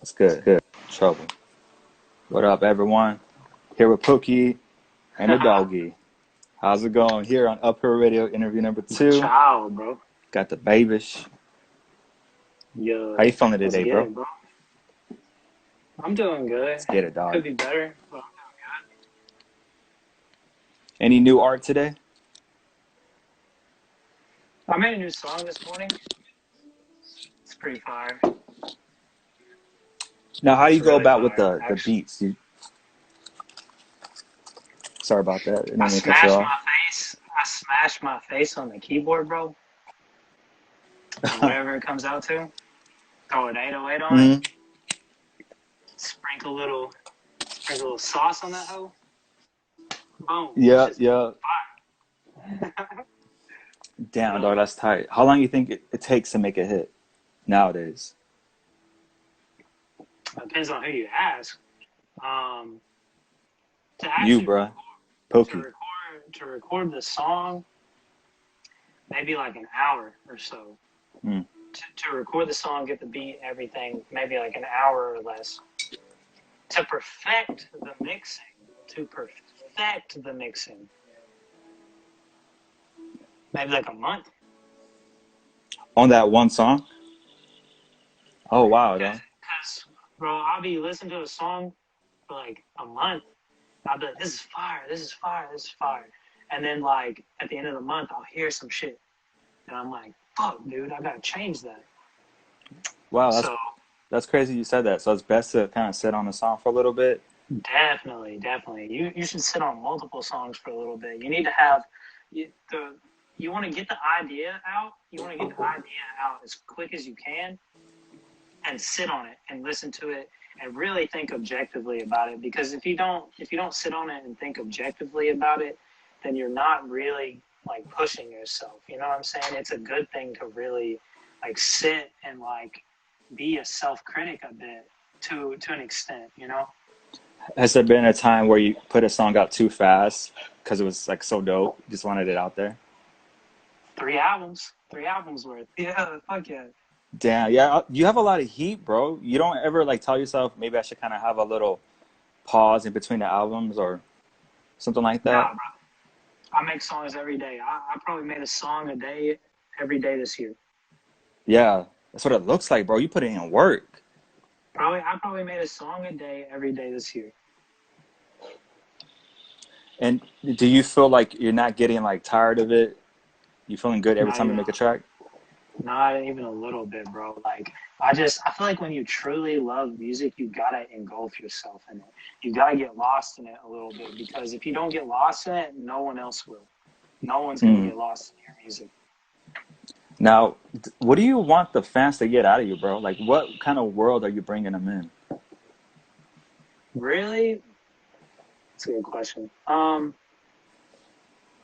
That's good. Trouble. What up, everyone? Here with Pouke and the doggy. How's it going? Here on Uphill Radio, interview number 2. Ciao, bro. Got the babish. How you Yo, feeling let's today, get bro? it, bro. I'm doing good. Let's get it, Could dog. be better. But Any new art today? I made a new song this morning. It's pretty fire. Now, how It's you go really about with fire, the actually. beats? Sorry about that. I didn't I mean to cut you smashed off. my face. I smashed my face on the keyboard, bro. And whatever it comes out to, throw an 808 on it. Hmm. Sprinkle a little sauce on that hoe. Boom. It's Yeah, just yeah. fire. Damn, Yo, dog, that's tight. How long you think it takes to make a hit nowadays? depends on who you ask. Um, to You, actually bruh. to Pokey. record the song, maybe like an hour or so. Mm. To record the song, get the beat, everything, maybe like an hour or less. To perfect the mixing, maybe like a month. On that one song? Oh, wow, dog. Because, bro, I'll be listening to a song for like a month. I'll be like, this is fire, this is fire, this is fire. And then, like, at the end of the month, I'll hear some shit. And I'm like, fuck, dude, I gotta change that. Wow, So, that's crazy you said that. So it's best to kind of sit on the song for a little bit. definitely. You should sit on multiple songs for a little bit. You need to have you want to get the idea out. You want to get the idea out as quick as you can, and sit on it and listen to it and really think objectively about it. Because if you don't sit on it and think objectively about it, then you're not really like pushing yourself. You know what I'm saying? It's a good thing to really like sit and like be a self critic a bit to an extent. You know. Has there been a time where you put a song out too fast because it was like so dope? You just wanted it out there? Three albums worth. Yeah, fuck yeah. Damn, yeah, you have a lot of heat, bro. You don't ever like tell yourself maybe I should kind of have a little pause in between the albums or something like that? Nah, bro. I make songs every day. I probably made a song a day every day this year. Yeah, that's what it looks like, bro. You put it in work. I probably made a song a day every day this year. And do you feel like you're not getting like tired of it? You feeling good every Not time you even make a track? not even a little bit, bro. Like I feel like when you truly love music, you gotta engulf yourself in it. You gotta get lost in it a little bit, because if you don't get lost in it, no one else will. No one's gonna Mm. get lost in your music. Now, what do you want the fans to get out of you, bro? Like, what kind of world are you bringing them in? Really? That's a good question.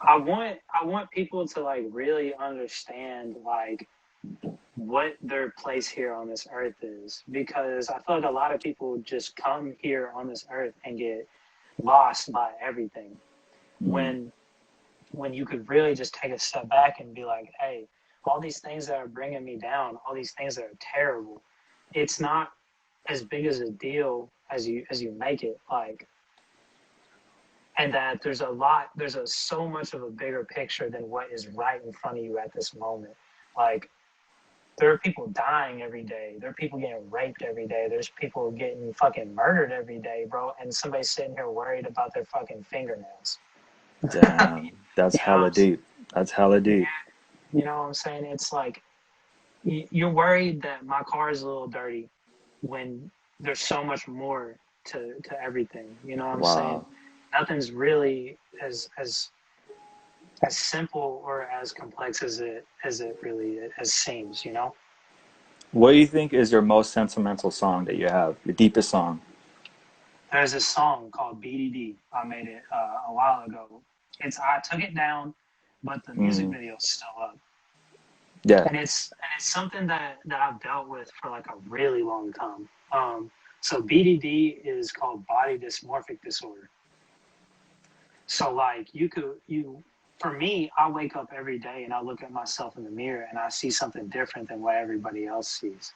I want people to like really understand like what their place here on this earth is, because I feel like a lot of people just come here on this earth and get lost by everything, Mm. when you could really just take a step back and be like, hey, all these things that are bringing me down, all these things that are terrible, it's not as big as a deal as you make it, like, and that there's so much of a bigger picture than what is right in front of you at this moment. Like, there are people dying every day. There are people getting raped every day. There's people getting fucking murdered every day, bro. And somebody's sitting here worried about their fucking fingernails. Damn, that's You know what hella I'm saying? deep. That's hella deep. You know what I'm saying? It's like you're worried that my car is a little dirty when there's so much more to everything. You know what I'm saying? Wow. Nothing's really as simple or as complex as it really as seems. You know. What do you think is your most sentimental song that you have? Your deepest song? There's a song called BDD. I made it a while ago. I took it down, but the music Mm. video is still up. Yeah. And it's something that I've dealt with for like a really long time. So BDD is called body dysmorphic disorder. So like for me, I wake up every day and I look at myself in the mirror and I see something different than what everybody else sees.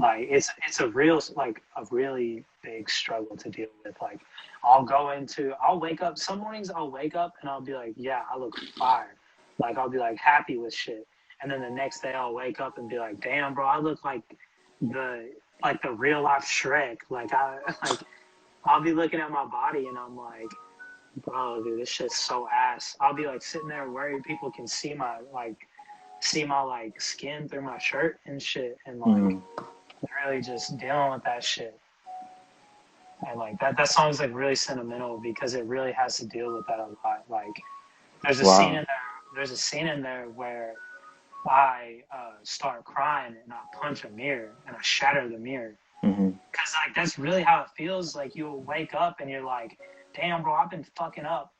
Like it's a real like a really big struggle to deal with. Like I'll wake up some mornings, I'll wake up and I'll be like, yeah, I look fire. Like I'll be like happy with shit. And then the next day I'll wake up and be like, damn bro, I look the the real life Shrek. Like I'll be looking at my body and I'm like, bro, dude, this shit's so ass. I'll be like sitting there worried people can see my skin through my shirt and shit, and like really just dealing with that shit. And like that song's like really sentimental because it really has to deal with that a lot. Like there's a scene in there. There's a scene in there where I start crying and I punch a mirror and I shatter the mirror. Because like that's really how it feels. Like you'll wake up and you're like, damn bro, I've been fucking up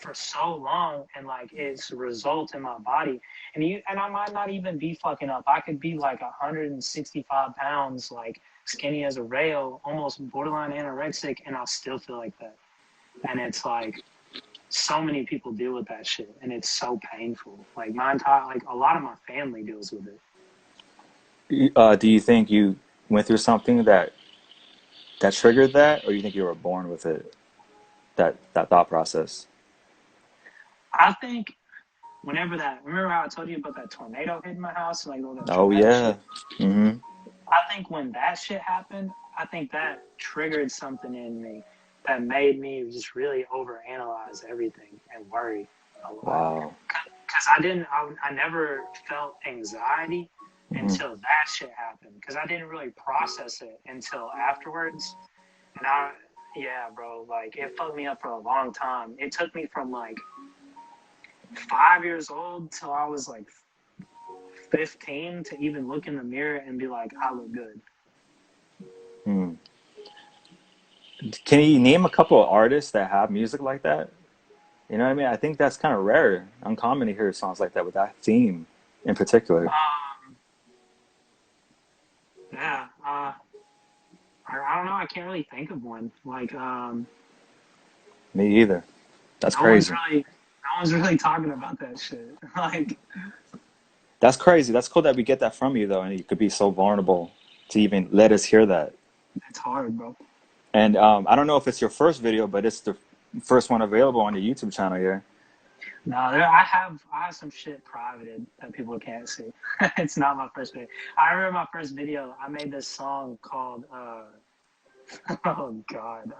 for so long, and like it's a result in my body, and I might not even be fucking up. I could be like 165 pounds, like skinny as a rail, almost borderline anorexic, and I'll still feel like that. And it's like so many people deal with that shit, and it's so painful. Like a lot of my family deals with it. Do you think you went through something that triggered that, or you think you were born with it? That thought process. I think remember how I told you about that tornado hitting my house and like all that yeah. Shit? I think when that shit happened, I think that triggered something in me that made me just really overanalyze everything and worry a lot. Wow. Because I never felt anxiety until that shit happened. Because I didn't really process it until afterwards. And yeah, bro, like it fucked me up for a long time. It took me from like 5 years old till I was like 15 to even look in the mirror and be like, I look good. Can you name a couple of artists that have music like that? You know what I mean? I think that's kind of rare, uncommon to hear songs like that with that theme in particular. Yeah, I don't know. I can't really think of one. Like, me either. That's crazy. No one's really talking about that shit. Like, that's crazy. That's cool that we get that from you though, and you could be so vulnerable to even let us hear that. It's hard, bro. And I don't know if it's your first video, but it's the first one available on your YouTube channel here. No, I have some shit privated that people can't see. It's not my first video. I remember my first video. I made this song called oh god,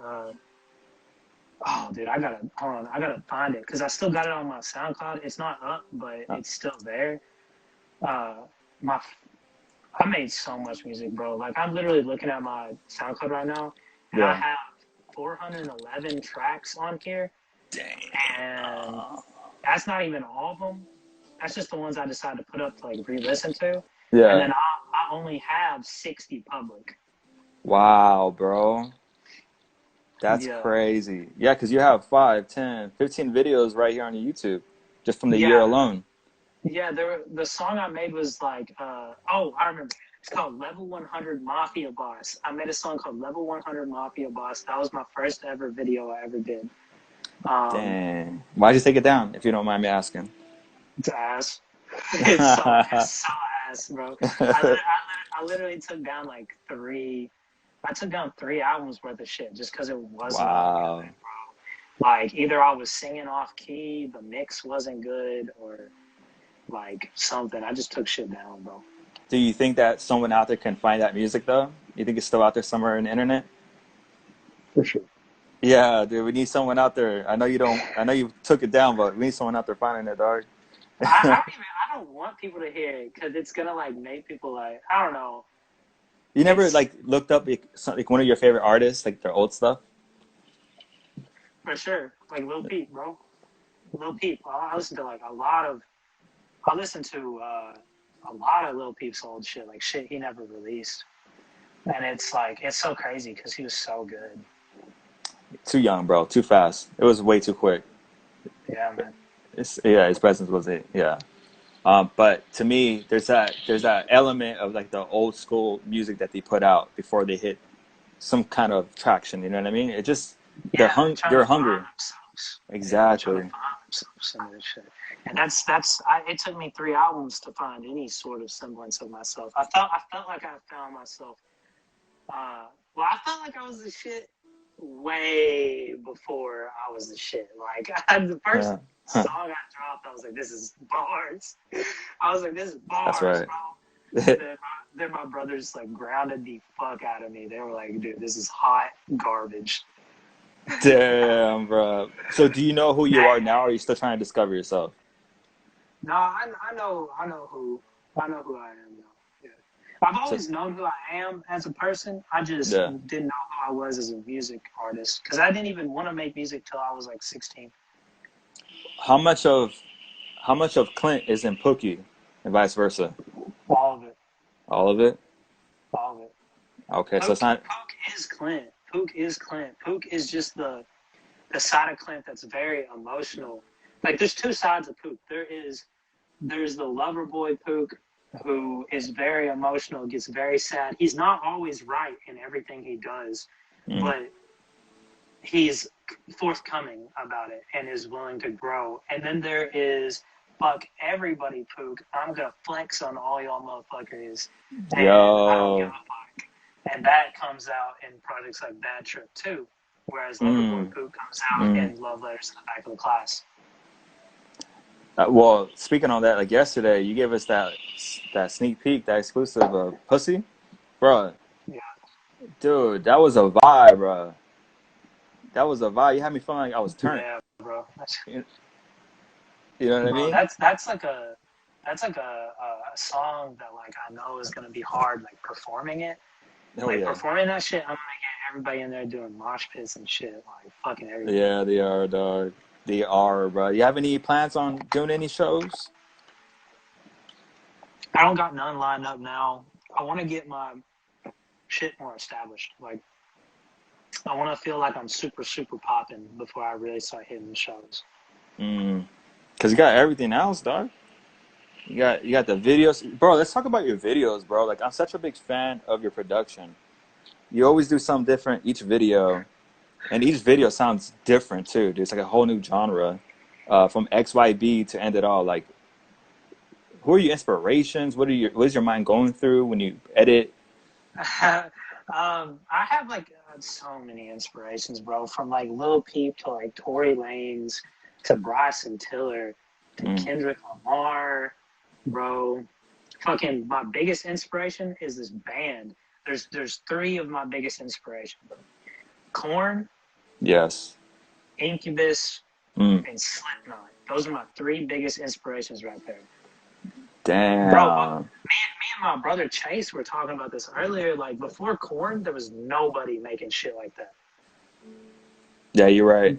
oh dude, I gotta find it because I still got it on my SoundCloud. It's not up, but it's still there. I made so much music, bro. Like I'm literally looking at my SoundCloud right now, and I have 411 tracks on here. Dang. And that's not even all of them. That's just the ones I decided to put up to like re-listen to. Yeah. And then I only have 60 public. Wow, bro. That's crazy. Yeah, because you have 5, 10, 15 videos right here on your YouTube just from the year alone. Yeah, the song I made was like, I remember. It's called Level 100 Mafia Boss. I made a song called Level 100 Mafia Boss. That was my first ever video I ever did. Dang. Why'd you take it down, if you don't mind me asking? It's ass. It's so ass, bro. I literally took down like 3 albums worth of shit just because it wasn't good, bro. Like either I was singing off key, the mix wasn't good, or like something. I just took shit down, bro. Do you think that someone out there can find that music though? You think it's still out there somewhere on the internet? For sure. Yeah, dude, we need someone out there. I know you took it down, but we need someone out there finding it, dog. I don't want people to hear it because it's gonna like make people like, I don't know. You never like looked up like one of your favorite artists, like their old stuff? For sure, like Lil Peep, bro. Lil Peep. I listen to a lot of Lil Peep's old shit, like shit he never released, and it's so crazy because he was so good. Too young, bro. Too fast. It was way too quick. Yeah, man. His presence was it. Yeah. But to me, there's that element of like the old school music that they put out before they hit some kind of traction. You know what I mean? It just they're hungry. Exactly. Trying to find themselves in this shit. And it took me 3 albums to find any sort of semblance of myself. I felt like I found myself. I felt like I was the shit way before I was the shit. Like the first song I dropped, I was like, "This is bars." I was like, "This is bars, That's right. bro." Then my brothers like grounded the fuck out of me. They were like, "Dude, this is hot garbage." Damn, bro. So do you know who you are now, or are you still trying to discover yourself? No, I know who I am now. Yeah. I've always known who I am as a person. I just didn't know who I was as a music artist because I didn't even want to make music till I was like 16. How much of Clint is in Pouke, and vice versa? All of it. All of it. All of it. Okay, so it's not. Pouke is Clint. Pouke is Clint. Pouke is just the side of Clint that's very emotional. Like there's two sides of Pouke. There's the lover boy Pouke who is very emotional, gets very sad. He's not always right in everything he does, but he's forthcoming about it and is willing to grow. And then there is fuck everybody Pouke. I'm gonna flex on all y'all motherfuckers. And I don't give a fuck. And that comes out in projects like Bad Trip too. Whereas Loverboy Pouke comes out in Love Letters to the Back of the Class. Well, speaking on that, like yesterday, you gave us that sneak peek, that exclusive Pussy, bro. Yeah. Dude, that was a vibe, bro. That was a vibe. You had me feeling like I was turned. Yeah, bro. You know what I mean? That's like a song that like I know is gonna be hard like performing it. Performing that shit, I'm gonna get everybody in there doing mosh pits and shit, like fucking everything. Yeah, they are, dog. They are, bro. You have any plans on doing any shows? I don't got none lined up now. I want to get my shit more established. Like, I want to feel like I'm super, super popping before I really start hitting the shows. Cause you got everything else, dog. You got the videos, bro. Let's talk about your videos, bro. Like, I'm such a big fan of your production. You always do something different each video. And each video sounds different too, dude. It's like a whole new genre, from XYB to End It All. Like, who are your inspirations? What is your mind going through when you edit? I have like so many inspirations, bro. From like Lil Peep to like Tory Lanez to Bryson Tiller to Kendrick Lamar, bro. Fucking my biggest inspiration is this band. There's 3 of my biggest inspirations. Korn, Yes, Incubus, and Slipknot. Those are my 3 biggest inspirations right there. Damn. Bro, me and my brother Chase were talking about this earlier. Like, before Korn, there was nobody making shit like that. Yeah, you're right.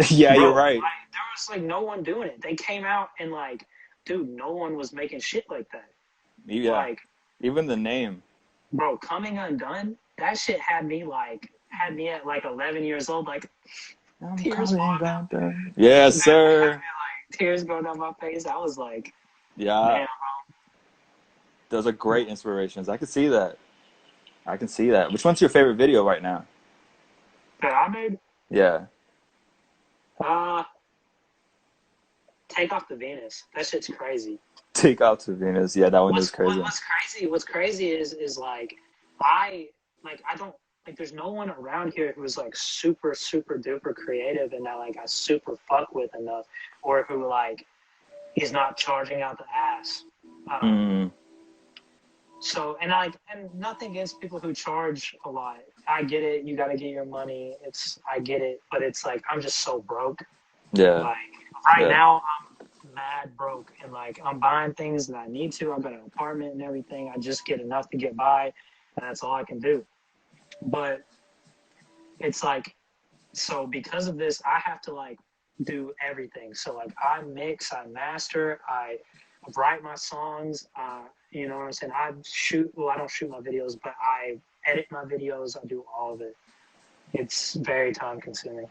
Yeah, Bro, you're right. Like, there was, like, no one doing it. They came out and, like, dude, no one was making shit like that. Yeah, like, even the name. Bro, Coming Undone, that shit had me at, like, 11 years old, like, tears falling down. Yes, sir. Like, tears going down my face. I was like, yeah. Man, bro. Those are great inspirations. I can see that. Which one's your favorite video right now? That I made? Yeah. Take Off the Venus. That shit's crazy. Take Off to Venus. Yeah, that one is crazy. What's crazy is like I don't like there's no one around here who's like super, super duper creative and that like I super fuck with enough, or who like is not charging out the ass. So and nothing against people who charge a lot. I get it. You got to get your money. I get it, but it's like I'm just so broke. Yeah. Like right now, I'm mad broke, and like I'm buying things that I need to. I've got an apartment and everything. I just get enough to get by, and that's all I can do. But it's like, so because of this, I have to like do everything. So like I mix, I master, I write my songs. You know what I'm saying? I don't shoot my videos, but I edit my videos. I do all of it. It's very time consuming.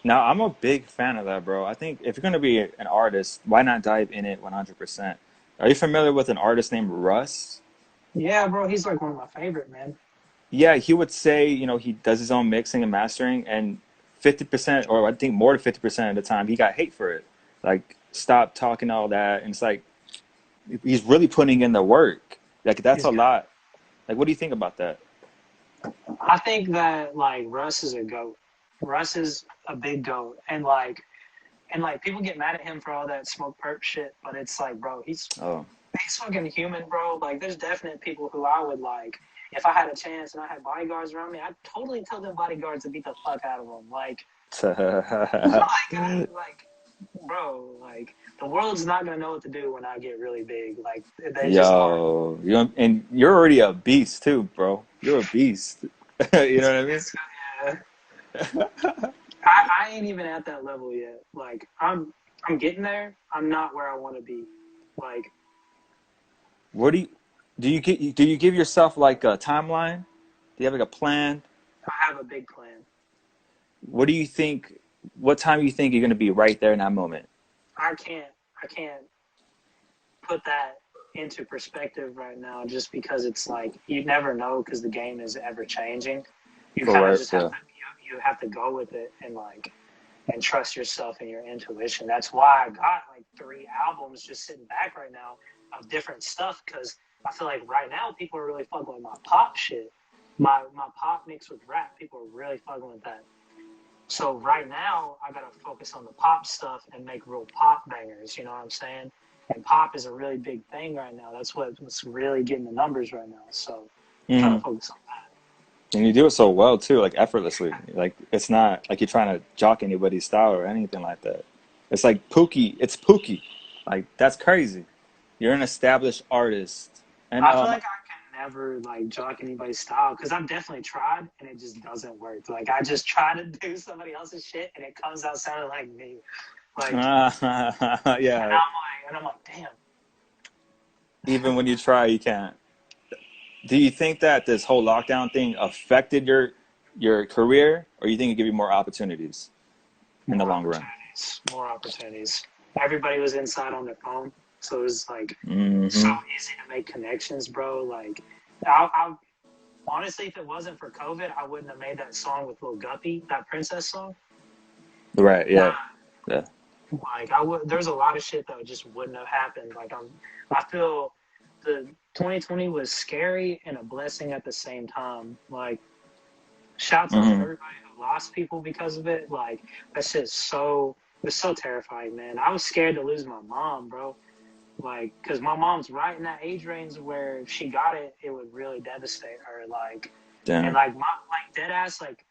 Now, I'm a big fan of that, bro. I think if you're going to be an artist, why not dive in it 100%? Are you familiar with an artist named Russ? Yeah, bro. He's like one of my favorite, man. Yeah, he would say, he does his own mixing and mastering. And 50%, or I think more than 50% of the time, he got hate for it. Like, stop talking all that. And it's like, he's really putting in the work. Like, that's He's a got. lot. Like, what do you think about that? I think that like Russ is a goat. Russ is a big goat, and like people get mad at him for all that smoke perp shit, but it's like, bro, Oh, he's fucking human, bro. Like, there's definite people who I would like, if I had a chance and I had bodyguards around me, I'd totally tell them bodyguards to beat the fuck out of them. Like, like, bro, like the world's not gonna know what to do when I get really big. Like, they just aren't. yo, and you're already a beast too, bro. You're a beast. You know what I mean? Yeah. I ain't even at that level yet. Like, I'm getting there. I'm not where I want to be. Like, What do you give yourself like a timeline? Do you have like a plan? I have a big plan. What do you think? What time you think you're gonna be right there in that moment? I can't put that into perspective right now, just because it's like you never know, because the game is ever changing. You For kind of right, just have yeah. to you have to go with it, and trust yourself and your intuition. That's why I got like 3 albums just sitting back right now of different stuff, because I feel like right now people are really fucking with my pop shit. My pop mixed with rap, people are really fucking with that. So right now I gotta focus on the pop stuff and make real pop bangers, you know what I'm saying? And pop is a really big thing right now. That's what's really getting the numbers right now. So I'm trying to Hmm. focus on that. And you do it so well too, like effortlessly. Like it's not like you're trying to jock anybody's style or anything like that. It's like Pookie. It's Pookie. Like that's crazy. You're an established artist, and I feel like I can never like jock anybody's style, because I've definitely tried and it just doesn't work. Like, I just try to do somebody else's shit and it comes out sounding like me. Like, yeah. and I'm like, damn. Even when you try, you can't. Do you think that this whole lockdown thing affected your career, or you think it give you more opportunities in the More long run? opportunities. More opportunities. Everybody was inside on their phone, so it was like so Hmm. easy to make connections, bro. Like, I honestly, if it wasn't for COVID, I wouldn't have made that song with Lil Guppy, that Princess song. Right. Uh, Yeah. Yeah. like, I would. There's a lot of shit that just wouldn't have happened. Like, I feel the 2020 was scary and a blessing at the same time. Like, shouts out to Hmm. everybody who lost people because of it. Like, that shit's so, it was so terrifying, man. I was scared to lose my mom, bro. Like, because my mom's right in that age range where if she got it, it would really devastate her. Like, and Damn. like, like dead ass, like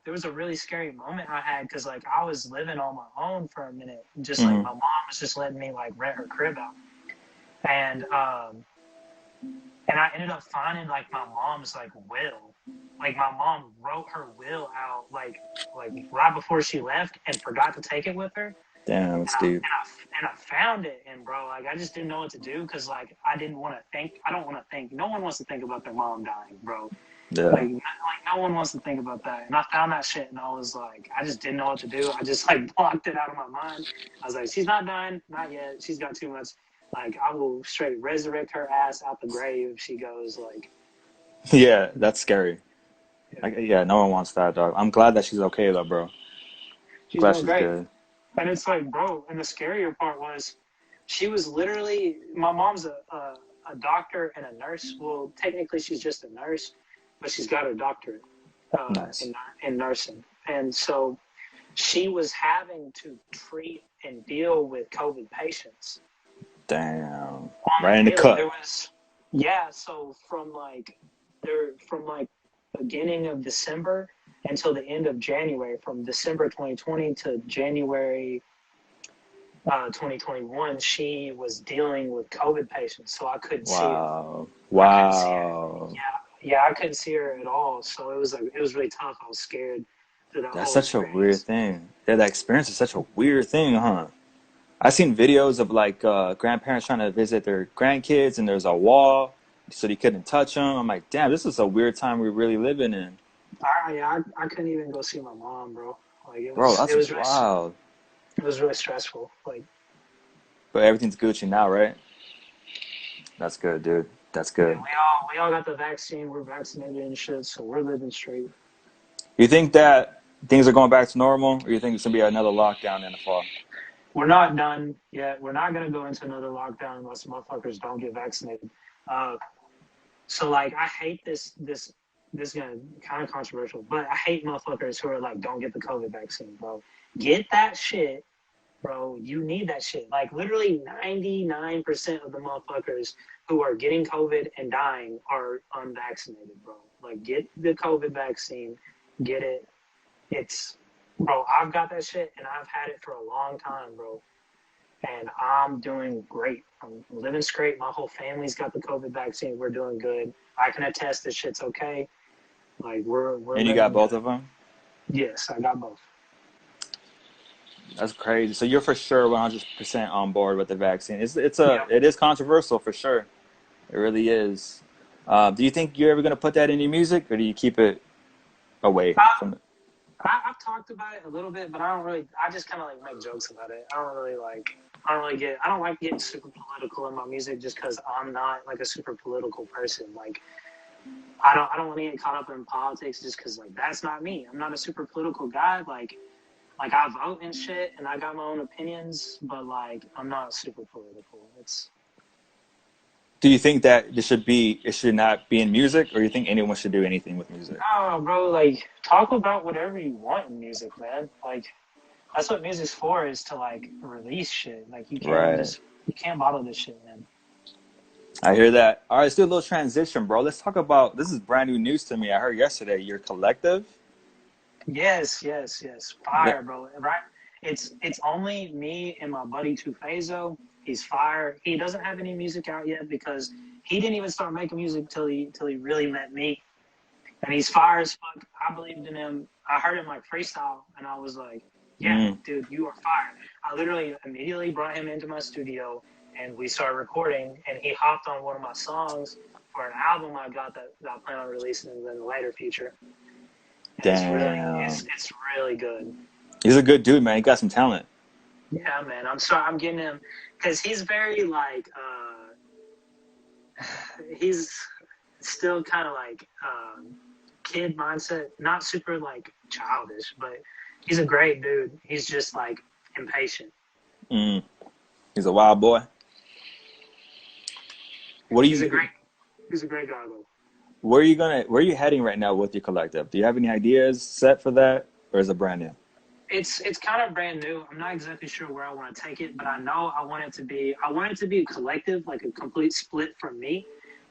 there was a really scary moment I had, because like I was living on my own for a minute. Just like Hmm. my mom was just letting me like rent her crib out. And I ended up finding like my mom's like will. Like, my mom wrote her will out like right before she left and forgot to take it with her. Damn. And It's deep. I found it, and bro, like I just didn't know what to do, because like I didn't want to think. I don't want to think. No one wants to think about their mom dying, bro. Yeah. Like no one wants to think about that. And I found that shit, and I was like, I just didn't know what to do. I just like blocked it out of my mind. I was like, she's not dying, not yet. She's got too much. Like, I will straight resurrect her ass out the grave if she goes. Like, Yeah. That's scary. yeah. Like, yeah. No one wants that, dog. I'm glad that she's okay though, bro. She's Glad doing she's great. good. And it's like, bro, and the scarier part was, she was literally, my mom's a doctor and a nurse. Well, technically she's just a nurse, but she's got her doctorate Nice. in nursing. And so she was having to treat and deal with COVID patients Damn. on Right in the the daily. cut. There was, yeah, so from like beginning of December until the end of January, from December 2020 to January 2021, she was dealing with COVID patients, so I couldn't see her. Wow. I couldn't see her. Wow. Yeah, I couldn't see her at all. So it was like, it was really tough. I was scared through that That's whole such a weird experience. thing. Yeah, that experience is such a weird thing, huh? I seen videos of like grandparents trying to visit their grandkids, and there's a wall, so they couldn't touch them. I'm like, damn, this is a weird time we're really living in, I couldn't even go see my mom, bro. Like, bro. it That's was really wild. it was really stressful. Like, But everything's Gucci now, right? That's good, dude. That's yeah, good. we all got the vaccine. We're vaccinated and shit, so we're living straight. You think that? things are going back to normal, or you think it's gonna be another lockdown in the fall? We're not done yet. We're not gonna go into another lockdown unless motherfuckers don't get vaccinated. Uh, so like, I hate this. This is gonna kind of controversial, but I hate motherfuckers who are like, don't get the COVID vaccine, bro. Get that shit, bro. You need that shit. Like literally 99% of the motherfuckers who are getting COVID and dying are unvaccinated, bro. Like get the COVID vaccine, get it. It's, bro, I've got that shit and I've had it for a long time, bro. And I'm doing great. I'm living straight. My whole family's got the COVID vaccine. We're doing good. I can attest this shit's okay. Like we're And you got living both good. of them? Yes, I got both. That's crazy. So you're for sure 100% on board with the vaccine. Yep. It is controversial for sure. It really is. Do you think you're ever gonna put that in your music, or do you keep it away I, from it? I've talked about it a little bit, but I don't really. I just kind of like make jokes about it. I don't really like. I don't really get. I don't like getting super political in my music just because I'm not like a super political person. Like I don't want to get caught up in politics just because like that's not me. I'm not a super political guy. Like I vote and shit, and I got my own opinions, but like I'm not super political. It's Do you think that it should not be in music, or you think anyone should do anything with music? oh, bro. Like talk about whatever you want in music, man. Like that's what music's for, is to like release shit. Like Right. you can't bottle this shit, man. I hear that. All right, let's do a little transition, bro. Let's talk about this is brand new news to me. I heard yesterday your collective. Yes. Yeah. Fire, bro. Right? It's only me and my buddy Tufazo. He's fire. He doesn't have any music out yet because he didn't even start making music till he really met me. And he's fire as fuck. I believed in him. I heard him like freestyle, and I was like, "Yeah, Mm, dude, you are fire." I literally immediately brought him into my studio, and we started recording. And he hopped on one of my songs for an album I got that I plan on releasing in the later future. And damn. it's really good. He's a good dude, man. He got some talent. Yeah, man. I'm sorry. I'm getting him because he's very like he's still kind of like kid mindset, not super like childish, but he's a great dude. He's just like impatient. Mm, he's a wild boy. What do He's a you? great he's a great guy though. Where are you heading right now with your collective? Do you have any ideas set for that, or is it brand new? It's kind of brand new. I'm not exactly sure where I want to take it, but I know I want it to be a collective, like a complete split from me.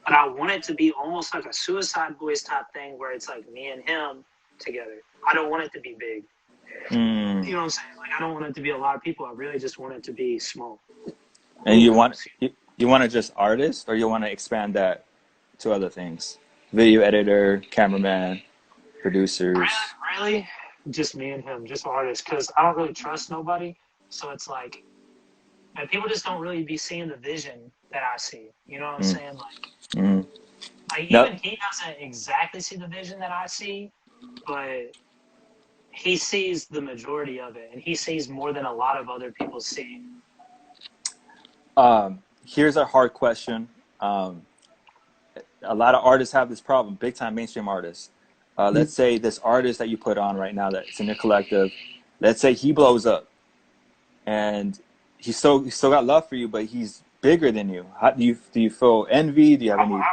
But I want it to be almost like a Suicide Boys type thing where it's like me and him together. I don't want it to be big. Mm. You know what I'm saying? Like I don't want it to be a lot of people. I really just want it to be small. And you want to just artist, or you want to expand that to other things? Video editor, cameraman, Really, producers. really, just me and him, just artists, because I don't really trust nobody. So it's like, and people just don't really be seeing the vision that I see. You know what I'm Mm. saying? Mm. Like Nope. even he doesn't exactly see the vision that I see, but he sees the majority of it, and he sees more than a lot of other people see. Here's a hard question. A lot of artists have this problem, big time mainstream artists. Let's say this artist that you put on right now that's in your collective, let's say he blows up and he's still got love for you, but he's bigger than you. How do you feel envy? Do you have any I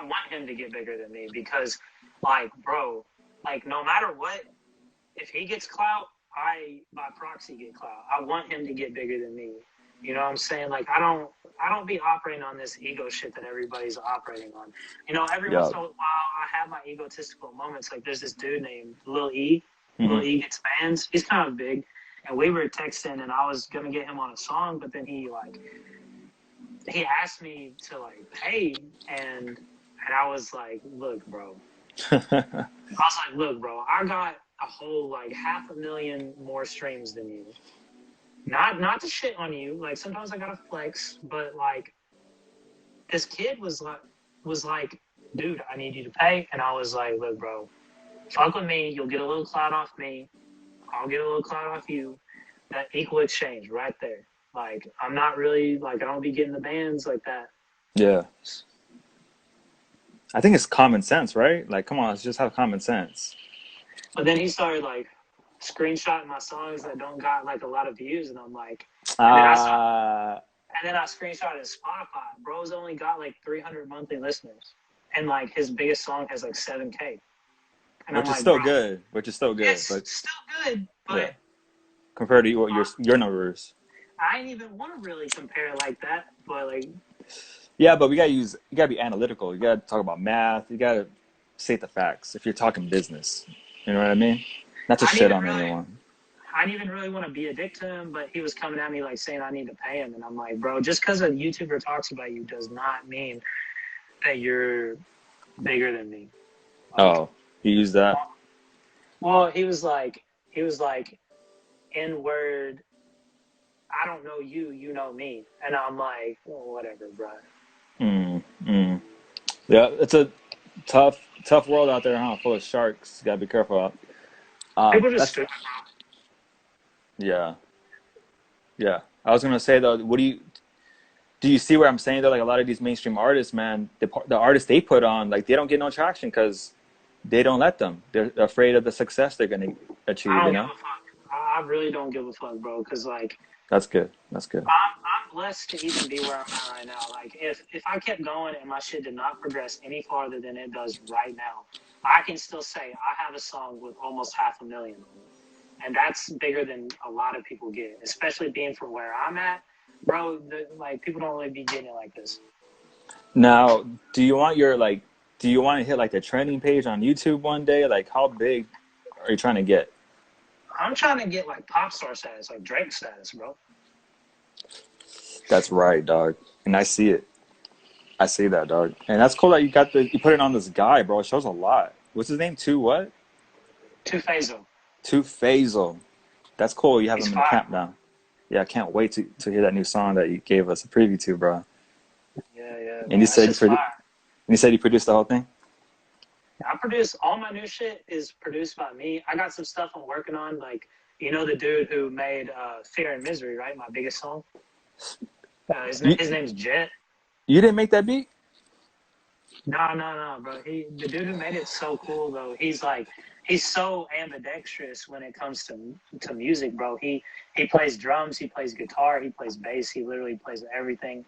want him to get bigger than me because, like, bro, like no matter what, if he gets clout, I by proxy get clout. I want him to get bigger than me. You know what I'm saying? Like I don't be operating on this ego shit that everybody's operating on. You know, every once yeah. in a while I have my egotistical moments. Like there's this dude named Lil E. Lil Mm-hmm. E gets fans. He's kind of big. And we were texting and I was gonna get him on a song, but then he asked me to like pay and I was like, look, bro. I got a whole like 500,000 more streams than you. Not to shit on you. Like sometimes I gotta flex, but like this kid was like, dude, I need you to pay. And I was like, look, bro, fuck with me. You'll get a little clout off me. I'll get a little clout off you. That equal exchange right there. Like I'm not really like I don't be getting the bands like that. Yeah. I think it's common sense, right? Like, come on, let's just have common sense. But then he started like screenshotting my songs that don't got like a lot of views, and I'm like, and then I saw, Uh, and then I screenshotted Spotify. Bro's only got like 300 monthly listeners, and like his biggest song has like 7K. And I'm which is like, still bro, good. Which is still good. it's But still good, yeah, but compared to your numbers. I ain't even want to really compare it like that. But like, Yeah, but you gotta be analytical. You gotta talk about math. You gotta state the facts if you're talking business. You know what I mean? Not to I didn't shit even on really, anyone. I didn't even really want to be a dick to him, but he was coming at me like saying I need to pay him, and I'm like, bro, just because a YouTuber talks about you does not mean that you're bigger than me. Like, Oh, you use that? well, he was like, N word. I don't know you, you know me, and I'm like, well, whatever, bro. Mm, mm. Yeah, it's a tough world out there, huh? Full of sharks. You gotta be careful. People just That's stupid. yeah, yeah. I was gonna say though, what do you see what I'm saying though? Like a lot of these mainstream artists, man, the artists they put on, like they don't get no traction because they don't let them. They're afraid of the success they're gonna I achieve. You don't give know? a fuck. I really don't give a fuck, bro. Cause like That's good. That's good. I'm blessed to even be where I'm at right now. Like if I kept going and my shit did not progress any farther than it does right now, I can still say I have a song with almost 500,000 on it, and that's bigger than a lot of people get. Especially being from where I'm at, bro. Like people don't really be getting it like this. Now, do you want to hit like the trending page on YouTube one day? Like, how big are you trying to get? I'm trying to get like pop star status, like Drake status, bro. That's right, dog. And I see it. I see that, dog. And that's cool that you put it on this guy, bro. It shows a lot. What's his name? Two what? Two Phaso. Two Faisal. That's cool. You have He's him in the fire. camp now. Yeah, I can't wait to hear that new song that you gave us a preview to, bro. Yeah, And bro. That shit's fire. you said you produced the whole thing. I produce all my new shit is produced by me. I got some stuff I'm working on, like you know the dude who made "Fear and Misery," right? My biggest song. You His name's Jet. you didn't make that beat? No, bro. The dude who made it's so cool though. He's so ambidextrous when it comes to music, bro. He plays drums, he plays guitar, he plays bass, he literally plays everything,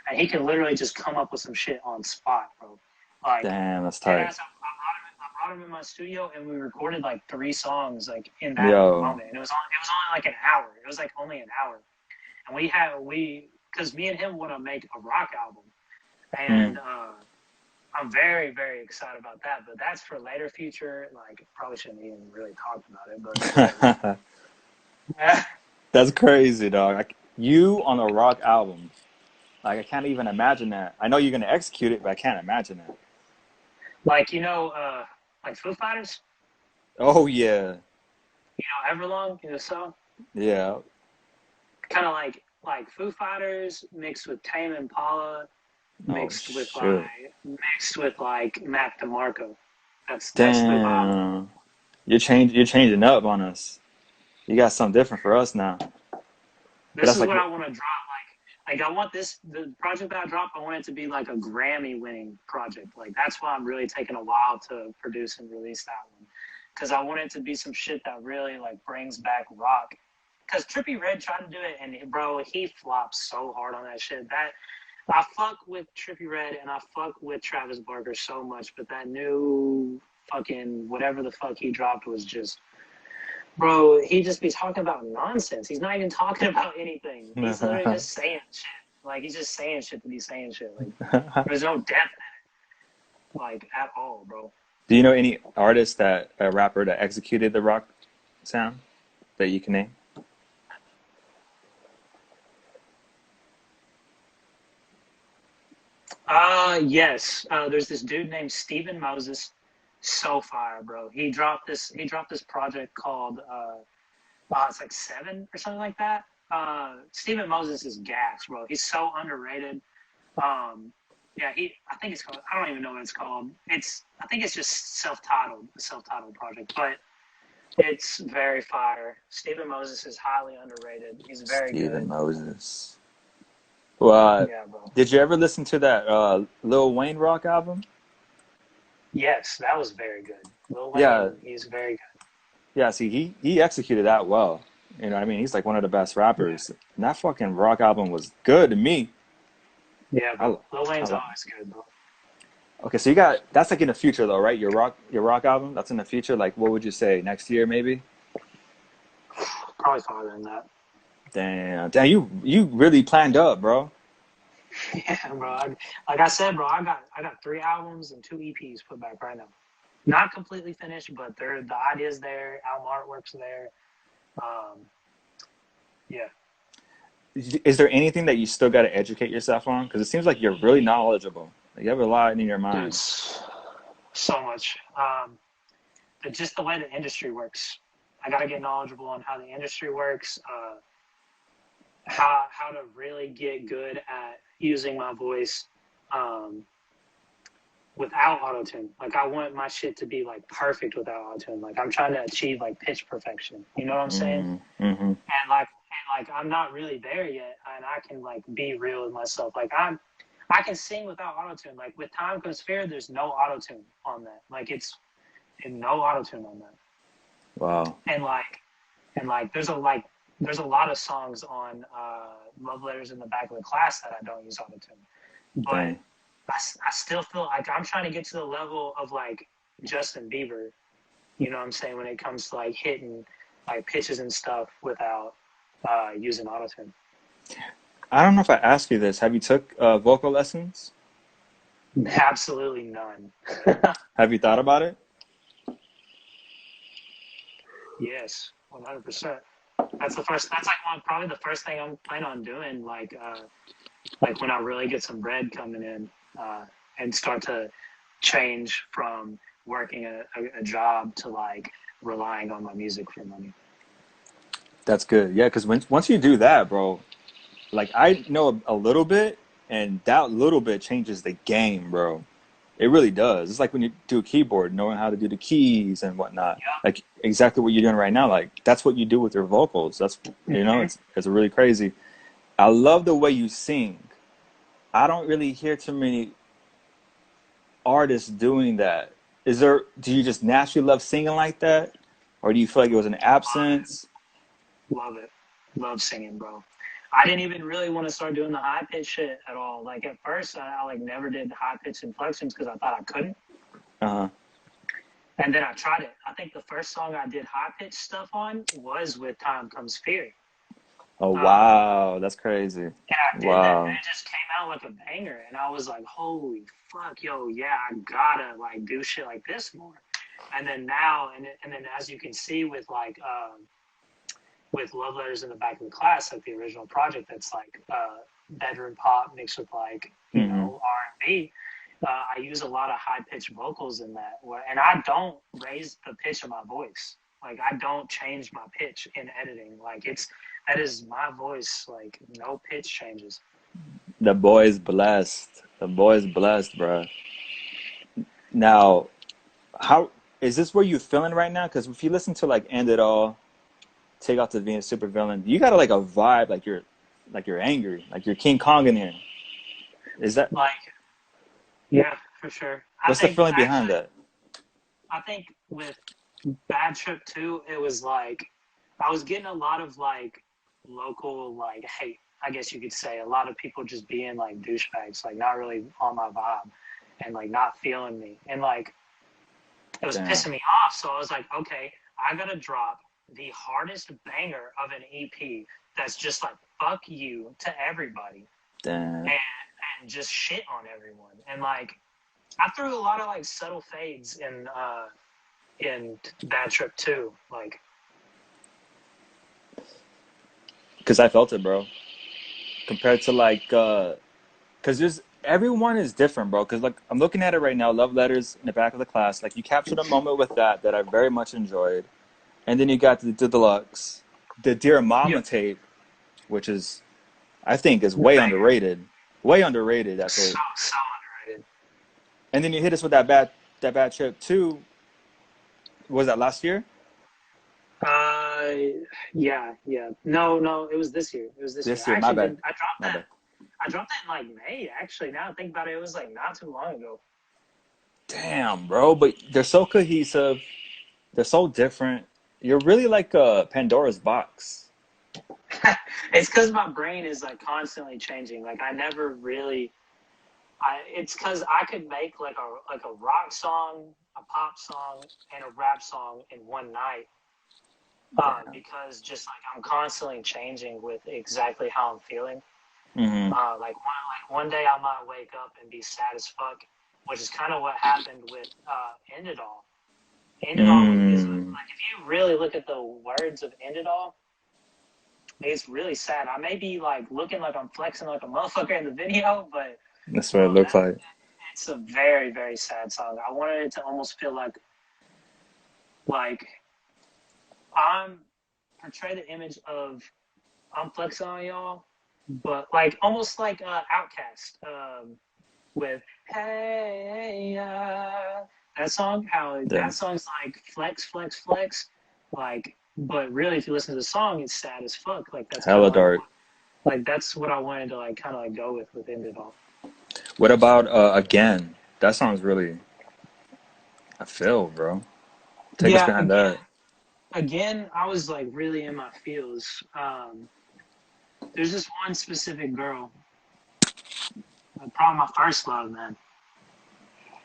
and he can literally just come up with some shit on spot, bro. Like, Damn, that's dead tight. ass, I brought him in my studio and we recorded like 3 songs like in that Yo. moment, and it was only like an hour. It was like only an hour, and because me and him want to make a rock album, Mm. and I'm very, very excited about that, but that's for later future. Like, probably shouldn't even really talk about it, but whatever. Yeah. That's crazy, dog. You on a rock album. Like I can't even imagine that. I know you're gonna execute it, but I can't imagine that. Like, like Foo Fighters, Oh yeah, Everlong, so yeah. kind of like Foo Fighters mixed with Tame Impala, Oh mixed with shit. like Mac DeMarco. That's the vibe. Damn. You're changing up on us. You got something different for us now. But This that's is like what I want to drop. Like I want the project that I drop. I want it to be like a Grammy-winning project. Like that's why I'm really taking a while to produce and release that one, because I want it to be some shit that really like brings back rock. Because Trippie Redd tried to do it, and bro, he flopped so hard on that shit. That I fuck with Trippie Redd and I fuck with Travis Barker so much, but that new fucking whatever the fuck he dropped was just, bro, he just be talking about nonsense. He's not even talking about anything. He's literally do just saying shit. Like he's just saying shit to be saying shit. Like there's no depth in it, like at all, bro. you know any artist that a rapper that executed the rock sound that you can name? Yes. There's this dude named Steven Moses. So fire, bro. He dropped this project called it's like Seven or something like that. Steven Moses is gas, bro. He's so underrated. Yeah, I think it's called. I don't even know what it's called. I think it's just a self-titled project, but it's very fire. Steven Moses is highly underrated. He's very Steven good. Moses. Well, Yeah, bro. did you ever listen to that Lil Wayne rock album? Yes, that was very good. Lil Yeah, Wayne, he's very good. Yeah, see, he executed that well. You know what I mean? He's like one of the best Yeah, rappers. And that fucking rock album was good to me. yeah, I, bro. Lil I Wayne's love. always good, bro. Okay, so you got that's like in the future though, right? Your rock album, that's in the future. Like, what would you say next year maybe? Probably farther than that. Damn, you really planned up, bro. Yeah, bro. Like I said, bro, I got 3 albums and 2 EPs put back right now. Not completely finished, but the ideas there, album artwork's there. Um, yeah, Is there anything that you still got to educate yourself on? Because it seems like you're really knowledgeable. Like, you have a lot in your dude, mind. so much. Just the way the industry works. I got to get knowledgeable on how the industry works, how to really get good at using my voice um, without autotune. Like I want my shit to be like perfect without autotune. Like I'm trying to achieve like pitch perfection. You know what I'm saying? Mm-hmm. And like I'm not really there yet, and I can like be real with myself. Like I can sing without autotune. Like with Time Comes Fear, there's no autotune on that. Like it's and no autotune on that. Wow. And like there's a lot of songs on Love Letters in the Back of the Class that I don't use autotune. But Dang. I still feel like I'm trying to get to the level of like Justin Bieber, you know what I'm saying, when it comes to like hitting like pitches and stuff without using autotune. I don't know if I asked you this. Have you took vocal lessons? Absolutely none. Have you thought about it? Yes, 100%. That's like probably the first thing I'm planning on doing. Like when I really get some bread coming in and start to change from working a job to like relying on my music for money. That's good. Yeah, because once you do that, bro, like I know a little bit, and that little bit changes the game, bro. It really does. It's like when you do a keyboard, knowing how to do the keys and whatnot. Like exactly what you're doing right now. Like that's what you do with your vocals. That's you know, Mm-hmm. it's really crazy. I love the way you sing. I don't really hear too many artists doing that. Do you just naturally love singing like that? Or do you feel like it was an absence? Love it. Love singing, bro. I didn't even really want to start doing the high pitch shit at all. Like at first, I like never did high pitch inflections because I thought I couldn't. Uh-huh. And then I tried it. I think the first song I did high pitch stuff on was with Time Comes Fear. Oh Um, wow, that's crazy. and I did that, and Wow. it just came out like a banger. And I was like, "Holy fuck, yo, yeah, I gotta like do shit like this more." And then now, and then as you can see with Love Letters in the Back of the Class, like the original project, that's like bedroom pop mixed with like Mm-hmm. R&B. I use a lot of high pitched vocals in that, and I don't raise the pitch of my voice. Like I don't change my pitch in editing. Like that is my voice. Like no pitch changes. The boy's blessed. The boy's blessed, bro. Now, how is this where you feeling right now? Because if you listen to like End It All, Take Out the Venus, Supervillain, you got like a vibe like you're angry, like you're King Kong in here. Is that Like yeah, for sure. what's the feeling behind that? I think with Bad Trip 2, it was like I was getting a lot of like local like hate, I guess you could say. A lot of people just being like douchebags, like not really on my vibe and like not feeling me. And like it was Damn, pissing me off. So I was like, okay, I gotta drop the hardest banger of an EP that's just like fuck you to everybody damn. and just shit on everyone. And like I threw a lot of like subtle fades in Bad Trip 2. Like Because I felt it, bro. Compared to like, because there's everyone is different, bro. Because like I'm looking at it right now, Love Letters in the Back of the Class. Like you captured a moment with that I very much enjoyed, and then you got the deluxe, the Dear yeah, Mama tape, which is I think is the way banger. underrated, way underrated that So tape. so underrated. And then you hit us with that bad trip too. Was that last year? Uh, yeah. No, it was this year. It was this year. This I year, my actually bad, did. I dropped my that. bad. I dropped that in like May. Actually, now I think about it, it was like not too long ago. Damn, bro. But they're so cohesive. They're so different. You're really like a Pandora's box. It's because my brain is like constantly changing. Like I never really. It's because I could make like a rock song, a pop song, and a rap song in one night. Damn. Because just like I'm constantly changing with exactly how I'm feeling. Mm-hmm. Like one day I might wake up and be sad as fuck, which is kind of what happened with End It All. End It All is Mm. like if you really look at the words of End It All, it's really sad. I may be like looking like I'm flexing like a motherfucker in the video, but That's what it bro, looks like. it's a very very sad song. I wanted it to almost feel like I'm portray the image of I'm flexing on y'all, but like almost like Outcast with Hey that song. How Yeah. that song's like flex flex flex, like. But really, if you listen to the song, it's sad as fuck. Like that's kind Hella of dark. like that's what I wanted to like kind of like go with End It All. What about Again? That song's really I feel, bro. Take us Yeah, behind that. again, I was like really in my feels. There's this one specific girl, probably my first love, man.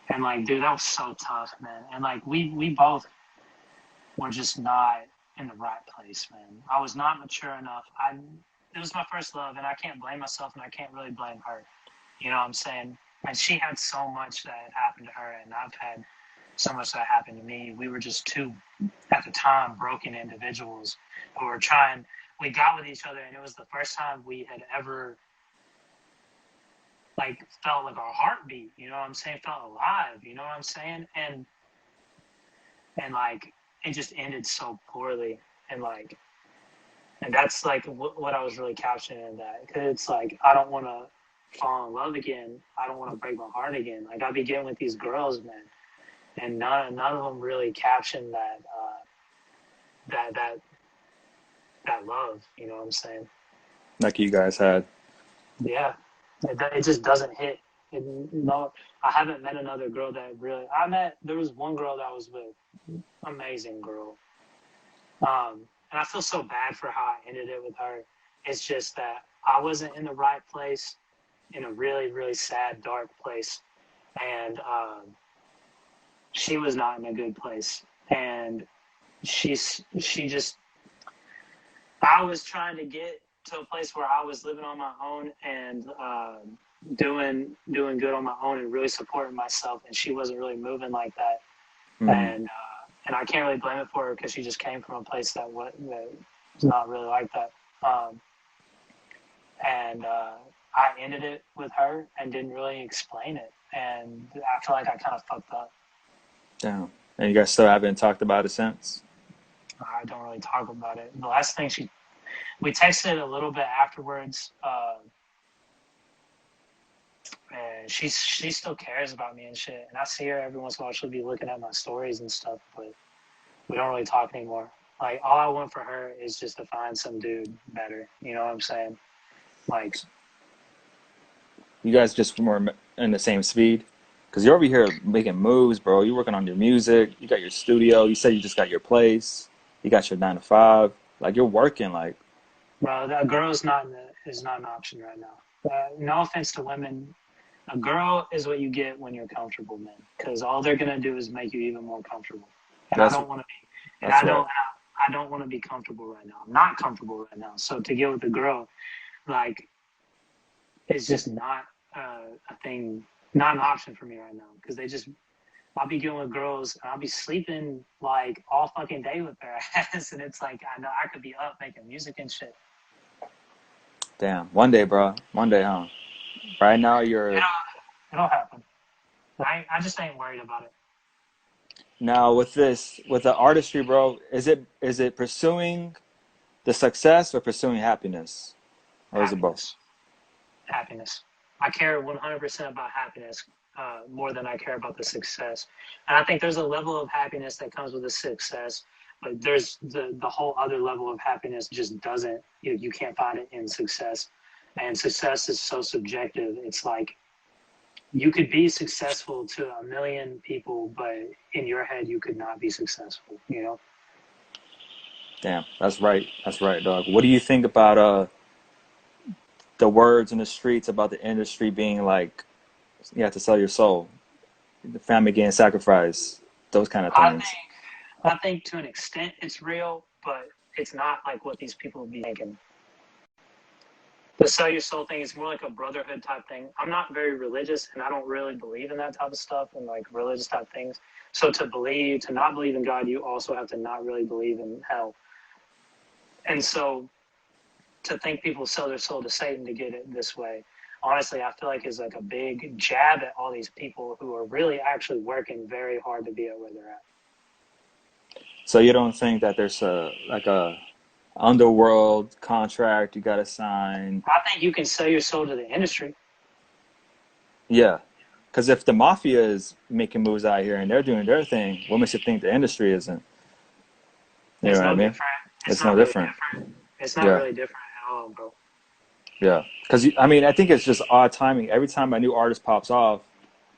And like, dude, that was so tough, man. And like, we both were just not in the right place, man. I was not mature enough. It was my first love, and I can't blame myself, and I can't really blame her. You know what I'm saying? And she had so much that had happened to her, and I've had so much that happened to me. We were just two, at the time, broken individuals who were trying. We got with each other, and it was the first time we had ever like felt like our heartbeat. You know what I'm saying? Felt alive. You know what I'm saying? And like it just ended so poorly, and like, and that's like what I was really capturing in that, because it's like I don't want to fall in love again. I don't want to break my heart again. Like I be getting with these girls, man, and none of them really caption that that love. You know what I'm saying? Like you guys had. Yeah, it just doesn't hit. No, I haven't met another girl that really. There was one girl that I was with, amazing girl. And I feel so bad for how I ended it with her. It's just that I wasn't in the right place, in a really really sad dark place, and she was not in a good place, and she just I was trying to get to a place where I was living on my own and doing good on my own and really supporting myself, and she wasn't really moving like that, Mm. and I can't really blame it for her because she just came from a place that was not really like that, and I ended it with her and didn't really explain it, and I feel like I kind of fucked up. Damn. And you guys still haven't talked about it since? I don't really talk about it. The last thing we texted a little bit afterwards. And she still cares about me and shit. And I see her every once in a while. She'll be looking at my stories and stuff, but we don't really talk anymore. Like all I want for her is just to find some dude better. You know what I'm saying? Like, You guys just more in the same speed? Because you're over here making moves, bro. You're working on your music. You got your studio. You said you just got your place. You got your 9 to 5. Like you're working. Like bro, a girl is not an option right now. No offense to women, a girl is what you get when you're comfortable, man. Because all they're gonna do is make you even more comfortable. And I that's don't want to be. And that's right. I don't want to be comfortable right now. I'm not comfortable right now. So to get with a girl, like, it's just not a thing, not an option for me right now. Because I'll be getting with girls and I'll be sleeping like all fucking day with their ass, and it's like I know I could be up making music and shit. Damn. One day, bro. One day, huh? Right now, you're It'll happen. I just ain't worried about it. now with the artistry, bro. Is it pursuing the success or pursuing happiness, or is it both? Happiness. Happiness. I care 100% about happiness more than I care about the success. And I think there's a level of happiness that comes with the success, but there's the whole other level of happiness just doesn't, you can't find it in success. And success is so subjective. It's like you could be successful to a million people, but in your head, you could not be successful, you know? Damn, that's right. That's right, dog. What do you think about the words in the streets about the industry being like you have to sell your soul, the family getting sacrificed, those kind of I things? think I think to an extent it's real, but it's not like what these people be thinking. The sell your soul thing is more like a brotherhood type thing. I'm not very religious, and I don't really believe in that type of stuff and like religious type things. So to not believe in God, you also have to not really believe in hell. And so to think people sell their soul to Satan to get it this way, honestly, I feel like is like a big jab at all these people who are really actually working very hard to be at where they're at. So you don't think that there's a underworld contract you got to sign? I think you can sell your soul to the industry. Yeah, because if the mafia is making moves out here and they're doing their thing, what makes you think the industry isn't? You know It's what I no mean? different. It's It's no not really different. different. It's not Yeah, really different at all, bro. yeah. Because I mean, I think it's just odd timing. Every time a new artist pops off,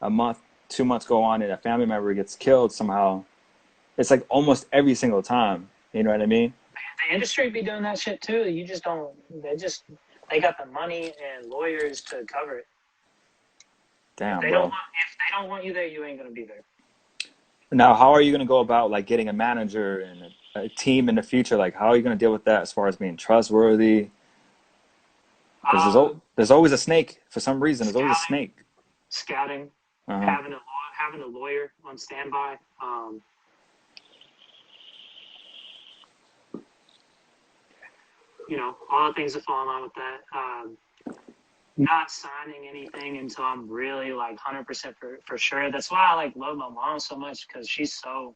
a month, 2 months go on, and a family member gets killed somehow. It's like almost every single time. You know what I mean? The industry be doing that shit too. You just don't. They got the money and lawyers to cover it. Damn, bro. If they don't want you there, you ain't gonna be there. Now, how are you going to go about like getting a manager and a team in the future? Like, how are you going to deal with that as far as being trustworthy? Because Uh, there's always a snake for some reason. There's always a scouting, snake. scouting, Uh-huh. having a lawyer on standby. All the things that fall in line with that. Not signing anything until I'm really like 100% for sure. That's why I like love my mom so much because she's so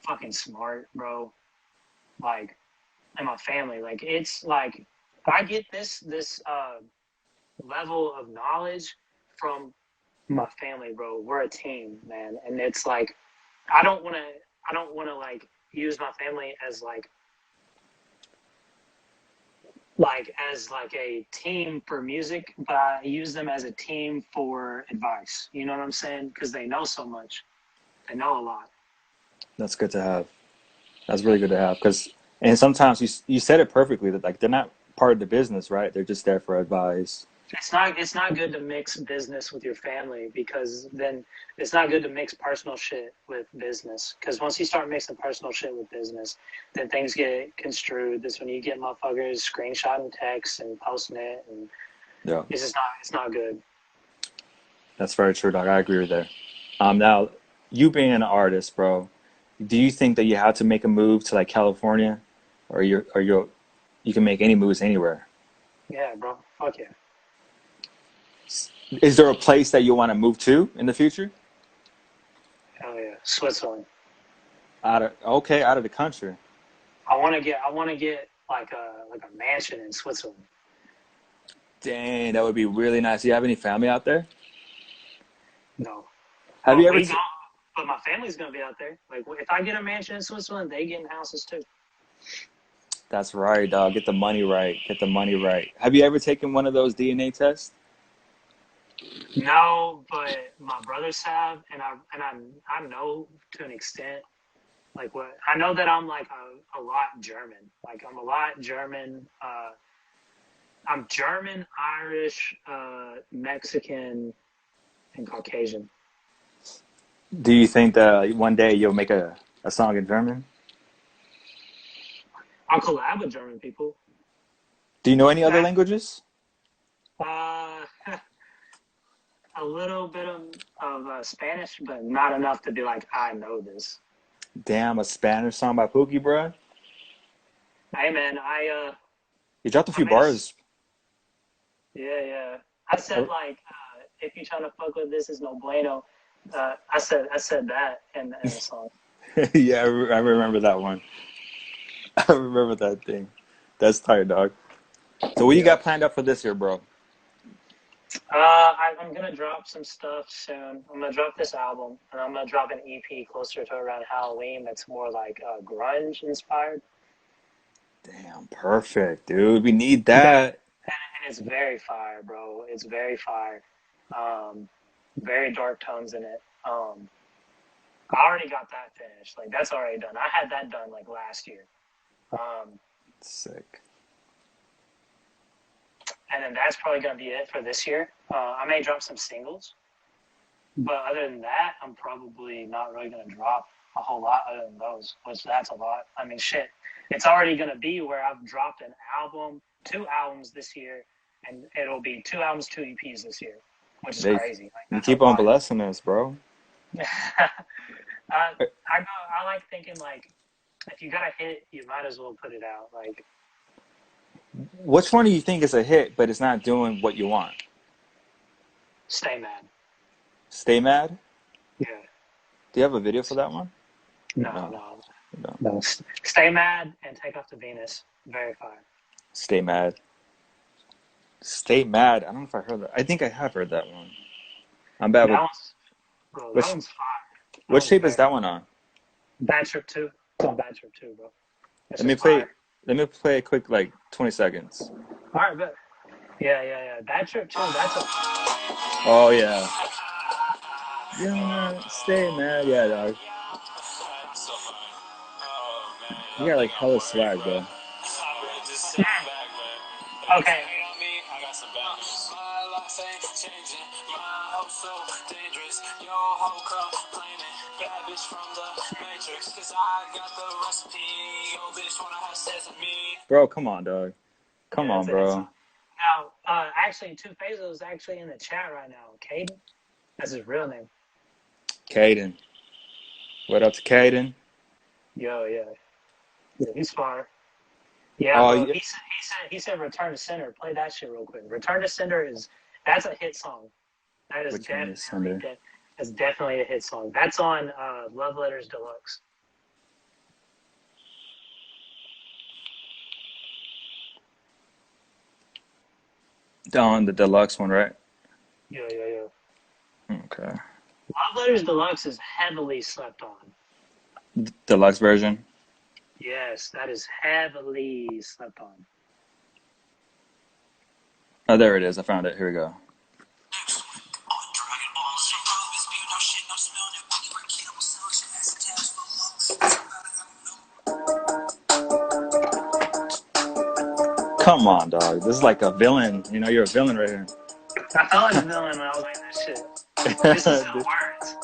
fucking smart, bro. Like, and my family, like it's like I get this level of knowledge from my family, bro. We're a team, man, and it's like I don't want to I don't want to like use my family as like a team for music, but I use them as a team for advice. You know what I'm saying? Because they know so much. They know a lot. That's good to have. That's really good to have. Because and sometimes you said it perfectly that like they're not part of the business, right? They're just there for advice. It's not good to mix business with your family because then it's not good to mix personal shit with business because once you start mixing personal shit with business, then things get construed. That's when you get motherfuckers screenshotting texts and posting it, and Yeah, it's not good. that's very true, dog. I agree with that. Now you being an artist, bro, do you think that you have to make a move to like California, you can make any moves anywhere? Yeah, bro. Fuck yeah. Is there a place that you want to move to in the future? Hell yeah. Switzerland. Out of the country. I want to get like a mansion in Switzerland. Dang, that would be really nice. Do you have any family out there? No. Have you ever? But my family's gonna be out there. Like if I get a mansion in Switzerland, they get in houses too. That's right, dog. Get the money right. Get the money right. Have you ever taken one of those DNA tests? No, but my brothers have, and I know to an extent. Like what I know that I'm like a lot German. Like I'm a lot German. I'm German, Irish, Mexican, and Caucasian. Do you think that one day you'll make a song in German? I'll collab with German people. Do you know any other languages? Uh, a little bit of Spanish, but not enough to be like, I know this. Damn, a Spanish song by Pouke, bro. Hey man, You dropped a I few made a bars. yeah. I said like, if you trying to fuck with this is no bueno. I said that in the song. Yeah, I remember that one. I remember that thing. That's tight, dog. So what you Yeah. got planned up for this year, bro? I'm gonna drop some stuff soon. I'm gonna drop this album, and I'm gonna drop an EP closer to around Halloween. That's more like grunge inspired. Damn, perfect, dude. We need That that. and it's very fire, bro. It's very fire. Um, very dark tones in it. I already got that finished. Like that's already done. I had that done like last year. Sick. And then that's probably going to be it for this year. I may drop some singles, but other than that, I'm probably not really going to drop a whole lot other than those, which that's a lot. I mean, shit. It's already going to be where I've dropped an album, 2 albums this year, and it'll be 2 albums, 2 EPs this year, which is crazy. Like, You that's keep on blessing us, bro. I like thinking, like, if you got a hit, you might as well put it out. Like, which one do you think is a hit, but it's not doing what you want? Stay Mad. Stay Mad? Yeah. Do you have a video for that one? No. Stay Mad and Take Off to Venus. Very fire. Stay Mad. Stay Mad. I don't know if I heard that. I think I have heard that one. I'm bad with... That one's fire. Which tape is that one on? Bad Trip 2. It's on Bad Trip 2, bro. Let me play a quick, like, 20 seconds. All right, but... Yeah. Bad Trip 2, that's a... Oh, yeah. Yeah, Stay Mad. Yeah, dog. You got, like, hella swag, bro. Okay. Bro, come on, dog. Come on, bro. Now, actually, Two Phasos is actually in the chat right now. Caden? That's his real name. Caden. What up to Caden? Yeah, he's fire. Yeah, yeah. He said Return to Sender. Play that shit real quick. Return to Sender that's a hit song. That is definitely a hit song. That's on Love Letters Deluxe. On the deluxe one, right? Yeah. Okay. Love Letters Deluxe is heavily slept on. Deluxe version? Yes, that is heavily slept on. Oh, there it is. I found it. Here we go. Come on, dog. This is like a villain. You know, you're a villain right here. I felt like a villain when I was like this shit. This is the words.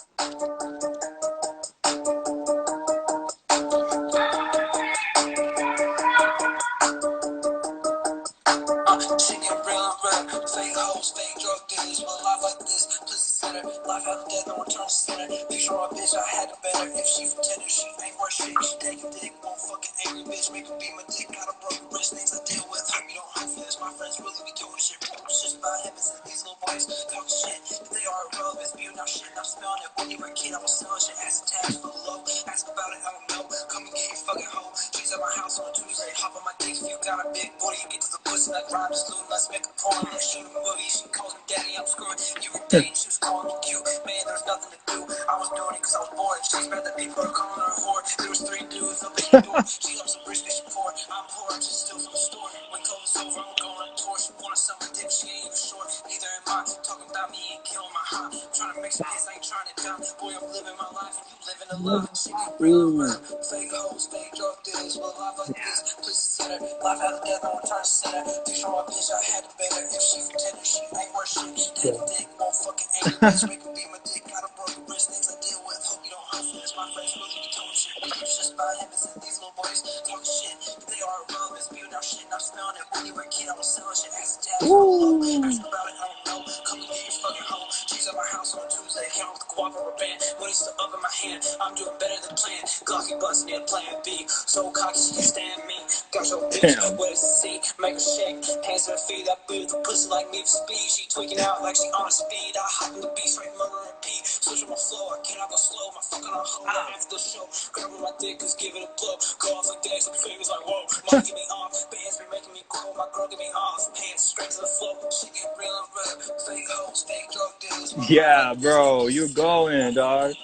Fake hoes, fake drug dealers, but life like this, pussy center, life after death, no return to center. Picture my bitch, I had to better. If she from tender, she ain't worth shit. She taking dick, one fucking angry bitch, make her beat my dick. Got a broken wrist, things I deal with. Hope you don't hope for this. My friends really be doing shit. It's just about him, and these little boys talk shit. If they are irrelevant, spewing out shit, I'm spelling it. When you were a kid, I was selling shit. Ask tags for low. Ask about it, I don't know. Come and get your fucking hoe. She's at my house on Tuesday. Hop on my dick if you got a big boy. You get to the pussy like rhymes, loot, let's make a porn. Let's shoot a movie. She calls me daddy, I'm screwing. You were dating, she was calling me cute. Man, there's nothing to do. I was doing it cause I was bored. She's mad that people are calling her a whore. There was 3 dudes up in the door. She loves some brisket, she poor. I'm poor, I'm just still from the store. When COVID's over, I'm going on a tour. She wanna sell my dick, she ain't even short. Neither am I. Talking about me and killing my hot. Trying to make some hits, I ain't trying to die. Boy, I'm living my life and you living a lie. She get real around. Fake hoes, fake drug dealers. But life like this, pussy center. Life after death, no return to center. Picture my bitch, I had to better. If she from tender, she ain't worth shit. She taking dick, won't fucking angry bitch. Make her beat my dick. Got a broken wrist, things I deal with. Hope you don't hunt for this. My friends really be doing shit. It's just about him and these little boys talking shit. If they are irrelevant, spewing out shit, and I'm smelling it. When you were a kid, I was selling shit. Ask the tag for low. Ask about it, I don't know. Come and get your fucking home. She's at my house on Tuesday. Hang out with the cooperative band. Money's still up in my hand. I'm doing better than planned. Glocky busting in plan B. So cocky, she can stand me. Got your bitch, what is C? Make her shake. Hands to her feet, that booty, the pussy like me for speed. She tweaking out like she on a speed. I hop in the beast, right, murder and repeat. Switch on my flow, I cannot go slow. My fucking on hold, I have to show. Grab on my dick, cause give it a blow. Go off like days, some fingers like whoa. Money get me off, bands be making me grow. My girl get me off, pants straight to the floor. She get real and real. Fake hoes, fake drug dealers. Yeah, bro, you going, dog.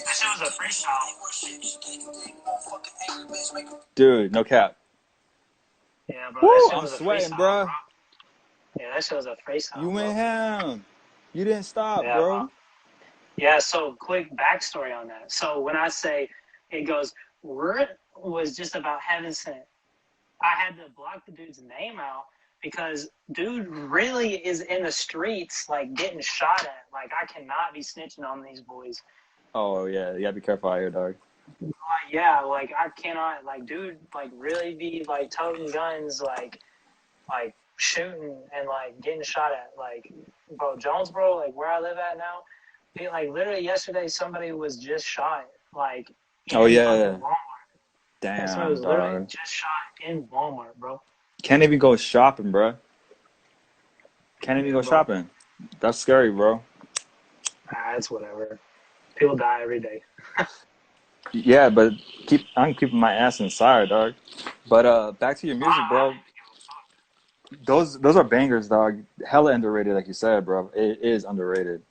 That shit was a freestyle. Dude, no cap. Yeah, bro. Woo, That shit I'm was a sweating, freestyle, bro. Yeah, that shit was a freestyle. You went ham. You didn't stop, bro. Yeah, so quick backstory on that. So when I say, it goes, word was just about heaven sent. I had to block the dude's name out because dude really is in the streets, like, getting shot at. Like, I cannot be snitching on these boys. Oh yeah, you gotta be careful out here, dog. Like, yeah, like, I cannot, like, dude, like, really be, like, toting guns, like shooting and, like, getting shot at. Like, bro, Jonesboro, like, where I live at now, like, literally yesterday somebody was just shot, like, Oh in fucking yeah, Walmart. Like, somebody damn, was literally dog. just shot in Walmart, bro. Can't even go shopping, bro. Can't even Yeah, go bro. shopping. That's scary, bro. It's whatever. People die every day. Yeah, but I'm keeping my ass inside, dog. But back to your music, bro. Those are bangers, dog. Hella underrated, like you said, bro. It is underrated.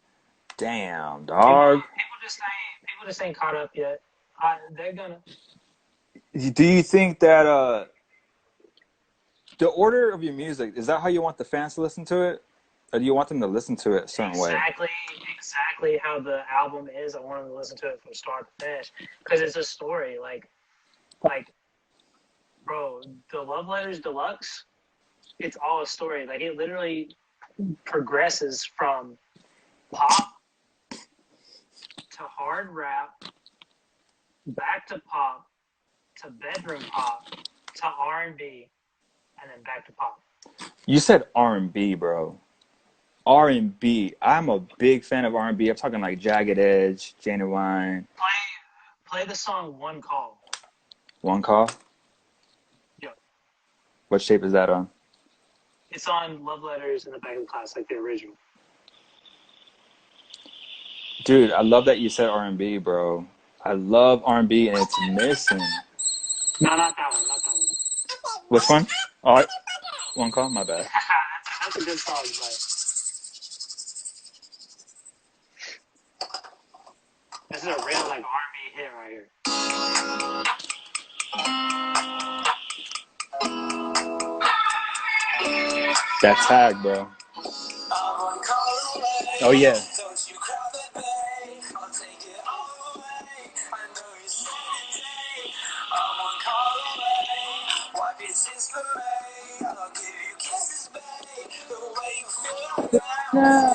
Damn, dog. People just ain't caught up yet. They're gonna. Do you think that the order of your music, is that how you want the fans to listen to it? Or do you want them to listen to it a certain way? Exactly how the album is. I want them to listen to it from start to finish because it's a story. Like, bro, the Love Letters Deluxe. It's all a story. Like, it literally progresses from pop to hard rap, back to pop, to bedroom pop, to R&B, and then back to pop. You said R&B, bro. R&B. I'm a big fan of R&B. I'm talking like Jagged Edge, Genuine. Play the song One Call. One Call? Yep. What shape is that on? It's on Love Letters in the back of the class, like the original. Dude, I love that you said R&B, bro. I love R&B and it's missing. No, not that one. Not that one. Which one? Oh, One Call? My bad. That's a good song, but this is a real, like, R&B hit right here. That tag, bro. Oh, yeah. No.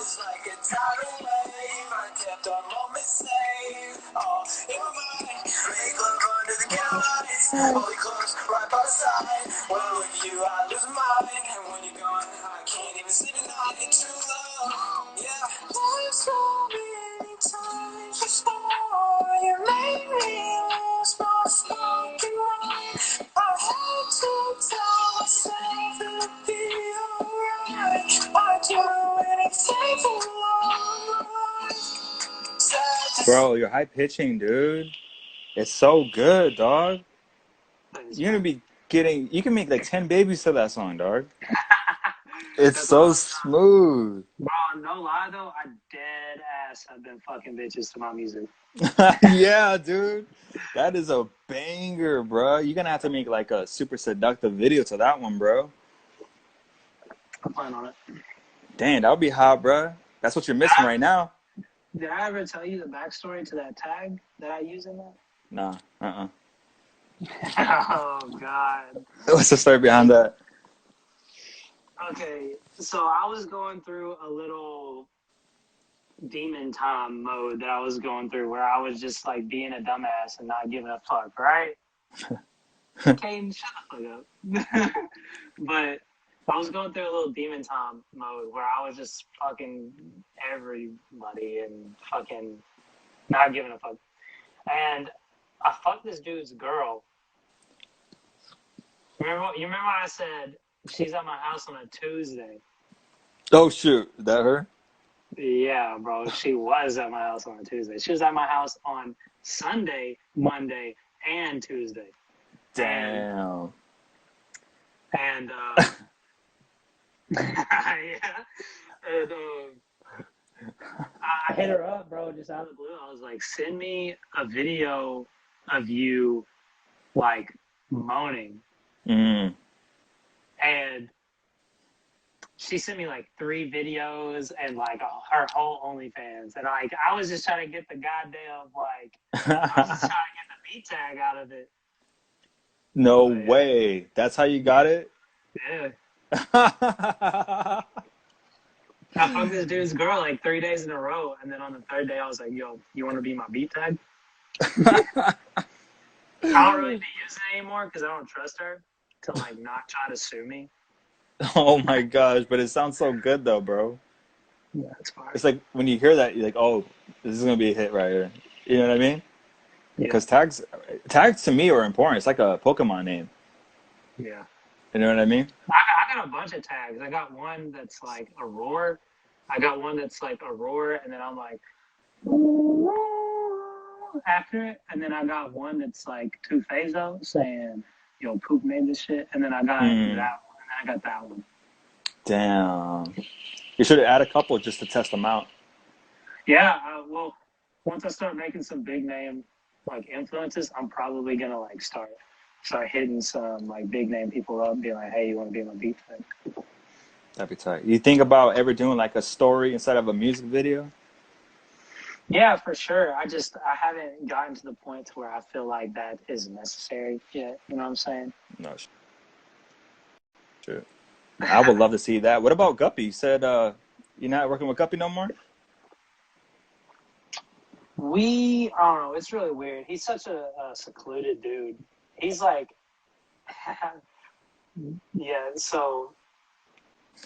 Bro, you're high pitching, dude. It's so good, dog. You're gonna be getting. You can make like 10 babies to that song, dog. It's so smooth. Bro, no lie though, I dead ass have been fucking bitches to my music. Yeah, dude. That is a banger, bro. You're gonna have to make like a super seductive video to that one, bro. I'm playing on it. Dang, that would be hot, bro. That's what you're missing right now. Did I ever tell you the backstory to that tag that I use in that? Nah, Oh, God. What's the story behind that? Okay, so I was going through a little demon time mode that I was going through where I was just, like, being a dumbass and not giving a fuck, right? Caden, shut the fuck up. But I was going through a little demon time mode where I was just fucking everybody and fucking not giving a fuck. And I fucked this dude's girl. You remember when I said she's at my house on a Tuesday? Oh shoot, is that her? Yeah, bro. She was at my house on a Tuesday. She was at my house on Sunday, Monday, and Tuesday. Damn. And yeah. And I hit her up, bro, just out of the blue. I was like, send me a video of you, like, moaning. Mm. And she sent me, like, 3 videos and, like, her whole OnlyFans. And, like, I was just trying to get the goddamn, like, I was just trying to get the beat tag out of it. No But, yeah. way. That's how you got it? Yeah. I fucked this dude's girl like 3 days in a row, and then on the third day I was like, "Yo, you want to be my beat tag?" I don't really be using it anymore because I don't trust her to like not try to sue me. Oh my gosh, but it sounds so good though, bro. Yeah, it's fine. It's like when you hear that, you're like, oh, this is gonna be a hit right here. You know what I mean? Yeah, Because tags to me are important. It's like a Pokemon name. yeah. You know what I mean? I got a bunch of tags. I got one that's like a roar. I got one that's like a roar, and then I'm like after it, and then I got one that's like two phaso saying, "Yo, Pouke made this shit," and then I got that one, and then I got that one. Damn. You should add a couple just to test them out. Yeah, well, once I start making some big name like influences, I'm probably gonna like start hitting some like big name people up, and be like, "Hey, you want to be my beat tag?" That'd be tight. You think about ever doing like a story instead of a music video? Yeah, for sure. I haven't gotten to the point to where I feel like that is necessary yet. You know what I'm saying? No, shit. I would love to see that. What about Guppy? You said you're not working with Guppy no more? I don't know. It's really weird. He's such a secluded dude. He's like, yeah. So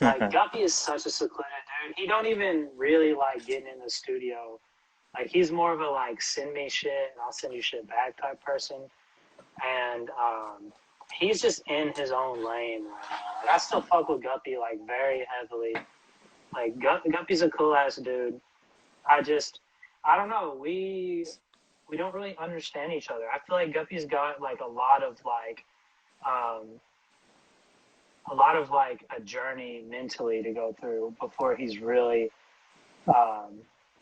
like, Guppy is such a secluded dude. He don't even really like getting in the studio. Like, he's more of a like, send me shit and I'll send you shit back type person. And he's just in his own lane right now. Like, I still fuck with Guppy like very heavily. Like, Guppy's a cool ass dude. I don't know. We don't really understand each other. I feel like Guppy's got like a lot of a journey mentally to go through before he's really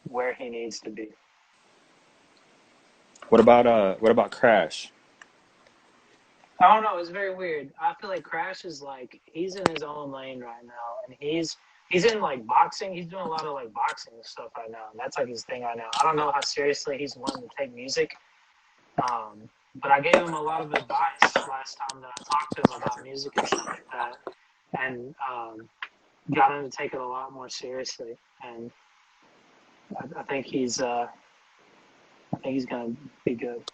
where he needs to be. What about Crash? I don't know. It's very weird. I feel like Crash is like, he's in his own lane right now, and he's in like boxing. He's doing a lot of like boxing stuff right now, and that's like his thing right now. I don't know how seriously he's wanting to take music, but I gave him a lot of advice last time that I talked to him about music and stuff like that, and got him to take it a lot more seriously. And I think he's gonna be good.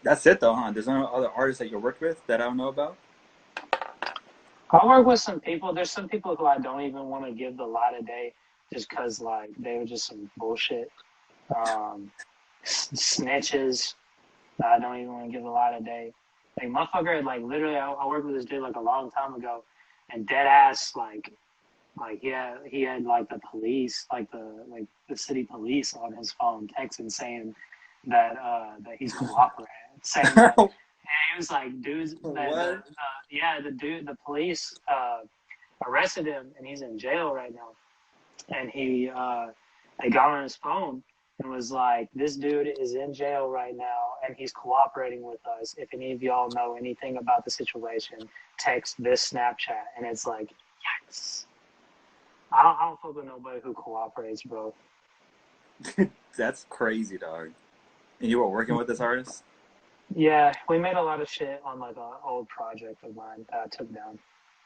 That's it though, huh? There's no other artists that you work with that I don't know about? I work with some people. There's some people who I don't even want to give the light of day just because, like, they were just some bullshit. Snitches that I don't even want to give the light of day. Like, motherfucker, like, literally, I worked with this dude, like, a long time ago, and dead ass, like he had like, the police, like, the city police on his phone texting saying that he's cooperating, saying that. And he was like, dudes, the police arrested him, and he's in jail right now. And they got on his phone and was like, this dude is in jail right now, and he's cooperating with us. If any of y'all know anything about the situation, text this Snapchat. And it's like, yikes. I don't fuck with nobody who cooperates, bro. That's crazy, dog. And you were working with this artist? Yeah, we made a lot of shit on like an old project of mine that I took down.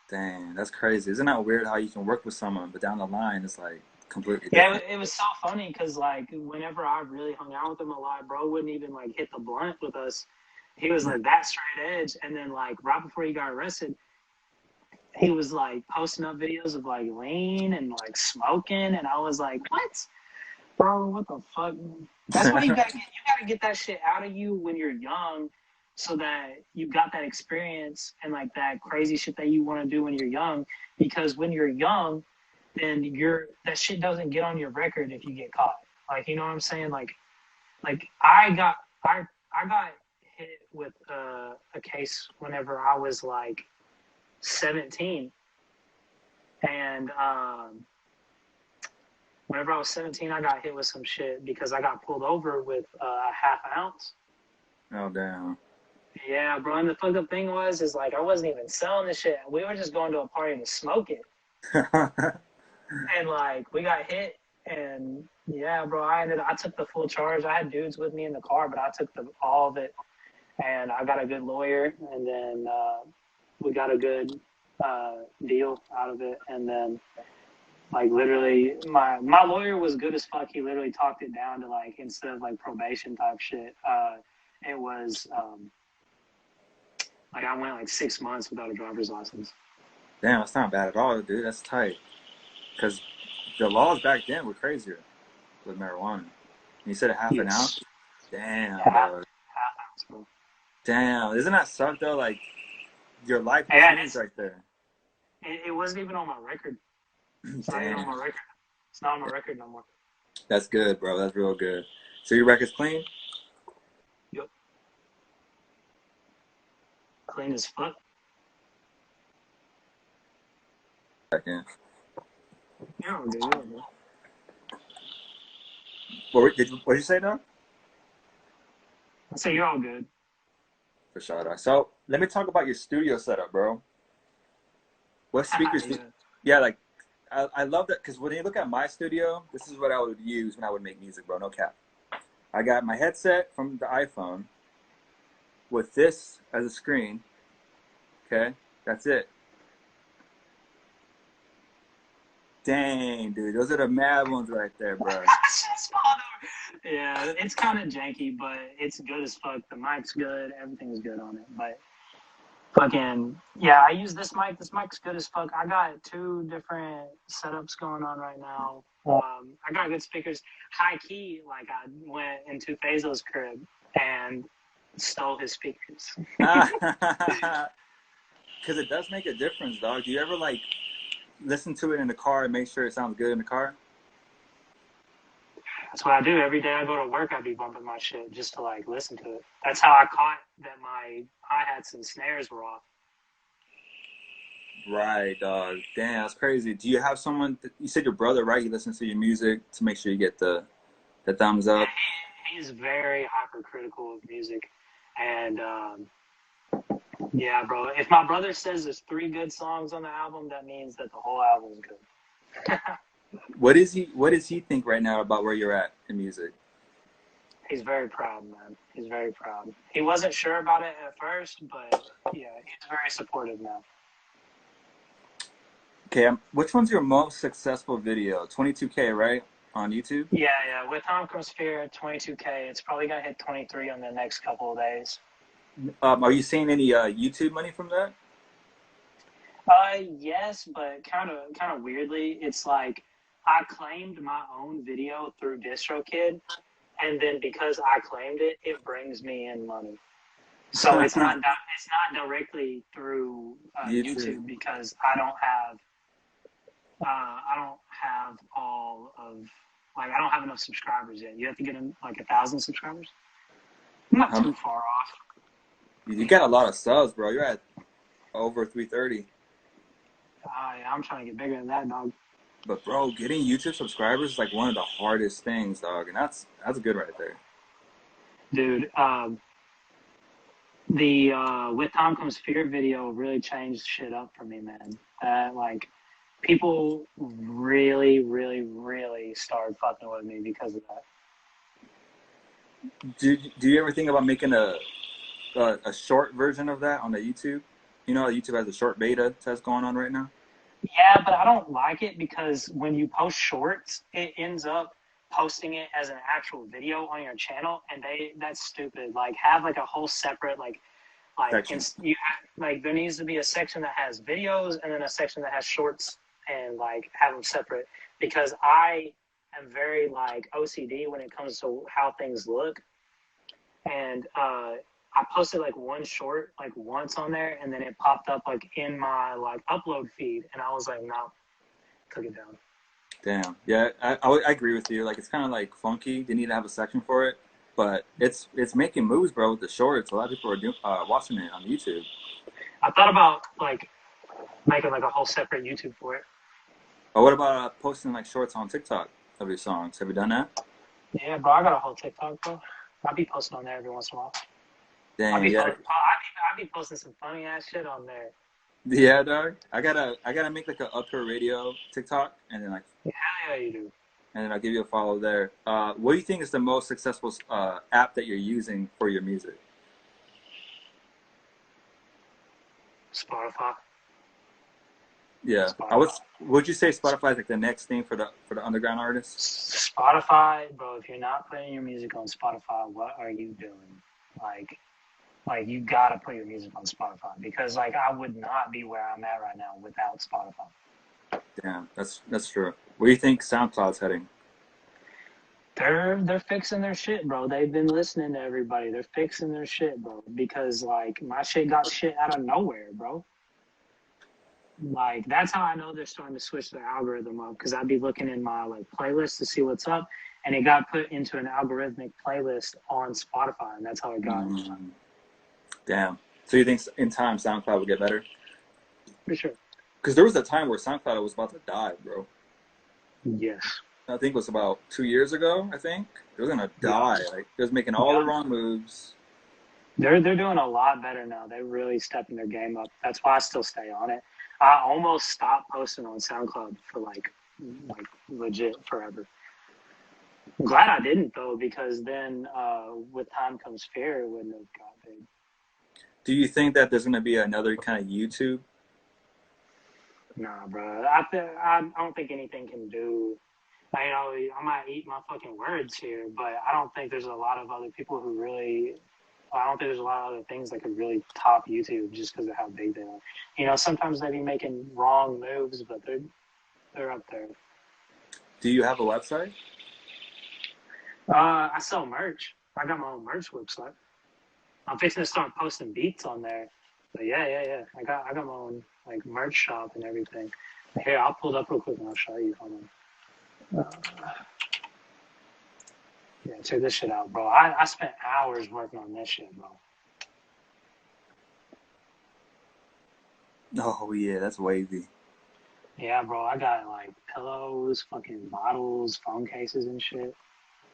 Dang, that's crazy. Isn't that weird how you can work with someone, but down the line it's like completely different? Yeah, it was so funny because like whenever I really hung out with him a lot, bro wouldn't even like hit the blunt with us. He was like that straight edge, and then like right before he got arrested, he was like posting up videos of like lean and like smoking, and I was like, what? Bro, what the fuck? That's why you gotta get that shit out of you when you're young, so that you got that experience and like that crazy shit that you want to do when you're young. Because when you're young, then that shit doesn't get on your record if you get caught. Like, you know what I'm saying? Like I got hit with a case whenever I was like 17, and whenever I was 17, I got hit with some shit because I got pulled over with a half ounce. Oh, damn. Yeah, bro. And the fucked up thing is like, I wasn't even selling the shit. We were just going to a party to smoke it. And like, we got hit, and Yeah, bro. I took the full charge. I had dudes with me in the car, but I took all of it, and I got a good lawyer, and then we got a good deal out of it, and then like literally my lawyer was good as fuck. He literally talked it down to like instead of like probation type shit, it was like I went like 6 months without a driver's license. Damn, that's not bad at all, dude. That's tight. Because the laws back then were crazier with marijuana. You said a half an Yes. ounce? Damn, Half dog. ounce, bro. Damn. Isn't that suck, though? Like, your life And changed right there. it wasn't even on my record. It's not even on my Damn. record. It's not on my record no more. That's good, bro. That's real good. So your record's clean? Yep. Clean as fuck. Second. Yeah, dude. Yeah, dude. What did you say, though? I say you're all good. For sure, dog. So let me talk about your studio setup, bro. What speakers? Yeah. Yeah, like I love that because when you look at my studio, this is what I would use when I would make music, bro. No cap. I got my headset from the iPhone with this as a screen. Okay, that's it. Dang, dude, those are the mad ones right there, bro. Yeah, it's kind of janky, but it's good as fuck. The mic's good. Everything's good on it. But fucking, yeah, I use this mic. This mic's good as fuck. I got 2 different setups going on right now. I got good speakers. High key, like I went into Fazo's crib and stole his speakers. Because it does make a difference, dog. Do you ever like listen to it in the car and make sure it sounds good in the car? That's what I do. Every day I go to work, I be bumping my shit just to like listen to it. That's how I caught that my hi-hats and snares were off. Right, dog. Damn, that's crazy. Do you have someone? You said your brother, right? He listens to your music to make sure you get the thumbs up. He's very hypercritical of music, and yeah, bro. If my brother says there's 3 good songs on the album, that means that the whole album is good. What does he think right now about where you're at in music? He's very proud, man. He's very proud. He wasn't sure about it at first, but yeah, he's very supportive now. Okay, which one's your most successful video? 22K, right? On YouTube? Yeah. With Home Sphere 22K, it's probably gonna hit 23 on the next couple of days. Are you seeing any YouTube money from that? Yes, but kind of weirdly, it's like I claimed my own video through DistroKid, and then because I claimed it, it brings me in money. So it's not directly through YouTube because I don't have all of like I don't have enough subscribers yet. You have to get in like 1,000 subscribers. I'm not too far off. You got a lot of subs, bro. You're at over 330. Yeah, I'm trying to get bigger than that, dog. But bro, getting YouTube subscribers is like one of the hardest things, dog, and that's good right there. Dude, the with Tom Comes Fear video really changed shit up for me, man. Like people really, really, really started fucking with me because of that. Do you ever think about making a short version of that on the YouTube? You know, YouTube has a short beta test going on right now. Yeah, but I don't like it because when you post shorts, it ends up posting it as an actual video on your channel, and that's stupid. Like have like a whole separate like there needs to be a section that has videos and then a section that has shorts and like have them separate because I am very like OCD when it comes to how things look, and I posted like one short like once on there, and then it popped up like in my like upload feed, and I was like, no, took it down. Damn. Yeah, I agree with you. Like it's kind of like funky. They need to have a section for it, but it's making moves, bro. With the shorts, a lot of people are watching it on YouTube. I thought about like making like a whole separate YouTube for it. Or what about posting like shorts on TikTok of your songs? Have you done that? Yeah, bro, I got a whole TikTok, bro. I'll be posting on there every once in a while. Dang, I'll be posting some funny ass shit on there. Yeah, dog. I gotta make like a uphillradio TikTok and then like. Hell yeah, you do. and then I'll give you a follow there. What do you think is the most successful app that you're using for your music? Spotify. Yeah, Spotify. Would you say Spotify is like the next thing for the underground artists? Spotify, bro. If you're not putting your music on Spotify, what are you doing? Like you gotta put your music on Spotify because like I would not be where I'm at right now without Spotify. Damn, that's true. Where do you think SoundCloud's heading? They're fixing their shit, bro. They've been listening to everybody. They're fixing their shit, bro. Because like my shit got shit out of nowhere, bro. Like that's how I know they're starting to switch their algorithm up. Because I'd be looking in my like playlist to see what's up, and it got put into an algorithmic playlist on Spotify, and that's how it got. Damn. So you think in time SoundCloud will get better? For sure. Because there was a time where SoundCloud was about to die, bro. Yes. I think it was about 2 years ago. I think it was gonna die. Like it was making all the wrong moves. They're doing a lot better now. They're really stepping their game up. That's why I still stay on it. I almost stopped posting on SoundCloud for like legit forever. I'm glad I didn't though, because then with time comes fear, it wouldn't have got big. Do you think that there's gonna be another kind of YouTube? Nah, bro. I don't think anything can do. You know, I might eat my fucking words here, but I don't think there's a lot of other people who really. I don't think there's a lot of other things that could really top YouTube just because of how big they are. You know, sometimes they be making wrong moves, but they're up there. Do you have a website? I sell merch. I got my own merch website. I'm fixing to start posting beats on there. But yeah. I got my own like merch shop and everything. Here, I'll pull it up real quick and I'll show you. Hold on. Yeah, check this shit out, bro. I spent hours working on this shit, bro. Oh yeah, that's wavy. Yeah, bro. I got like pillows, fucking bottles, phone cases and shit.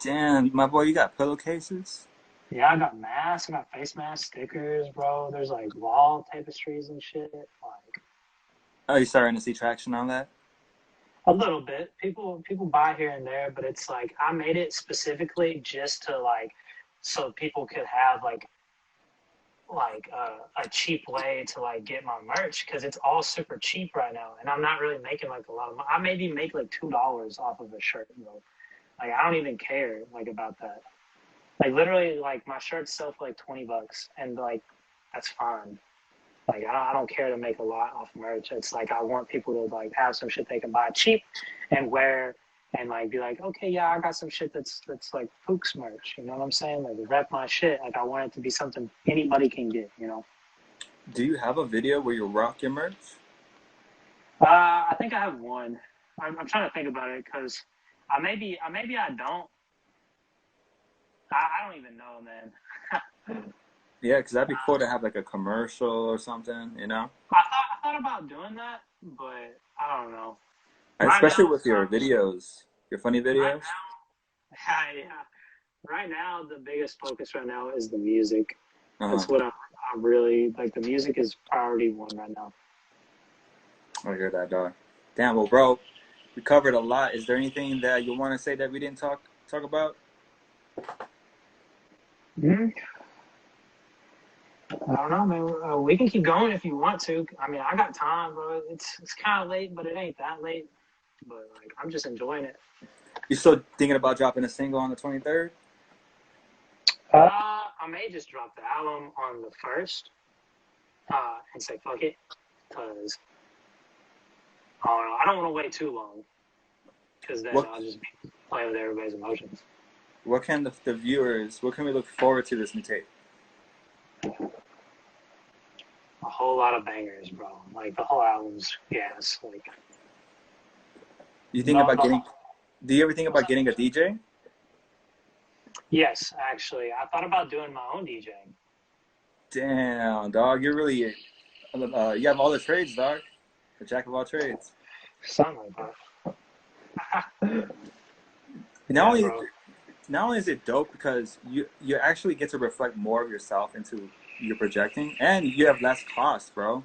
Damn, my boy, you got pillowcases? Yeah, I got masks. I got face masks, stickers, bro. There's like wall tapestries and shit. Like, Oh, you starting to see traction on that? a little bit. People buy here and there, but it's like I made it specifically just to like so people could have like a cheap way to like get my merch because it's all super cheap right now, and I'm not really making like a lot of money. I maybe make like $2 off of a shirt, bro. Like I don't even care like about that. Like literally, like my shirts sell for like $20, and like that's fine. Like I don't care to make a lot off merch. It's like I want people to like have some shit they can buy cheap and wear, and like be like, okay, yeah, I got some shit that's like Pouke's merch. You know what I'm saying? Like rep my shit. Like I want it to be something anybody can get. You know. Do you have a video where you rock your merch? I think I have one. I'm trying to think about it because maybe I don't. I don't even know, man. Yeah, because that'd be cool to have like a commercial or something, you know? I thought about doing that, but I don't know. Especially with your videos, your funny videos. Yeah. Right now, the biggest focus right now is the music. That's what I really like. The music is priority one right now. I hear that, dog. Damn, well, bro, we covered a lot. Is there anything that you want to say that we didn't talk about? I don't know, man. We can keep going if you want to. I mean, I got time, bro. It's kind of late, but it ain't that late. But like, I'm just enjoying it. You still thinking about dropping a single on the 23rd? I may just drop the album on the 1st and say fuck it, because I don't want to wait too long, because then I'll just be playing with everybody's emotions. What can the viewers? What can we look forward to this new tape? A whole lot of bangers, bro. Like the whole album's gas. Like, Do you ever think about getting a DJ? Yes, actually, I thought about doing my own DJing. Damn, dog, you're really you have all the trades, dog. The jack of all trades. Something like that. Not only is it dope because you actually get to reflect more of yourself into your projecting, and you have less cost, bro.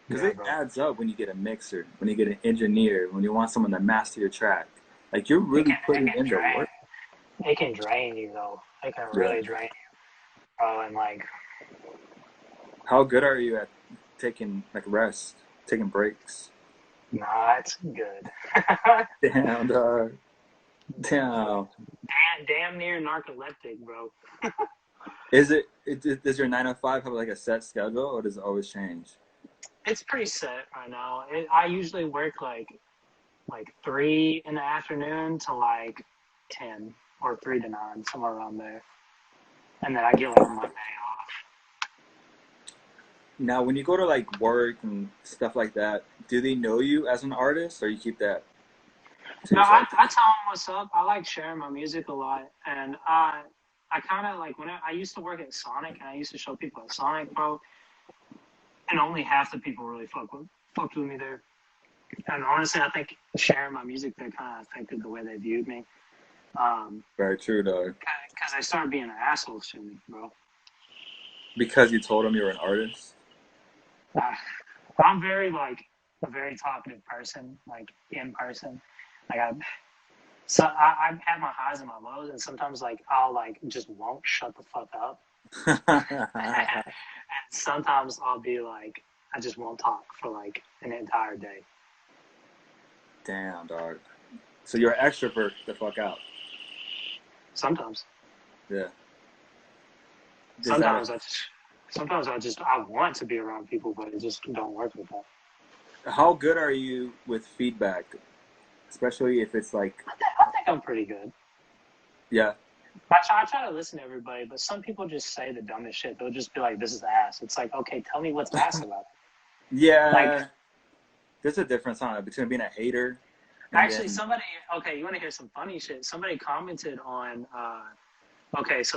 Because Yeah, it bro. adds up when you get a mixer, when you get an engineer, when you want someone to master your track. Like, you're It really can it putting can in the work. drain it can drain you though. It can Yeah. really drain you, bro. And like, How good are you at taking, like, rest, taking breaks? nah, it's good. Damn, dog. Damn. Damn near narcoleptic, bro. Does your 9 to 5 have, like, a set schedule, or does it always change? It's pretty set right now. I usually work like 3 in the afternoon to like 10 or 3 to 9, somewhere around there, and then I get like Monday off. Now, when you go to, like, work and stuff like that, do they know you as an artist, or you keep that to No, yourself? I tell them what's up. I like sharing my music a lot, and I kind of like when I used to work at Sonic, and I used to show people at Sonic, bro, and only half the people really fucked with me there. And honestly, I think sharing my music there kind of affected the way they viewed me. Very true, dog. Because they started being assholes to me, bro. Because you told them you were an artist? Uh, I'm very like a very talkative person, like in person. Like I've had my highs and my lows, and sometimes like I'll like just won't shut the fuck up. And sometimes I'll be like, I just won't talk for like an entire day. Damn, dog. So you're an extrovert the fuck out. Sometimes. Yeah. Sometimes I want to be around people, but it just don't work with that. How good are you with feedback? Especially if it's like, I think I'm pretty good. yeah. I try to listen to everybody, but some people just say the dumbest shit. They'll just be like, "This is ass." It's like, okay, tell me what's ass about it. Yeah. Like, There's a difference, huh, between being a hater and actually, then... okay, you want to hear some funny shit? Somebody commented on,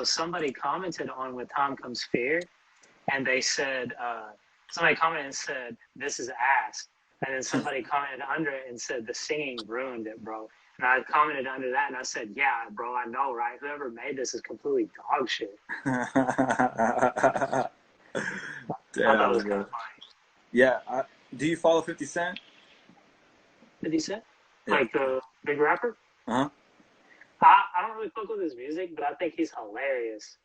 somebody commented on With Time Comes Fear, and they said, somebody commented and said, "This is ass." And then somebody commented under it and said, "The singing ruined it, bro." And I commented under that and I said, "Yeah, bro, I know, right? Whoever made this is completely dog shit." Damn, I thought it was kind bro. of funny. Yeah. Do you follow 50 Cent? Did he say? Yeah. Like the big rapper? Uh-huh. I don't really fuck with his music, but I think he's hilarious.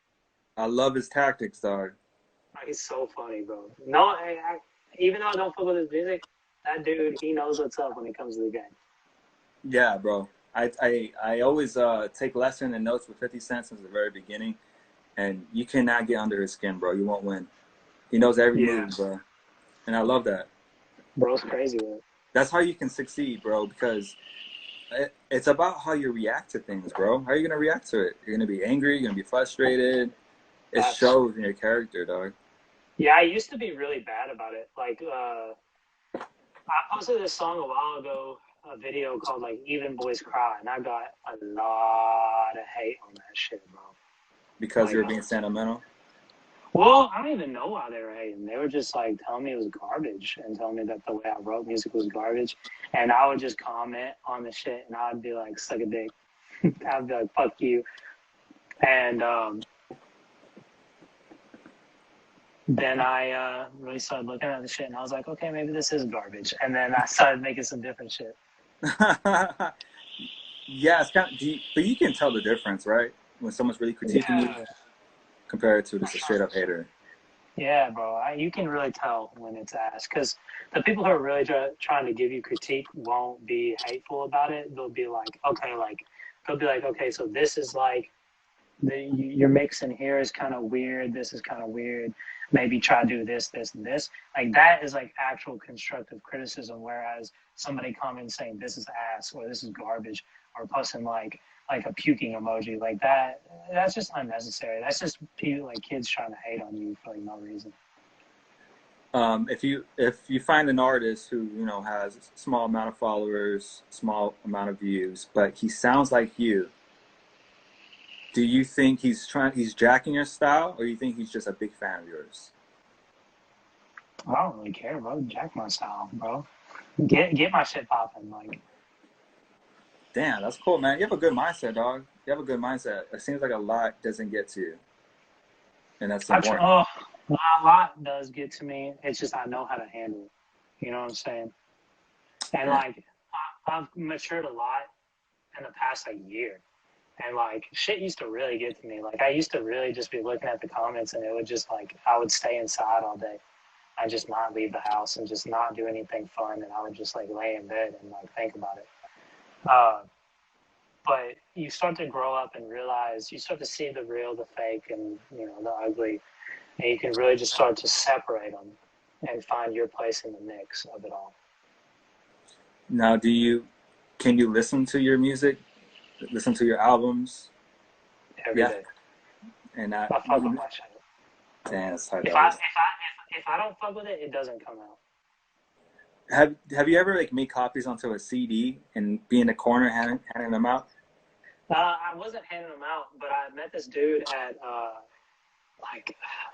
I love his tactics, dog. Like, he's so funny, bro. No, even though I don't fuck with his music, that dude, he knows what's up when it comes to the game. Yeah, bro. I always take lesson and notes with 50 Cent since the very beginning, and you cannot get under his skin, bro. You won't win. He knows every move, bro. And I love that. Bro's crazy with it. That's how you can succeed, bro, because it's about how you react to things, bro. How are you going to react to it? You're going to be angry? You're going to be frustrated? It shows in your character, dog. Yeah, I used to be really bad about it. Like, I posted this song a while ago, a video called, like, Even Boys Cry, and I got a lot of hate on that shit, bro. Because like, you're being sentimental? Well, I don't even know why they were hating. They were just, like, telling me it was garbage and telling me that the way I wrote music was garbage. And I would just comment on the shit, and I'd be like, suck a dick. I'd be like, fuck you. And then I really started looking at the shit, and I was like, okay, maybe this is garbage. And then I started making some different shit. Yeah, it's kind of, but you can tell the difference, right? When someone's really critiquing you compared to just a straight up hater. Yeah, bro. You can really tell when it's ass, because the people who are really trying to give you critique won't be hateful about it. They'll be like, okay, so this is like, your mix in here is kind of weird. This is kind of weird. Maybe try to do this, this, and this. Like, that is like actual constructive criticism. Whereas somebody comments saying this is ass or this is garbage or posting like a puking emoji, like that's just unnecessary. That's just people, like kids trying to hate on you for like no reason. If you find an artist who has a small amount of followers, small amount of views, but he sounds like you, do you think he's jacking your style, or do you think he's just a big fan of yours? I don't really care, bro. Jack my style, bro. Get my shit popping, like. Damn, that's cool, man. You have a good mindset, dog. You have a good mindset. It seems like a lot doesn't get to you, and that's important. A lot does get to me. It's just I know how to handle it. You know what I'm saying? And like, I've matured a lot in the past like year. And like, shit used to really get to me. Like, I used to really just be looking at the comments, and it would just like, I would stay inside all day. I just not leave the house and just not do anything fun, and I would just like lay in bed and like think about it. Uh, but you start to grow up and realize, you start to see the real, the fake, and you know, the ugly, and you can really just start to separate them and find your place in the mix of it all. Now, can you listen to your music, listen to your albums? Every day. And I fuck with my shit. Damn, that's hard. If I don't fuck with it, it doesn't come out. Have you ever like made copies onto a CD and be in the corner handing them out? I wasn't handing them out, but I met this dude at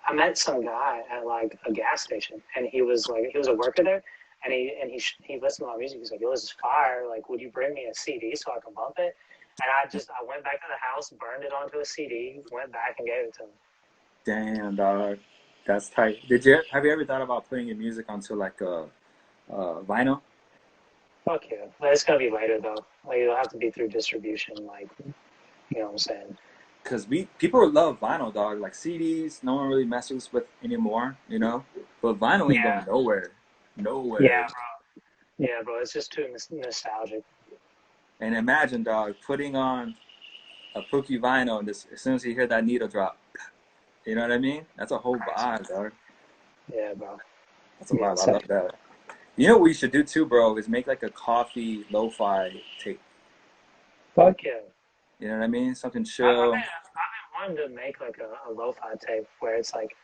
I met some guy at like a gas station, and he was a worker there, and he listened to my music. He's like, "Yo, this is fire! Like, would you bring me a CD so I can bump it?" And I went back to the house, burned it onto a CD, went back and gave it to him. Damn, dog, that's tight. Have you ever thought about putting your music onto like a vinyl? Fuck yeah, but it's gonna be later though. Like, it'll have to be through distribution, like, you know what I'm saying? Because people love vinyl, dog. Like CDs, no one really messes with anymore, you know. But vinyl ain't going nowhere, nowhere. Yeah, bro. It's just too nostalgic. And imagine, dog, putting on a Pouke vinyl, and as soon as you hear that needle drop, you know what I mean? That's a whole vibe, dog. Yeah, bro. That's a vibe. I love that. You know what we should do too, bro? Is make like a coffee lo-fi tape. Fuck yeah. You know what I mean? Something chill. I've been wanting to make like a lo-fi tape where it's like,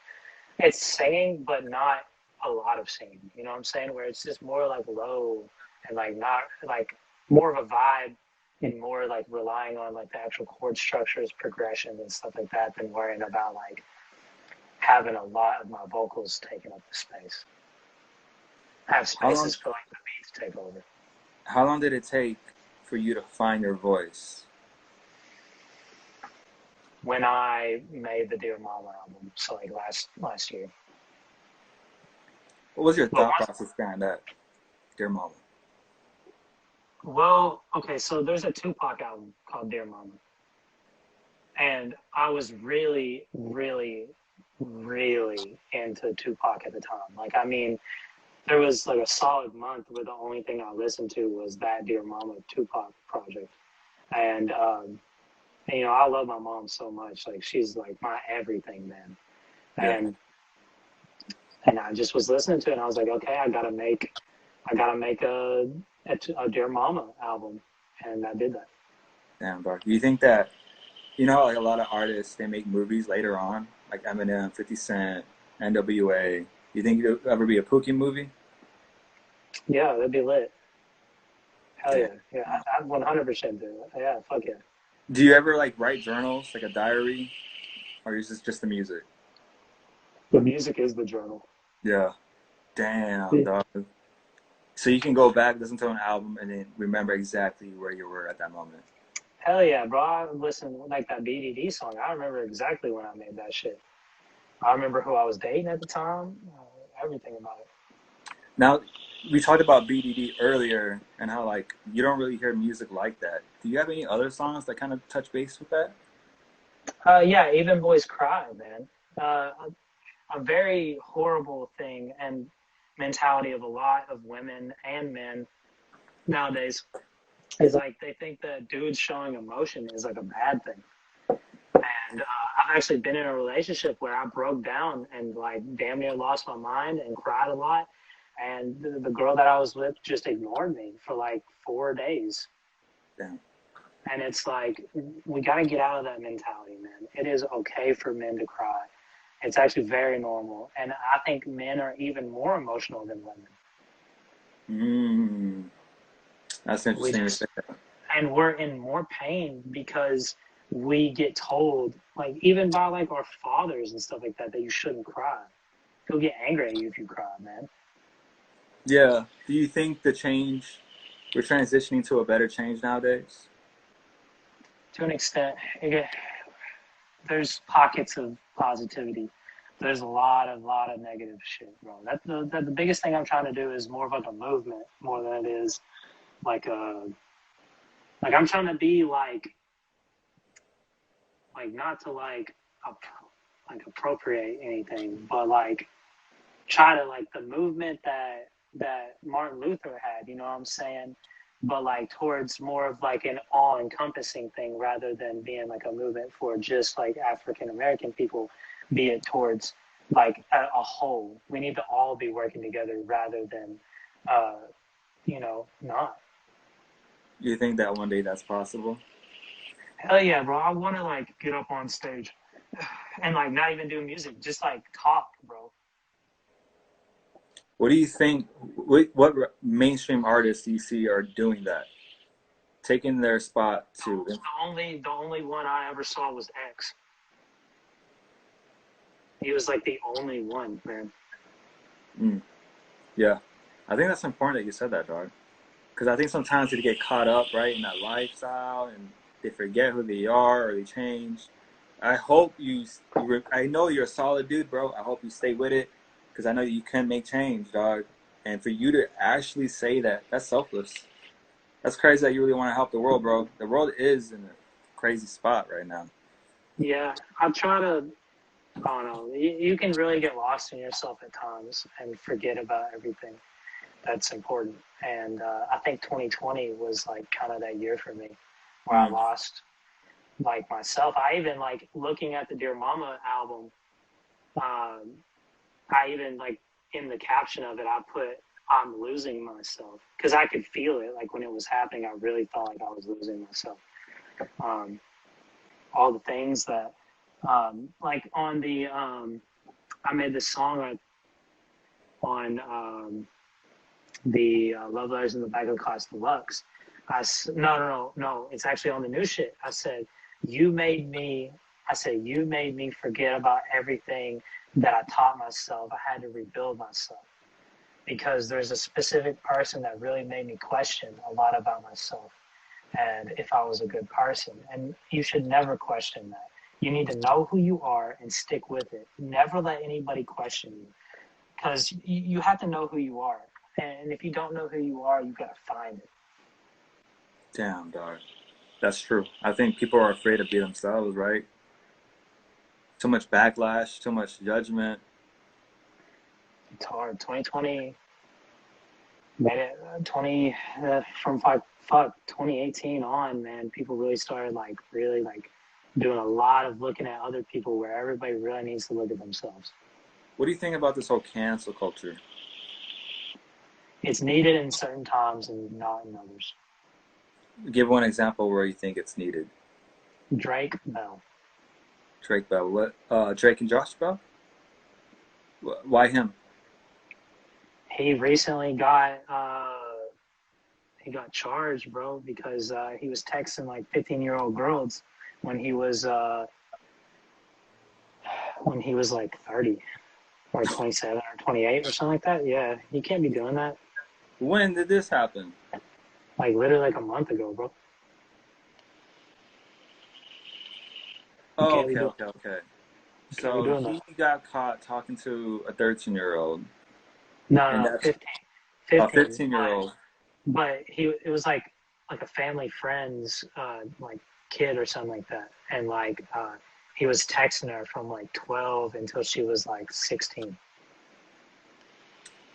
it's singing, but not a lot of singing. You know what I'm saying? Where it's just more like low and like not like more of a vibe and more like relying on like the actual chord structures, progression, and stuff like that than worrying about like having a lot of my vocals taking up the space. Have spaces for like the beat to take over. How long did it take for you to find your voice? When I made the Dear Mama album, so like last year. What was your thought process behind that, Dear Mama? Well, okay, so there's a Tupac album called Dear Mama. And I was really, really, really into Tupac at the time. Like, I mean, there was like a solid month where the only thing I listened to was that Dear Mama Tupac project. And you know, I love my mom so much. Like, she's like my everything, man. And I just was listening to it, and I was like, okay, I gotta make a Dear Mama album, and I did that. Damn, bro. Do you think that, you know, like a lot of artists, they make movies later on, like Eminem, 50 Cent, NWA. You think it'll ever be a Pouke movie? Yeah, that'd be lit. Hell yeah. Yeah, I'd 100% do it. Yeah, fuck yeah. Do you ever like write journals, like a diary, or is this just the music? The music is the journal. Yeah. Damn, dog. So you can go back, listen to an album, and then remember exactly where you were at that moment. Hell yeah, bro. I listened like that BDD song. I remember exactly when I made that shit. I remember who I was dating at the time. Everything about it. Now, we talked about BDD earlier and how like you don't really hear music like that. Do you have any other songs that kind of touch base with that? Yeah, Even Boys Cry, man. A very horrible thing and mentality of a lot of women and men nowadays is like they think that dudes showing emotion is like a bad thing. And I've actually been in a relationship where I broke down and like damn near lost my mind and cried a lot. And the girl that I was with just ignored me for like 4 days. Damn. And it's like, we got to get out of that mentality, man. It is okay for men to cry. It's actually very normal. And I think men are even more emotional than women. That's interesting. And we're in more pain because we get told, like, even by like our fathers and stuff like that you shouldn't cry. He'll get angry at you if you cry, man. Yeah. Do you think we're transitioning to a better change nowadays? To an extent, there's pockets of positivity, there's a lot of negative shit, bro. That's the biggest thing I'm trying to do is more of like a movement more than it is like a like I'm trying to be like not to like appropriate anything, but like try to like the movement that Martin Luther had, you know what I'm saying? But like towards more of like an all-encompassing thing rather than being like a movement for just like African American people, be it towards like a whole. We need to all be working together rather than, not. You think that one day that's possible? Hell yeah, bro! I want to like get up on stage and like not even do music, just like talk, bro. What do you think? What mainstream artists do you see are doing that, taking their spot to? The only one I ever saw was X. He was like the only one, man. Yeah, I think that's important that you said that, dog. Because I think sometimes they get caught up right in that lifestyle and they forget who they are or they change. I hope I know you're a solid dude, bro. I hope you stay with it because I know you can make change, dog. And for you to actually say that, that's selfless. That's crazy that you really want to help the world, bro. The world is in a crazy spot right now. Yeah, I try to. I don't know. You can really get lost in yourself at times and forget about everything that's important. And I think 2020 was like kind of that year for me where I lost like myself. I even like looking at the Dear Mama album. I even like in the caption of it, I put I'm losing myself because I could feel it. Like when it was happening, I really felt like I was losing myself. All the things that like on the I made this song on the Love Letters in the Bag of Class Deluxe. No, it's actually on the new shit. I said you made me forget about everything that I taught myself. I had to rebuild myself because there's a specific person that really made me question a lot about myself and if I was a good person. And you should never question that. You need to know who you are and stick with it. Never let anybody question you because you have to know who you are. And if you don't know who you are, you got to find it. Damn, dog. That's true. I think people are afraid to be themselves, right? Too much backlash, too much judgment. It's hard. 2020 made it. 2018 on, man, people really started like really like doing a lot of looking at other people where everybody really needs to look at themselves. What do you think about this whole cancel culture? It's needed in certain times and not in others. Give one example where you think it's needed. Drake Bell. Drake Bell. What? Drake and Josh Bell? Why him? He recently got charged, bro, because he was texting like 15-year-old girls when he was like 30 or 27 or 28 or something like that. Yeah, you can't be doing that. When did this happen? Like literally like a month ago, bro. Oh, okay. So he that. got caught talking to a 13-year-old. No, 15. 15-year-old. But it was like a family friend's like kid or something like that, and like he was texting her from like 12 until she was like 16.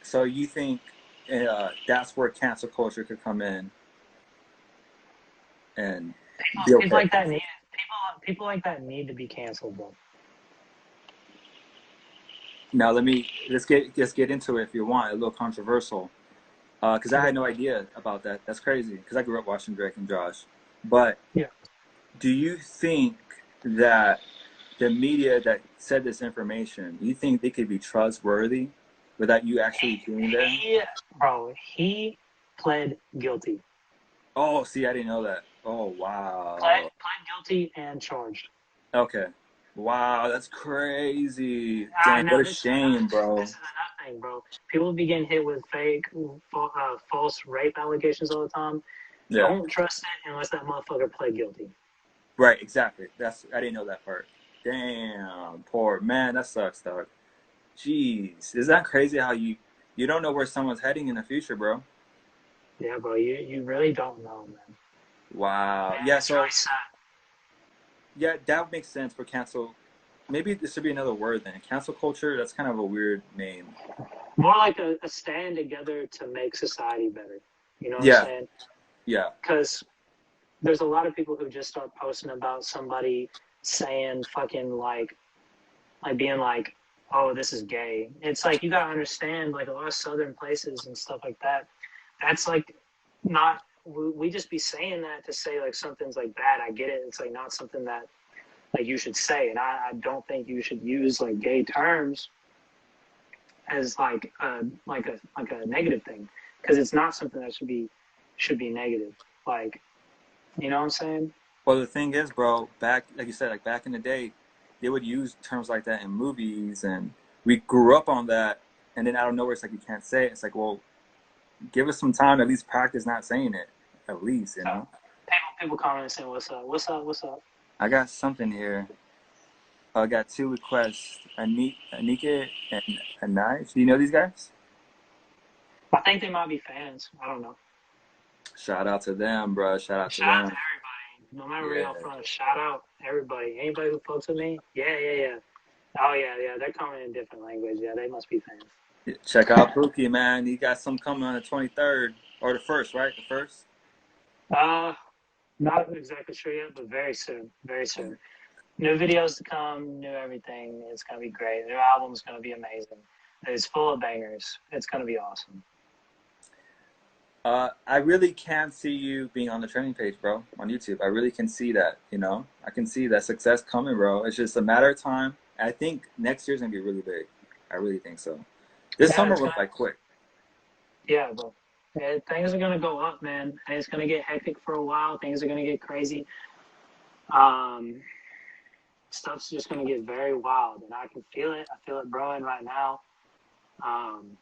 So you think that's where cancel culture could come in and people like that need to be canceled, bro. Now let's get into it if you want. A little controversial, because I had no idea about that. That's crazy because I grew up watching Drake and Josh. But yeah, do you think that the media that said this information, you think they could be trustworthy without you actually being there? Yeah, bro. He pled guilty. Oh, see, I didn't know that. Oh, wow. Pled guilty and charged. Okay. Wow, that's crazy. Dang, what a shame, bro. This is another thing, bro. People be getting hit with fake, false rape allegations all the time. Yeah. Don't trust it unless that motherfucker pled guilty. Right, exactly. I didn't know that part. Damn, poor man. That sucks, dog. Jeez, is that crazy how you don't know where someone's heading in the future, bro? Yeah, bro, you really don't know, man. Wow. Man, Yeah, it's really so sad. yeah, that makes sense for cancel. Maybe this should be another word then. Cancel culture, that's kind of a weird name. More like a stand together to make society better. You know what I'm Yeah, saying? yeah. Because there's a lot of people who just start posting about somebody saying fucking like being like, oh, this is gay. It's like you gotta understand, like a lot of southern places and stuff like that. That's like not. We just be saying that to say like something's like bad. I get it. It's like not something that like you should say, and I don't think you should use like gay terms as like a negative thing, because it's not something that should be negative. Like, you know what I'm saying? Well, the thing is, bro, back like you said, like back in the day, they would use terms like that in movies, and we grew up on that. And then out of nowhere, it's like you can't say it. It's like, well, give us some time to at least practice not saying it. At least, you So know. people comment saying, "What's up? What's up? What's up?" I got something here. I got two requests. Anike and Anai. Do you know these guys? I think they might be fans. I don't know. Shout out to them, bro. Shout out to Shout out to them. everybody. No matter where Yeah. y'all from, shout out everybody. Anybody who fucks with me, yeah. Oh yeah. They're coming in different language. Yeah, they must be fans. Check out Pouke, man. He got some coming on the 23rd or the first, right? The first. Uh, Not exactly sure yet, but very soon. Very soon. New videos to come, new everything. It's gonna be great. The new album's gonna be amazing. It's full of bangers. It's gonna be awesome. I really can see you being on the trending page, bro, on YouTube. I really can see that, you know? I can see that success coming, bro. It's just a matter of time. I think next year's gonna be really big. I really think so. This Yeah, summer it's went gonna. by quick. Yeah, bro. Yeah, things are gonna go up, man, and it's gonna get hectic for a while. Things are gonna get crazy. Um, Stuff's just gonna get very wild, and I can feel it. I feel it brewing right now. Um,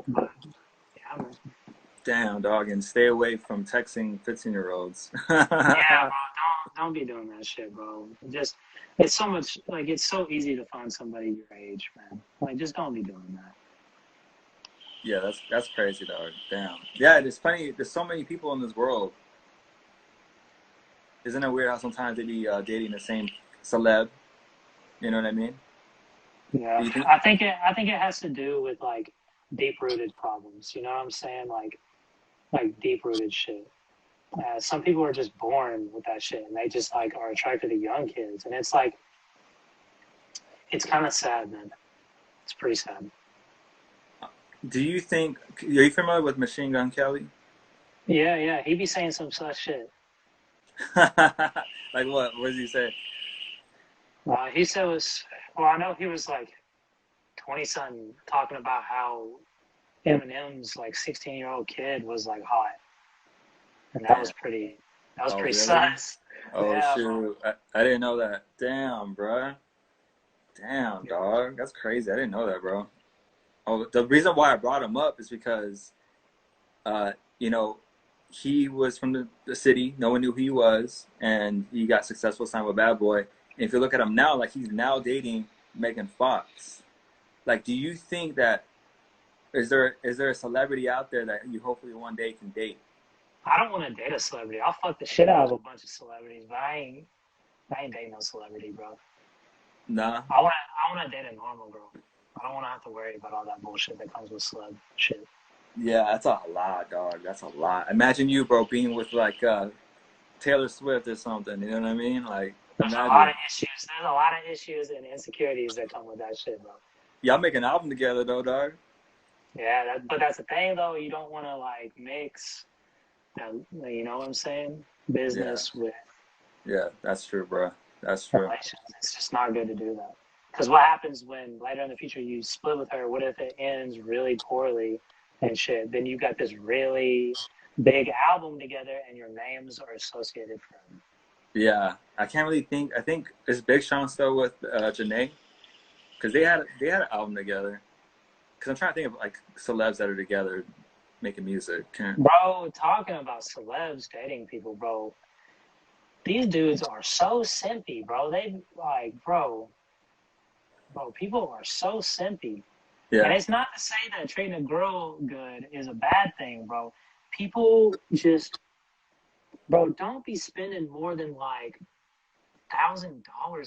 but yeah, man. Damn, dog, and stay away from texting 15-year-olds. Yeah, bro. Don't be doing that shit, bro. Just it's so much like it's so easy to find somebody your age, man. Like just don't be doing that. Yeah, that's crazy, dog. Damn. Yeah, it's funny. There's so many people in this world. Isn't it weird how sometimes they be dating the same celeb? You know what I mean? Yeah, Do you think? I think it has to do with like deep rooted problems. You know what I'm saying? Like deep rooted shit. Some people are just born with that shit, and they just like are attracted to young kids, and it's like it's kind of sad, man. It's pretty sad. Do you think? Are you familiar with Machine Gun Kelly? Yeah. He be saying some such shit. Like what? What does he say? He said was well, I know he was like 20 something talking about how Eminem's like 16-year-old kid was like hot, and Damn. that was Oh, pretty really? sus. Oh, Yeah, shoot. I didn't know that. Damn, bro. Damn, bro. dog. That's crazy. I didn't know that, bro. Oh, the reason why I brought him up is because, you know, he was from the city. No one knew who he was, and he got successful, signed with Bad Boy. And if you look at him now, like he's now dating Megan Fox. Like, do you think that is there a celebrity out there that you hopefully one day can date? I don't want to date a celebrity. I'll fuck the shit out of a bunch of celebrities, but I ain't dating no celebrity, bro. Nah. I wanna date a normal girl. I don't want to have to worry about all that bullshit that comes with celeb shit. Yeah, that's a lot, dog. That's a lot. Imagine you, bro, being with like Taylor Swift or something. You know what I mean? Like, There's a lot imagine of issues. There's a lot of issues and insecurities that come with that shit, bro. y'all make an album together, though, dog. Yeah, but that's the thing, though. You don't want to like mix, you know what I'm saying? Yeah, Business with yeah, that's true, bro. That's true. relations. It's just not good to do that. Because what happens when later in the future you split with her? What if it ends really poorly and shit? Then you got this really big album together, and your names are associated forever. Yeah, I can't really think. I think is Big Sean still with Janae? Because they had an album together. Because I'm trying to think of like celebs that are together making music. Bro, talking about celebs dating people, bro. These dudes are so simpy, bro. They like, bro. bro, people are so simpy. Yeah. And it's not to say that treating a girl good is a bad thing, bro. People just, bro, don't be spending more than like $1,000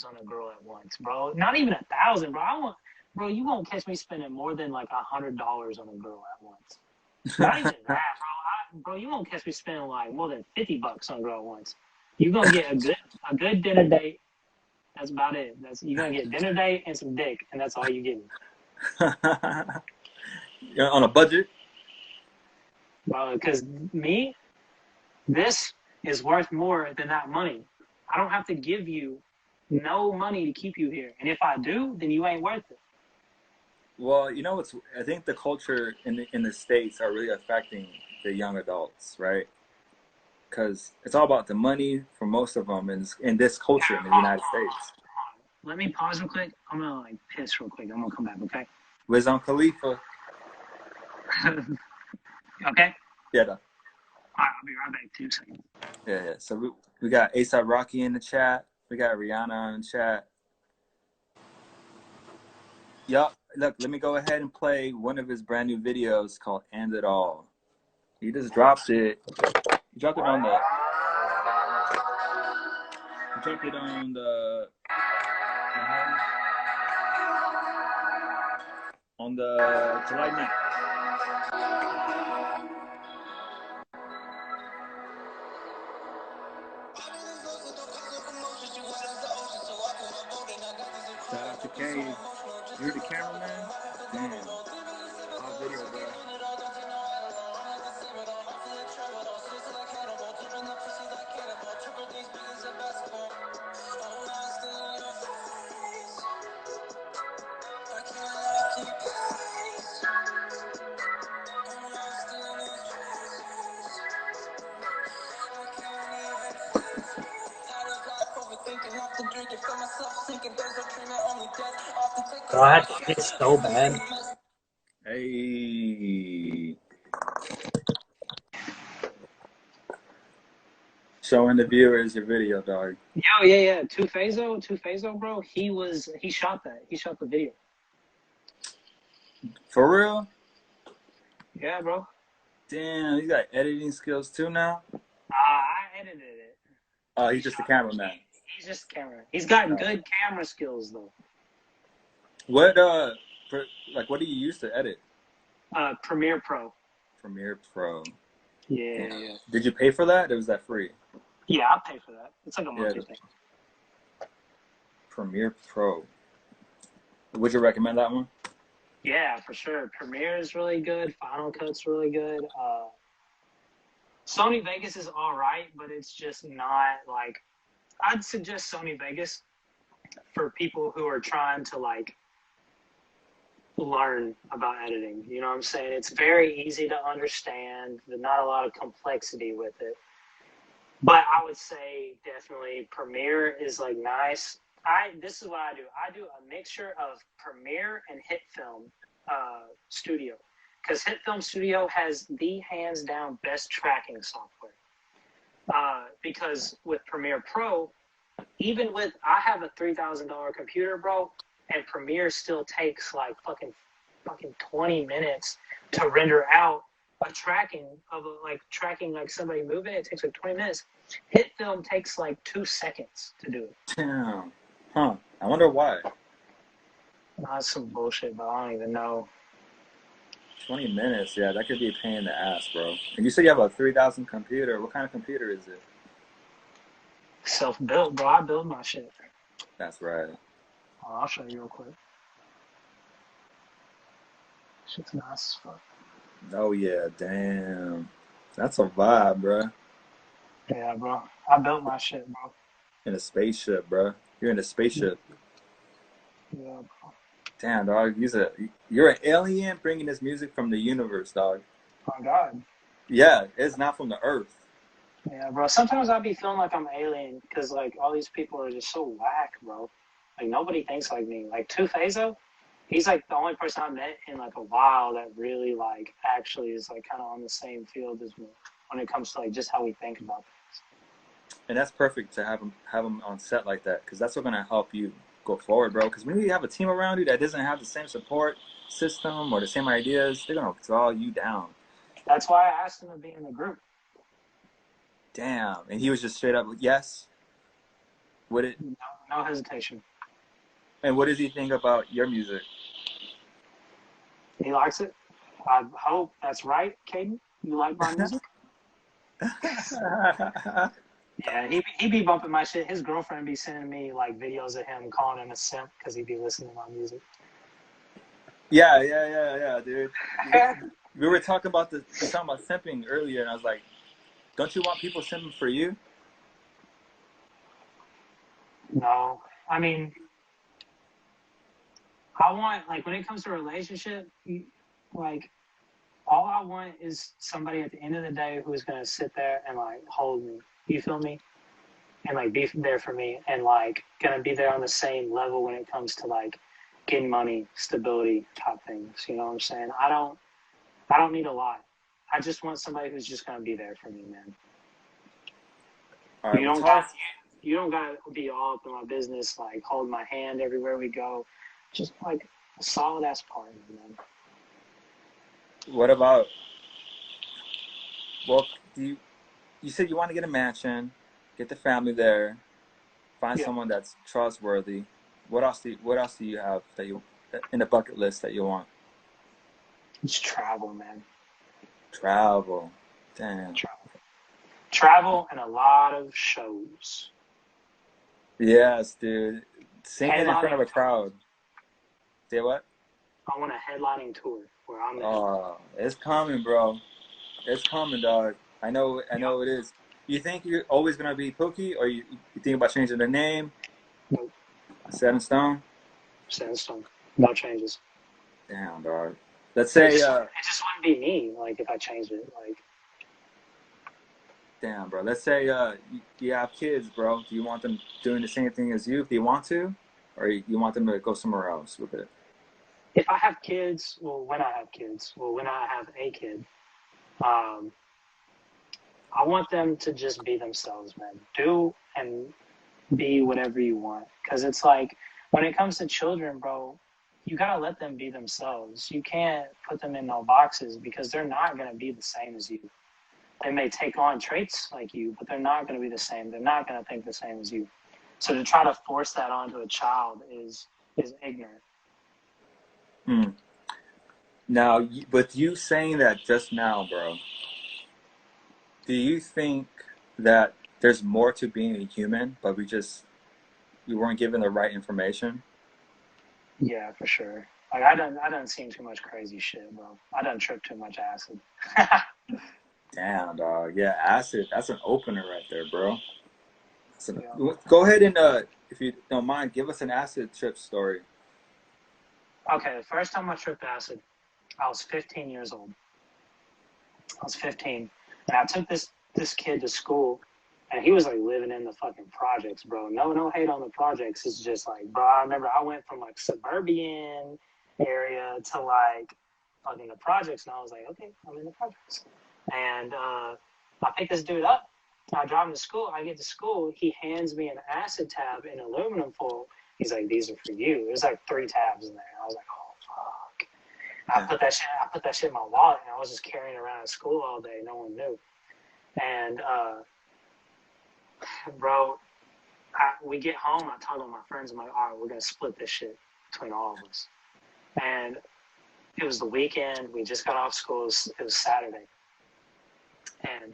on a girl at once, bro. Not even 1,000, bro. Bro, you won't catch me spending more than like $100 on a girl at once. Not even that, bro. Bro, you won't catch me spending like more than $50 on a girl at once. You're gonna get a good dinner date. That's about it. You're gonna get dinner date and some dick, and that's all you get. You're on a budget? Bro, because this is worth more than that money. I don't have to give you no money to keep you here. And if I do, then you ain't worth it. Well, you know what's? I think the culture in the States are really affecting the young adults, right? Because it's all about the money for most of them in this culture in the United States. Let me pause real quick. I'm gonna like piss real quick. I'm gonna come back, okay? Wiz Khalifa. Okay? Yeah. All right, I'll be right back. 2 seconds. Yeah. So we got A$AP Rocky in the chat. We got Rihanna in the chat. Yup. Look, let me go ahead and play one of his brand new videos called "End It All." He just dropped it. He dropped it on the. He dropped it on the. On the July 9th. Shout out to Cade. You're the cameraman? Damn. Hot video, bro. Bro, I had to piss so bad. Hey. Showing the viewers your video, dog. Yo, yeah. Two Phaso, bro. He shot that. He shot the video. For real? Yeah, bro. Damn, he's got editing skills too now? I edited it. Oh, he's just a cameraman. He's just a camera. He's got good camera skills though. What what do you use to edit? Premiere Pro. Premiere Pro. Yeah. Did you pay for that or was that free? Yeah, I'll pay for that. It's like a monthly thing. Premiere Pro. Would you recommend that one? Yeah, for sure. Premiere is really good. Final Cut's really good. Sony Vegas is all right, but it's just not like. I'd suggest Sony Vegas for people who are trying to like learn about editing. You know what I'm saying? It's very easy to understand. There's not a lot of complexity with it. But I would say definitely Premiere is like nice. This is what I do. I do a mixture of Premiere and HitFilm Studio. Because HitFilm Studio has the hands down best tracking software. Because with Premiere Pro, even with, I have a $3,000 computer, bro, and Premiere still takes like fucking 20 minutes to render out a tracking of tracking like somebody moving. It takes like 20 minutes. HitFilm takes like 2 seconds to do it. Damn. Huh. I wonder why. That's some bullshit, but I don't even know. 20 minutes, yeah, that could be a pain in the ass, bro. And you said you have a 3,000 computer. What kind of computer is it? Self-built, bro. I build my shit. That's right. Oh, I'll show you real quick. Shit's nice as fuck. Oh, yeah, damn. That's a vibe, bro. Yeah, bro. I built my shit, bro. In a spaceship, bro. You're in a spaceship. Yeah, bro. Damn, dog. You're an alien bringing this music from the universe, dog. Oh, God. Yeah, it's not from the earth. Yeah, bro. Sometimes I be feeling like I'm alien because, like, all these people are just so whack, bro. Like, nobody thinks like me. Like, Phaso, he's, like, the only person I've met in, like, a while that really, like, actually is, like, kind of on the same field as me when it comes to, like, just how we think about things. And that's perfect to have him on set like that because that's what's going to help you. go forward, bro. Because when you have a team around you that doesn't have the same support system or the same ideas, they're gonna draw you down. That's why I asked him to be in the group. Damn. And he was just straight up yes. Would it? No hesitation. And what does he think about your music? He likes it. I hope that's right, Caden. You like my music? Yeah, he be bumping my shit. His girlfriend be sending me like videos of him calling him a simp because he be listening to my music. Yeah, dude. We were talking about simping earlier, and I was like, don't you want people simping for you? No, I mean, I want, like, when it comes to a relationship, like, all I want is somebody at the end of the day who is going to sit there and, like, hold me. You feel me? And, like, be there for me and, like, going to be there on the same level when it comes to, like, getting money, stability type things. You know what I'm saying? I don't need a lot. I just want somebody who's just going to be there for me, man. All right, You don't got to be all up in my business, like, hold my hand everywhere we go. Just, like, a solid-ass partner, man. What about, well, you said you want to get a mansion, get the family there, find someone that's trustworthy. What else do you have in the bucket list that you want? Just travel, man. Travel. Damn. Travel and a lot of shows. Yes, dude. Singing in front of a Headlining crowd. Say what? I want a headlining tour where I'm there. Oh, it's coming, bro. It's coming, dog. I know it is. You think you're always gonna be Pouke, or you think about changing the name? Nope. Set in stone? Set in stone. No changes. Damn, dog. Let's say it just wouldn't be me, like, if I changed it. Like, damn, bro. Let's say you have kids, bro. Do you want them doing the same thing as you if they want to? Or you want them to go somewhere else with it? if I have kids, when I have a kid, I want them to just be themselves, man. Do and be whatever you want. Because it's like, when it comes to children, bro, you got to let them be themselves. You can't put them in no boxes because they're not going to be the same as you. They may take on traits like you, but they're not going to be the same. They're not going to think the same as you. So to try to force that onto a child is ignorant. Now, with you saying that just now, bro, do you think that there's more to being a human, but we weren't given the right information? Yeah, for sure. Like, I done seen too much crazy shit, bro. I done tripped too much acid. Damn, dog. Yeah, acid. That's an opener right there, bro. Go ahead and, if you don't mind, give us an acid trip story. Okay, the first time I tripped acid, I was 15 years old. I was 15, and I took this kid to school, and he was, like, living in the fucking projects, bro. No hate on the projects. It's just, like, bro, I remember I went from, like, suburban area to, like, fucking the projects, and I was like, okay, I'm in the projects. And I pick this dude up. I drive him to school. I get to school. He hands me an acid tab in aluminum foil. He's like, these are for you. There's like 3 tabs in there. I was like, oh, fuck. I put that shit in my wallet, and I was just carrying it around at school all day. No one knew. And, bro, we get home. I talk to my friends. I'm like, all right, we're going to split this shit between all of us. And it was the weekend. We just got off school. It was Saturday. And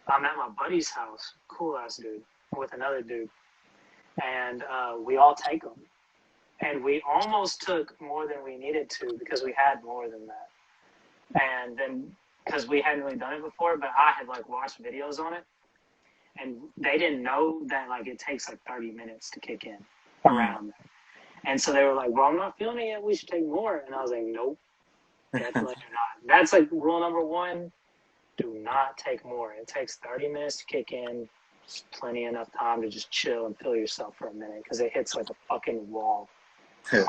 I'm at my buddy's house, cool-ass dude, with another dude. And we all take them. And we almost took more than we needed to because we had more than that. And then, because we hadn't really done it before, but I had, like, watched videos on it. And they didn't know that, like, it takes, like, 30 minutes to kick in around there. And so they were like, well, I'm not feeling it yet. We should take more. And I was like, nope, definitely not. That's, like, rule number 1. Do not take more. It takes 30 minutes to kick in. It's plenty enough time to just chill and feel yourself for a minute because it hits like a fucking wall.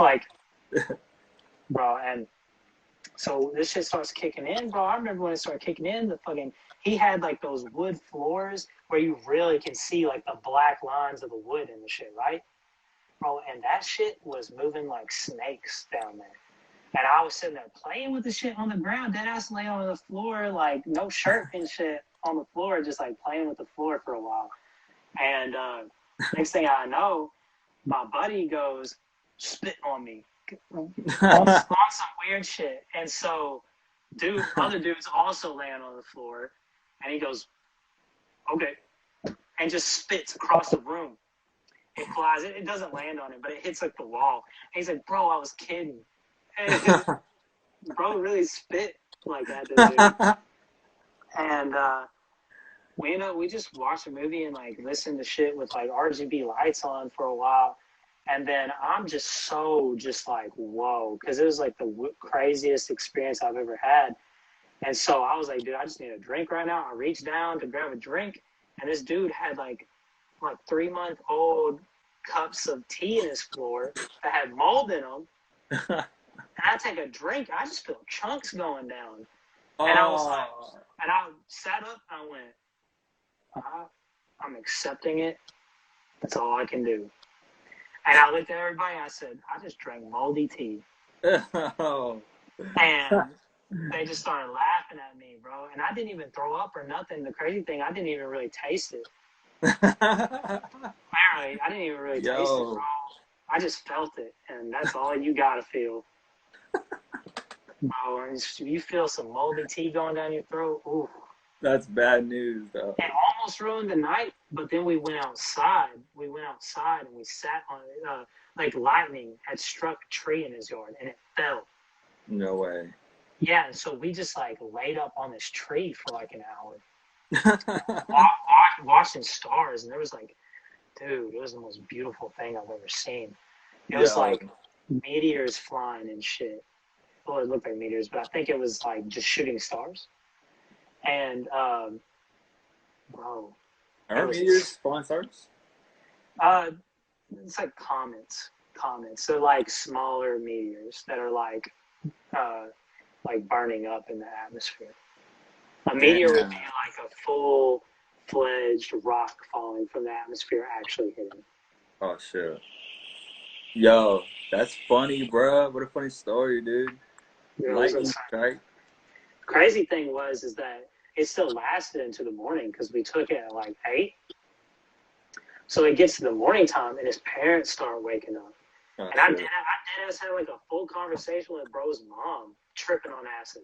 Like, bro, and so this shit starts kicking in, bro. I remember when it started kicking in, he had like those wood floors where you really can see like the black lines of the wood and the shit, right? Bro, and that shit was moving like snakes down there. And I was sitting there playing with the shit on the ground, dead ass laying on the floor, like no shirt and shit on the floor, just like playing with the floor for a while. And next thing I know, my buddy goes, spit on me on some weird shit. And so, other dude's also laying on the floor, and he goes, okay, and just spits across the room. It flies. It doesn't land on him, but it hits like the wall. And he's like, bro, I was kidding. And bro really spit like that, dude. And we just watched a movie and like listened to shit with like RGB lights on for a while. And then I'm just like, whoa, because it was like the craziest experience I've ever had. And so I was like, dude, I just need a drink right now. I reached down to grab a drink, and this dude had like 3-month-old cups of tea in his floor that had mold in them. And I take a drink, I just feel chunks going down. And I was like, and I sat up and I went, I'm accepting it. That's all I can do. And I looked at everybody and I said, I just drank moldy tea. And they just started laughing at me, bro. And I didn't even throw up or nothing. The crazy thing, I didn't even really taste it. Apparently, I didn't even really taste it, bro. I just felt it. And that's all you gotta feel. Bro, and you feel some moldy tea going down your throat. Ooh. That's bad news, though. It almost ruined the night, but then we went outside. And we sat on it. Like lightning had struck a tree in his yard, and it fell. No way. Yeah, and so we just like laid up on this tree for like an hour, watching stars, and there was like, dude, it was the most beautiful thing I've ever seen. It was like meteors flying and shit. Well, it looked like meteors, but I think it was like just shooting stars. And, bro. Are meteors flying stars? It's like comets. So like smaller meteors that are like burning up in the atmosphere. A meteor would be like a full-fledged rock falling from the atmosphere actually hitting. Oh, shit. Yo, that's funny, bro. What a funny story, dude. Lightning strike. Crazy thing is that it still lasted into the morning because we took it at like 8. So it gets to the morning time and his parents start waking up. Oh, and I did had like a full conversation with bro's mom tripping on acid.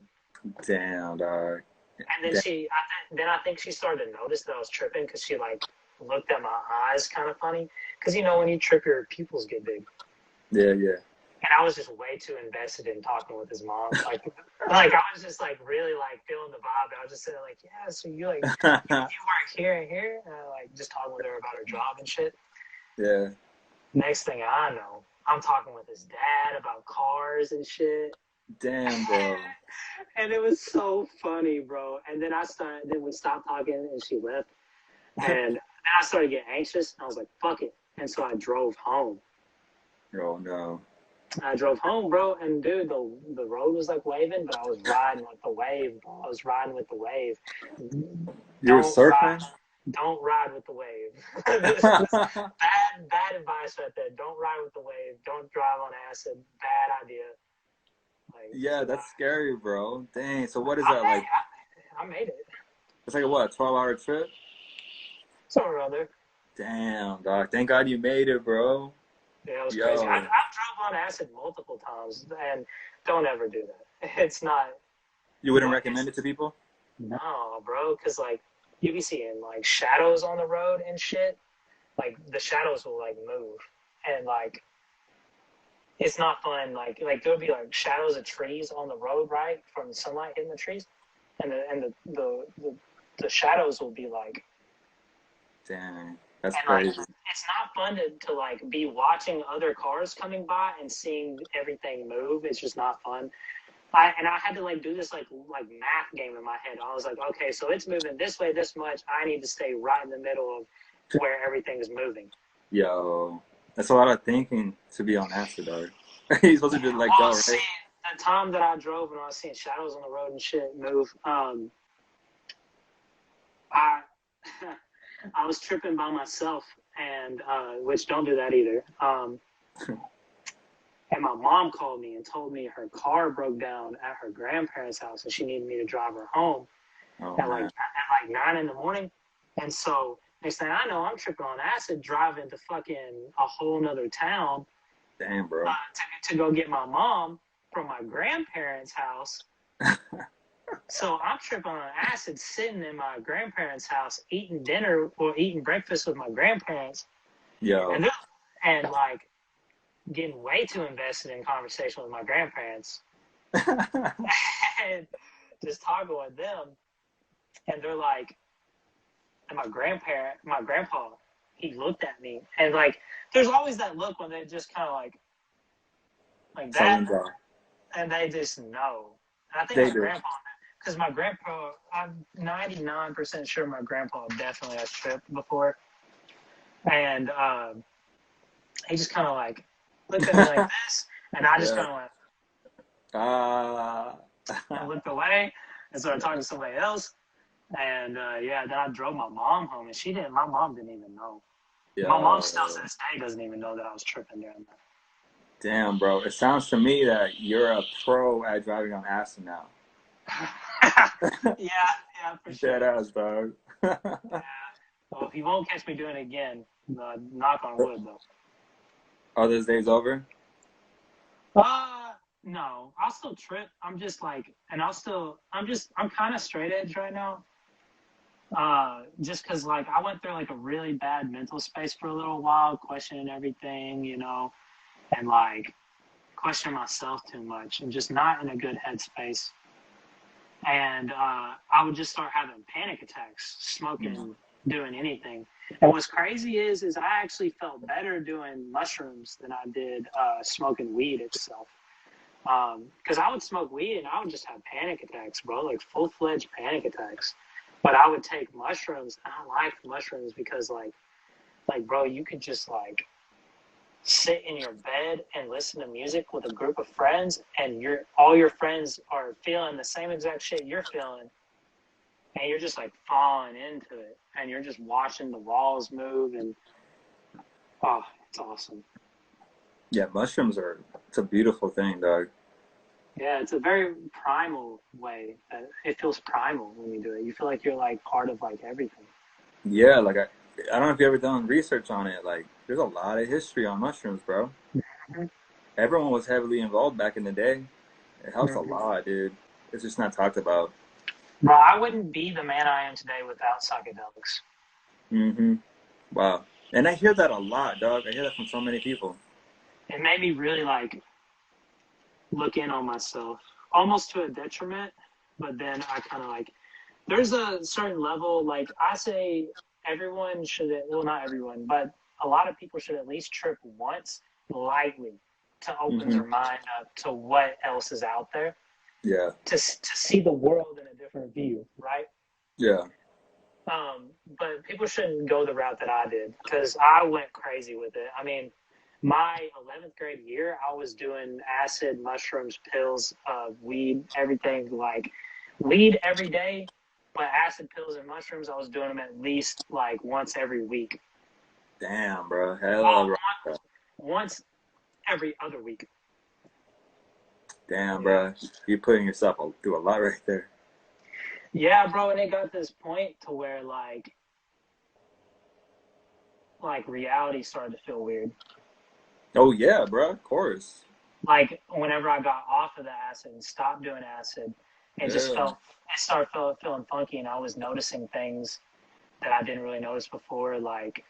Damn, dog. And then I think she started to notice that I was tripping because she like looked at my eyes kind of funny. Because you know when you trip, your pupils get big. Yeah. And I was just way too invested in talking with his mom. Like I was just like really like feeling the vibe. I was just sitting like, yeah, so you like you work here and here, and like just talking with her about her job and shit. Yeah. Next thing I know, I'm talking with his dad about cars and shit. Damn, bro. And it was so funny, bro. And then we stopped talking and she left. And then I started getting anxious. And I was like, fuck it. And so I drove home. Oh, no. I drove home, bro, and dude, the road was like waving, but I was riding with the wave, bro. I was riding with the wave. You were surfing? Don't ride with the wave. This bad advice right there. Don't ride with the wave. Don't drive on acid. Bad idea. Like, yeah, that's scary, bro. Dang. So what is that like? I made it. It's like a what? 12-hour trip? Somewhere around there. Damn, dog. Thank God you made it, bro. Yeah, it was crazy. I drove on acid multiple times, and don't ever do that. It's not. You wouldn't recommend it to people? No, bro, because like you be seeing like shadows on the road and shit. Like the shadows will like move, and like it's not fun. Like there'll be like shadows of trees on the road, right, from sunlight hitting the trees, and the shadows will be like. Dang. That's crazy. Like, it's not fun to like be watching other cars coming by and seeing everything move. It's just not fun. I had to like do this like math game in my head. I was like, okay, so it's moving this way this much. I need to stay right in the middle of where everything is moving. Yo, that's a lot of thinking to be on acid, dog. You're supposed to just let go, right? See, the time that I drove and I was seeing shadows on the road and shit move, I was tripping by myself, and which don't do that either. And my mom called me and told me her car broke down at her grandparents' house and she needed me to drive her home Oh at man. 9 in the morning. And so next thing I know, I'm tripping on acid driving to fucking a whole nother town Damn, bro. to go get my mom from my grandparents' house. So I'm tripping on acid sitting in my grandparents' house eating dinner or eating breakfast with my grandparents. Yo. And like getting way too invested in conversation with my grandparents and just talking with them. And they're like, and my grandpa, he looked at me and like, there's always that look when they just kind of like that. Something's wrong. And they just know. And I think They my do. grandpa, because my grandpa, I'm 99% sure my grandpa definitely has tripped before. And he just kind of like looked at me like this, and I just kind of went, I looked away and started talking to somebody else. And then I drove my mom home, and my mom didn't even know. Yo. My mom still to this day doesn't even know that I was tripping during that. Damn, bro. It sounds to me that you're a pro at driving on acid now. yeah, for sure. Dead ass, dog. Yeah. Well, he won't catch me doing it again. Knock on wood, though. Are those days over? No. I'll still trip. I'm just like, and I'm kind of straight edge right now. Just because, like, I went through, like, a really bad mental space for a little while, questioning everything, you know, and, like, questioning myself too much and just not in a good headspace. And I would just start having panic attacks, smoking, doing anything. And what's crazy is I actually felt better doing mushrooms than I did smoking weed itself. Because I would smoke weed and I would just have panic attacks, bro, like full-fledged panic attacks. But I would take mushrooms, and I liked mushrooms because, like, bro, you could just, like, sit in your bed and listen to music with a group of friends, and all your friends are feeling the same exact shit you're feeling, and you're just like falling into it, and you're just watching the walls move, and it's awesome. Yeah, mushrooms it's a beautiful thing, dog. Yeah, it's a very primal way. It feels primal when you do it. You feel like you're like part of like everything. Yeah, like I don't know if you ever done research on it. Like, there's a lot of history on mushrooms, bro. Mm-hmm. Everyone was heavily involved back in the day. It helps Mm-hmm. a lot, dude. It's just not talked about. Bro, I wouldn't be the man I am today without psychedelics. Mm-hmm. Wow. And I hear that a lot, dog. I hear that from so many people. It made me really like look in on myself, almost to a detriment. But then I kind of like, there's a certain level, like I say everyone should, well, not everyone, but a lot of people should at least trip once lightly to open their mind up to what else is out there. Yeah. To see the world in a different view, right? Yeah. But people shouldn't go the route that I did because I went crazy with it. I mean, my 11th grade year, I was doing acid, mushrooms, pills, weed, everything, like weed every day, but acid, pills, and mushrooms, I was doing them at least like once every week. Damn, bro. Hell, once every other week. Damn, bro. You're putting yourself through a lot right there. Yeah, bro, and it got this point to where like reality started to feel weird. Oh yeah, bro, of course. Like whenever I got off of the acid and stopped doing acid, it started feeling funky, and I was noticing things that I didn't really notice before. Like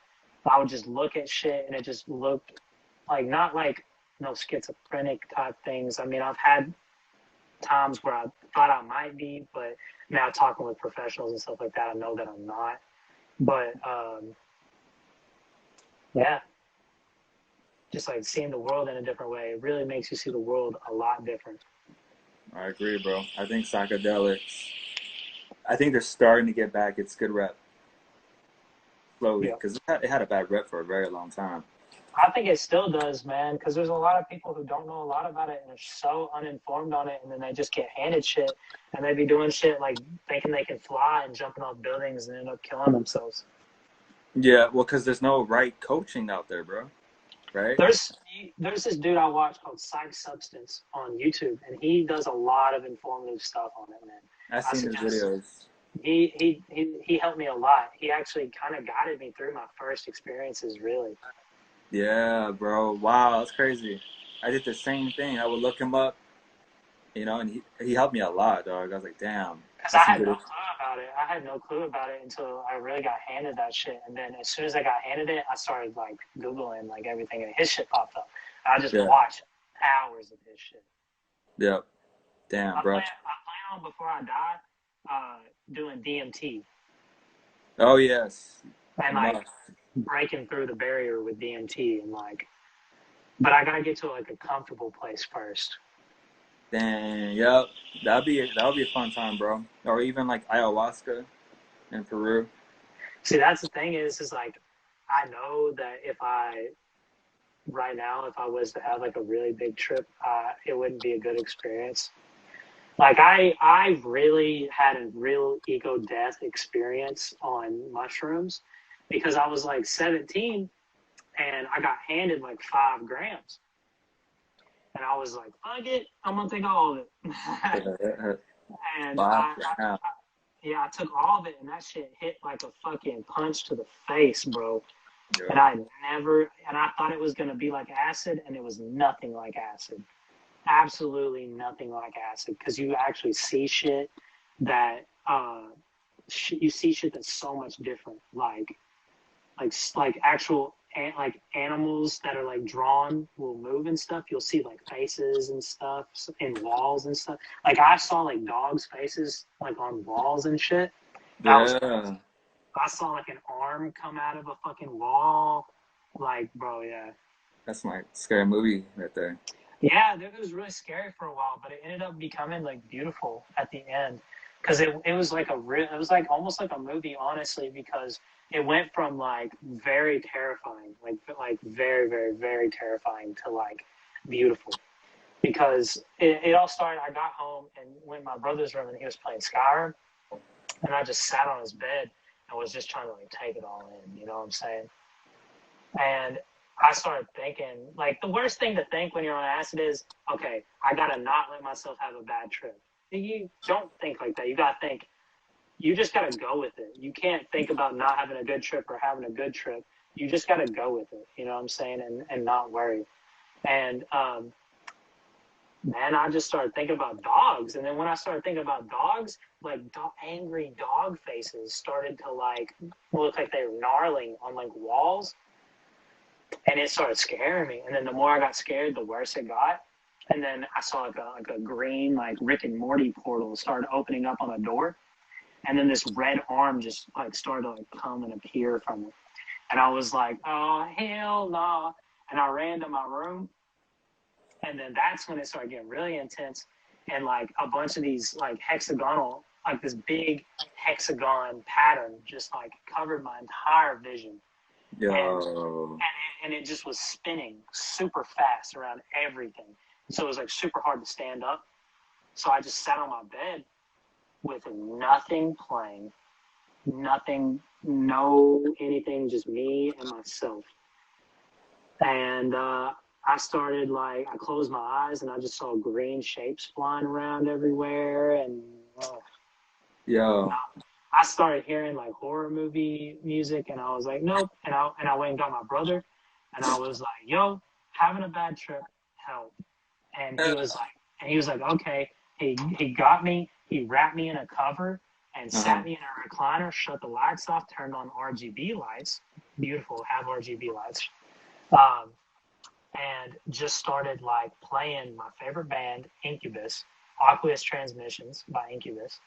I would just look at shit, and it just looked like not like no schizophrenic type things. I mean, I've had times where I thought I might be, but now talking with professionals and stuff like that, I know that I'm not. But yeah, just like seeing the world in a different way, it really makes you see the world a lot different. I agree, bro. I think psychedelics, they're starting to get back its good rep slowly, because it had a bad rep for a very long time. I think it still does, man, because there's a lot of people who don't know a lot about it and are so uninformed on it, and then they just get handed shit, and they be doing shit like thinking they can fly and jumping off buildings and end up killing themselves. Yeah, well, because there's no right coaching out there, bro. right? There's this dude I watch called Psych Substance on YouTube, and he does a lot of informative stuff on it, man. I've I seen his suggest videos. he helped me a lot. He actually kind of guided me through my first experiences, really. Yeah, bro. Wow, that's crazy. I did the same thing. I would look him up, and he helped me a lot, dog. I was like, damn, Because I that's some had no good. clue about it. I had no clue about it until I really got handed that shit. And then as soon as I got handed it, I started like Googling like everything, and his shit popped up. And I just Yeah, watched hours of his shit. yeah. Damn, bro. I plan on before I die, doing DMT Oh yes, and you like must. breaking through the barrier with DMT and like. But I gotta get to like a comfortable place first. Dang, yep. That would be a fun time, bro. Or even like ayahuasca in Peru. See, that's the thing is like, I know that if I right now, if I was to have like a really big trip, it wouldn't be a good experience. Like I really had a real ego death experience on mushrooms because I was like 17 and I got handed like 5 grams and I was like, fuck it, I'm gonna take all of it. and Wow. yeah, I took all of it and that shit hit like a fucking punch to the face, bro. And Yeah. I thought it was gonna be like acid and it was nothing like acid. Absolutely nothing like acid because you actually see shit that you see shit that's so much different like actual like animals that are like drawn will move and stuff. You'll see like faces and stuff in walls and stuff. Like I saw like dogs faces like on walls and shit. That was crazy. Yeah. I saw like an arm come out of a fucking wall. Like, bro, yeah. That's my scary movie right there. Yeah, it was really scary for a while, but it ended up becoming like beautiful at the end because it was like it was like almost like a movie, honestly, because it went from like very terrifying, like very very very terrifying to like beautiful because it all started. I got home and went in my brother's room and he was playing Skyrim, and I just sat on his bed and was just trying to like take it all in. You know what I'm saying? And I started thinking, like, the worst thing to think when you're on acid is, okay, I gotta not let myself have a bad trip. You don't think like that. You gotta think, you just gotta go with it. You can't think about not having a good trip or having a good trip. You just gotta go with it. You know what I'm saying? And not worry. And man, I just started thinking about dogs. And then when I started thinking about dogs, like angry dog faces started to like look like they were gnarling on like walls. And it started scaring me. And then the more I got scared, the worse it got. And then I saw like a green like Rick and Morty portal started opening up on a door, and then this red arm just like started to like come and appear from it. And I was like, oh hell nah! And I ran to my room, and then that's when it started getting really intense. And like a bunch of these like hexagonal, like this big hexagon pattern, just like covered my entire vision. And Yo. and it just was spinning super fast around everything. And so it was like super hard to stand up. So I just sat on my bed with nothing playing, nothing, no anything, just me and myself. And I started like, I closed my eyes and I just saw green shapes flying around everywhere. And Yo. I started hearing like horror movie music and I was like, nope. And I went and got my brother and I was like, yo, having a bad trip, help. And he was like, okay. He got me, he wrapped me in a cover and Uh-huh. sat me in a recliner, shut the lights off, turned on RGB lights. Beautiful, have RGB lights. Um, and just started like playing my favorite band, Incubus, Aqueous Transmissions by Incubus.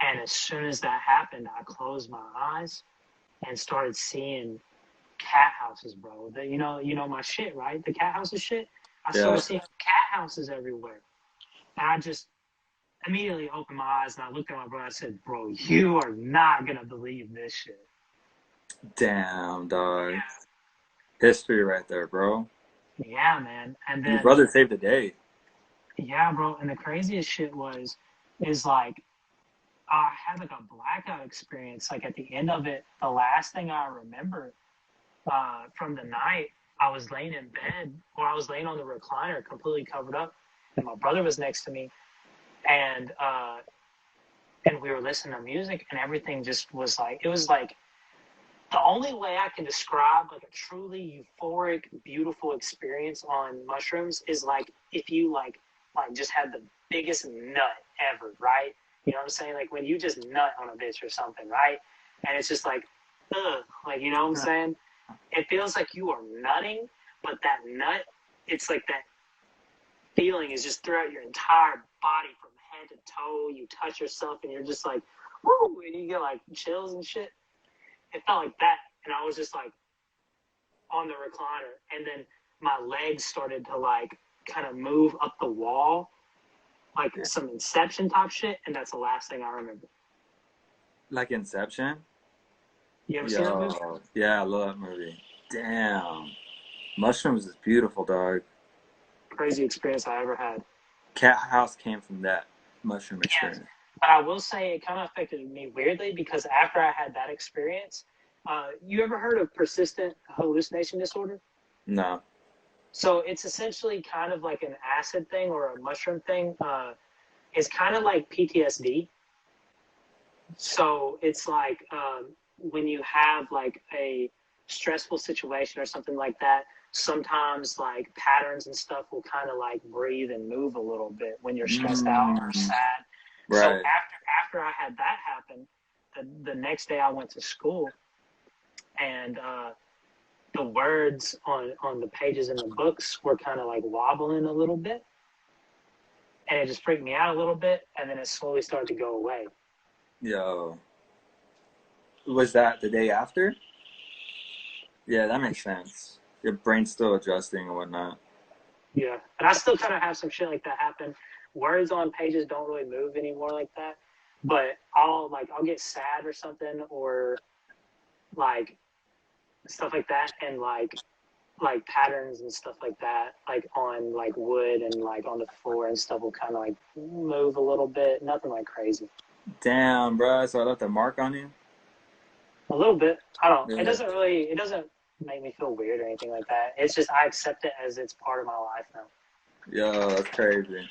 And as soon as that happened, I closed my eyes and started seeing cat houses, bro. You know my shit, right? The cat houses shit. I Yeah. started seeing cat houses everywhere. And I just immediately opened my eyes and I looked at my brother and I said, bro, you are not gonna believe this shit. Damn, dog. History right there, bro. Yeah, man. And Your then brother saved the day. yeah, bro, and the craziest shit is like I had like a blackout experience. Like at the end of it, the last thing I remember from the night I was laying in bed, or I was laying on the recliner, completely covered up, and my brother was next to me, and we were listening to music, and everything just was like, it was like the only way I can describe like a truly euphoric, beautiful experience on mushrooms is like if you like just had the biggest nut ever, right? You know what I'm saying? Like when you just nut on a bitch or something, right? And it's just like, ugh, like, you know what I'm saying? It feels like you are nutting, but that nut, it's like that feeling is just throughout your entire body from head to toe. You touch yourself and you're just like, woo, and you get like chills and shit. It felt like that, and I was just like on the recliner, and then my legs started to like kind of move up the wall, like some Inception type shit, and that's the last thing I remember. Like Inception? You ever seen that movie? Yeah, I love that movie. Damn. Mushrooms is beautiful, dog. Crazy experience I ever had. Cat House came from that mushroom experience. Yes. But I will say it kind of affected me weirdly because after I had that experience, you ever heard of persistent hallucination disorder? No. So it's essentially kind of like an acid thing or a mushroom thing. It's kind of like PTSD. So it's like when you have like a stressful situation or something like that, sometimes like patterns and stuff will kind of like breathe and move a little bit when you're stressed out or sad. Right. So after I had that happen, the next day I went to school, and the words on the pages in the books were kind of like wobbling a little bit, and it just freaked me out a little bit, and then it slowly started to go away. Yo. Was that the day after? Yeah, that makes sense. Your brain's still adjusting and whatnot. Yeah, and I still kind of have some shit like that happen. Words on pages don't really move anymore like that, but I'll get sad or something, or like stuff like that, and like patterns and stuff like that, like on like wood and like on the floor and stuff will kind of like move a little bit. Nothing like crazy. Damn, bro. So I left a mark on you? A little bit. I don't. Yeah. It doesn't make me feel weird or anything like that. It's just I accept it as it's part of my life now. Yo, that's crazy.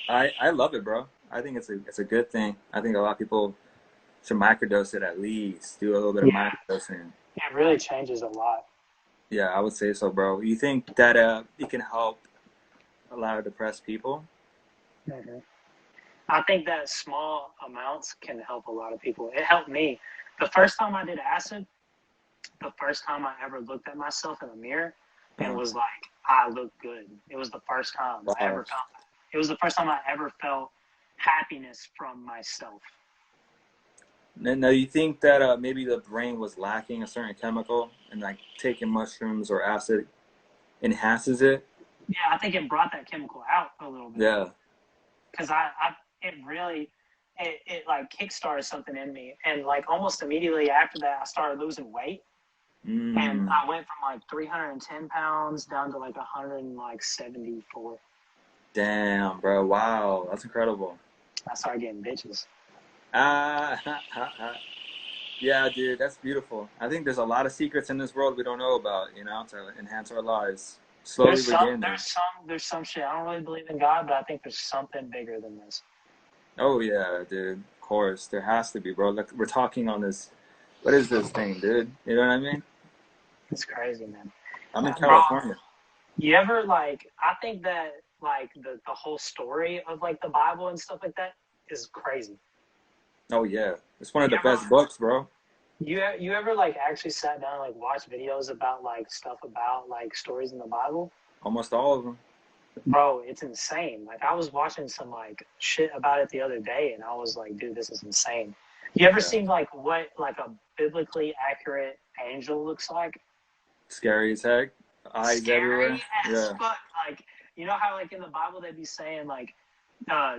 I love it, bro. I think it's a good thing. I think a lot of people should microdose it at least. Do a little bit of microdosing. It really changes a lot. Yeah, I would say so, bro. You think that it can help a lot of depressed people? Mm-hmm. I think that small amounts can help a lot of people. It helped me. The first time I did acid, the first time I ever looked at myself in the mirror and was like, I look good. It was the first time I ever felt that. It was the first time I ever felt happiness from myself. Now, you think that maybe the brain was lacking a certain chemical, and like taking mushrooms or acid enhances it? Yeah, I think it brought that chemical out a little bit. Yeah. Because it like kickstarted something in me, and like almost immediately after that, I started losing weight, and I went from like 310 pounds down to like 174. Damn, bro. Wow, that's incredible. I started getting bitches. Yeah, dude, that's beautiful. I think there's a lot of secrets in this world we don't know about, to enhance our lives. Slowly There's some shit. I don't really believe in God, but I think there's something bigger than this. Oh yeah, dude. Of course, there has to be, bro. Like, we're talking on this. What is this thing, dude? You know what I mean? It's crazy, man. I'm in California. Bro, you ever like? I think that like the whole story of like the Bible and stuff like that is crazy. Oh yeah, it's one of the best books, bro. You ever like actually sat down and like watched videos about like stuff about like stories in the Bible? Almost all of them. Bro, it's insane. Like I was watching some like shit about it the other day, and I was like, dude, this is insane. You ever seen like what like a biblically accurate angel looks like? Scary as heck. Eyes everywhere. As fuck. Like, you know how like in the Bible they'd be saying like,